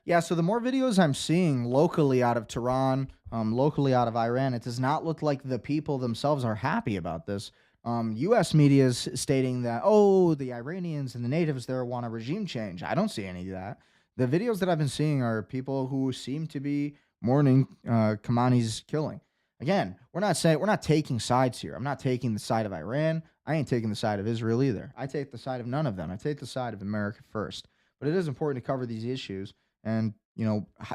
Yeah, so the more videos I'm seeing locally out of Tehran, locally out of Iran, it does not look like the people themselves are happy about this. U.S. media is stating that, the Iranians and the natives there want a regime change. I don't see any of that. The videos that I've been seeing are people who seem to be mourning Khamenei's killing. Again, we're not taking sides here. I'm not taking the side of Iran. I ain't taking the side of Israel either. I take the side of none of them. I take the side of America first. But it is important to cover these issues and,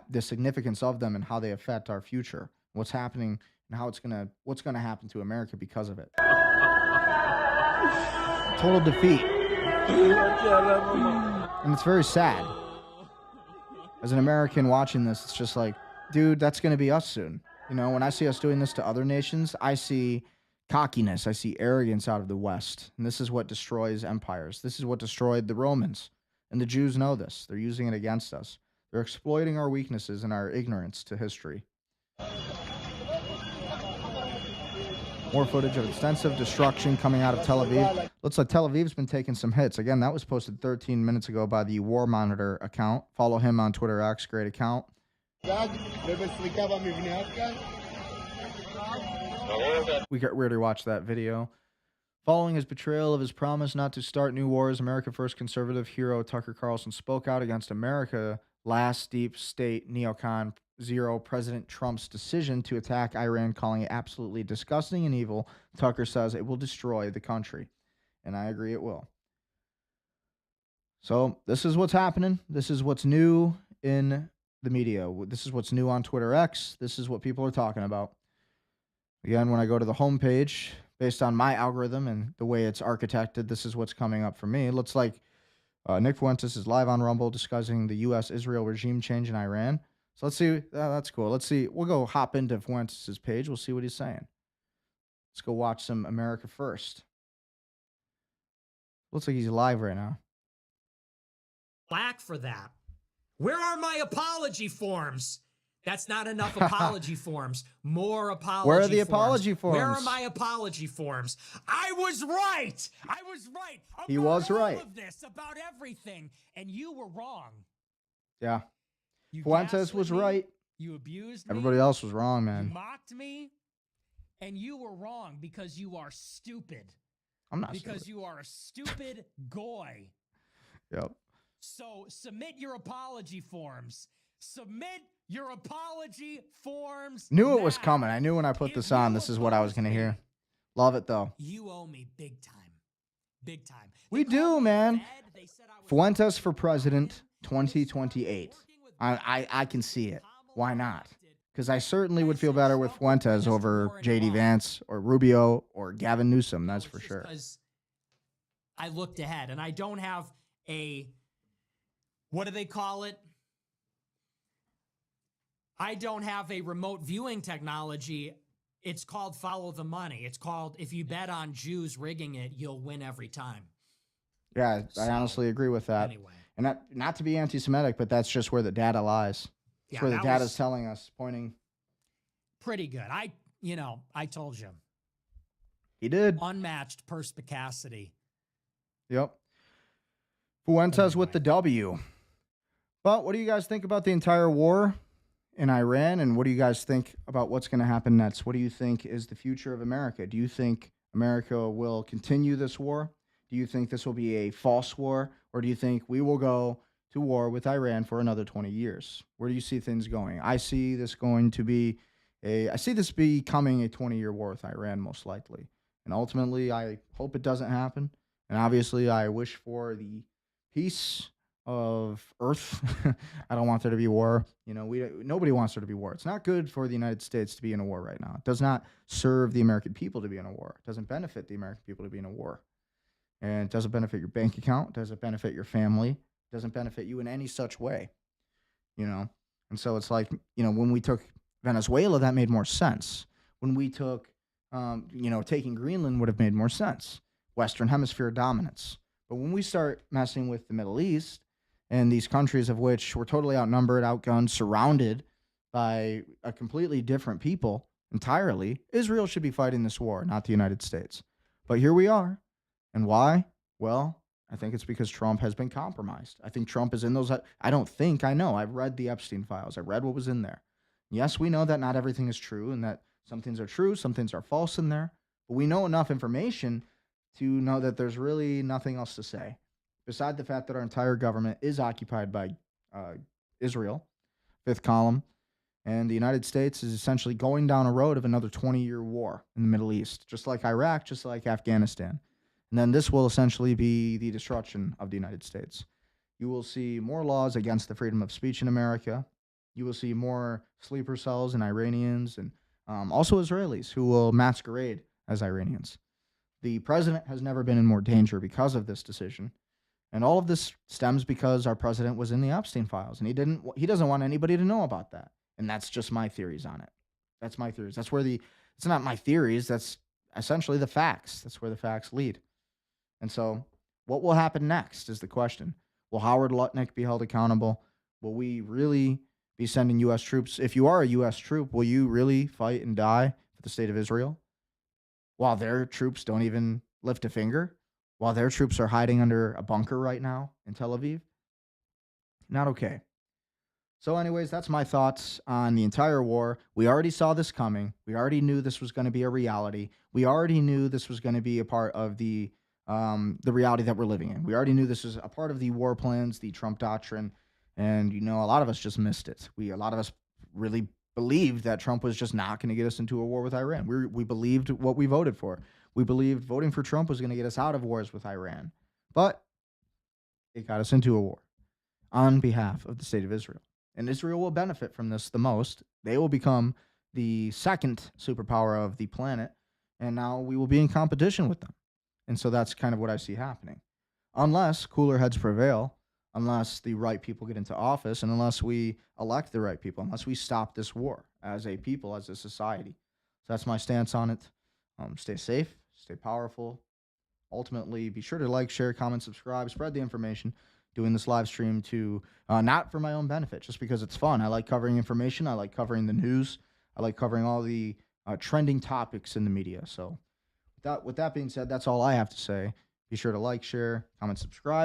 the significance of them and how they affect our future, what's happening and what's gonna happen to America because of it. Total defeat. And it's very sad. As an American watching this, it's just like, dude, that's gonna be us soon. When I see us doing this to other nations, I see cockiness, I see arrogance out of the West. And this is what destroys empires. This is what destroyed the Romans. And the Jews know this. They're using it against us. They're exploiting our weaknesses and our ignorance to history. More footage of extensive destruction coming out of Tel Aviv. Looks like Tel Aviv's been taking some hits. Again, that was posted 13 minutes ago by the War Monitor account. Follow him on Twitter X, great account. We already watched that video. Following his betrayal of his promise not to start new wars, America First conservative hero Tucker Carlson spoke out against America last deep state neocon zero President Trump's decision to attack Iran, calling it absolutely disgusting and evil. Tucker says it will destroy the country. And I agree it will. So this is what's happening. This is what's new in the media. This is what's new on Twitter X. This is what people are talking about. Again, when I go to the homepage, based on my algorithm and the way it's architected, this is what's coming up for me. It looks like Nick Fuentas is live on Rumble discussing the U.S.-Israel regime change in Iran. So let's see. That's cool. Let's see. We'll go hop into Fuentas' page. We'll see what he's saying. Let's go watch some America First. Looks like he's live right now. Flack for that. Where are my apology forms? That's not enough apology forms. More apology forms. Where are the apology forms? Where are my apology forms? I was right. I was right. He was right. All of this, about everything, and you were wrong. Yeah. You Fuentas was me, right. You abused me. Everybody else was wrong, man. You mocked me, and you were wrong because you are stupid. I'm not because stupid. you are a stupid goy. Yep. So submit your apology forms. Submit your apology forms. Knew it was coming. I knew when I put this on, this is what I was going to hear. Love it, though. You owe me big time. Big time. We do, man. Fuentas for president 2028. I can see it. Why not? Because I certainly would feel better with Fuentas over J.D. Vance or Rubio or Gavin Newsom. That's for sure. Because I looked ahead, and I don't have a, what do they call it? I don't have a remote viewing technology. It's called follow the money. It's called, if you bet on Jews rigging it, you'll win every time. Yeah, I honestly agree with that. Anyway. And not to be anti-Semitic, but that's just where the data lies. That's where the data is telling us, pointing. Pretty good. I told you. He did. Unmatched perspicacity. Yep. Fuentas with the W. But what do you guys think about the entire war in Iran? And what do you guys think about what's going to happen next? What do you think is the future of America? Do you think America will continue this war? Do you think this will be a false war? Or do you think we will go to war with Iran for another 20 years? Where do you see things going? I see this becoming a 20-year war with Iran, most likely. And ultimately, I hope it doesn't happen. And obviously, I wish for the peace of Earth. I don't want there to be war. Nobody wants there to be war. It's not good for the United States to be in a war right now. It does not serve the American people to be in a war. It doesn't benefit the American people to be in a war. And it doesn't benefit your bank account. It doesn't benefit your family. It doesn't benefit you in any such way. And so it's like, when we took Venezuela, that made more sense. When we took, taking Greenland would have made more sense. Western Hemisphere dominance. But when we start messing with the Middle East and these countries of which we're totally outnumbered, outgunned, surrounded by a completely different people entirely, Israel should be fighting this war, not the United States. But here we are. And why? Well, I think it's because Trump has been compromised. I think Trump is in those. I know. I've read the Epstein files. I read what was in there. Yes, we know that not everything is true and that some things are true, some things are false in there. But we know enough information to know that there's really nothing else to say. Beside the fact that our entire government is occupied by Israel, fifth column, and the United States is essentially going down a road of another 20-year war in the Middle East, just like Iraq, just like Afghanistan. And then this will essentially be the destruction of the United States. You will see more laws against the freedom of speech in America. You will see more sleeper cells and Iranians and also Israelis who will masquerade as Iranians. The president has never been in more danger because of this decision. And all of this stems because our president was in the Epstein files, and he doesn't want anybody to know about that. And that's just my theories on it. That's my theories. It's not my theories. That's essentially the facts. That's where the facts lead. And so what will happen next is the question. Will Howard Lutnick be held accountable? Will we really be sending U.S. troops? If you are a U.S. troop, will you really fight and die for the state of Israel? While their troops don't even lift a finger? While their troops are hiding under a bunker right now in Tel Aviv? Not okay. So anyways, that's my thoughts on the entire war. We already saw this coming. We already knew this was going to be a reality. We already knew this was going to be a part of the reality that we're living in. We already knew this was a part of the war plans, the Trump doctrine. And, a lot of us just missed it. A lot of us really believed that Trump was just not going to get us into a war with Iran. We believed what we voted for. We believed voting for Trump was going to get us out of wars with Iran. But it got us into a war on behalf of the state of Israel. And Israel will benefit from this the most. They will become the second superpower of the planet. And now we will be in competition with them. And so that's kind of what I see happening. Unless cooler heads prevail, unless the right people get into office, and unless we elect the right people, unless we stop this war as a people, as a society. So that's my stance on it. Stay safe, stay powerful. Ultimately, be sure to like, share, comment, subscribe, spread the information. Doing this live stream to not for my own benefit, just because it's fun. I like covering information. I like covering the news. I like covering all the trending topics in the media. So with that being said, that's all I have to say. Be sure to like, share, comment, subscribe.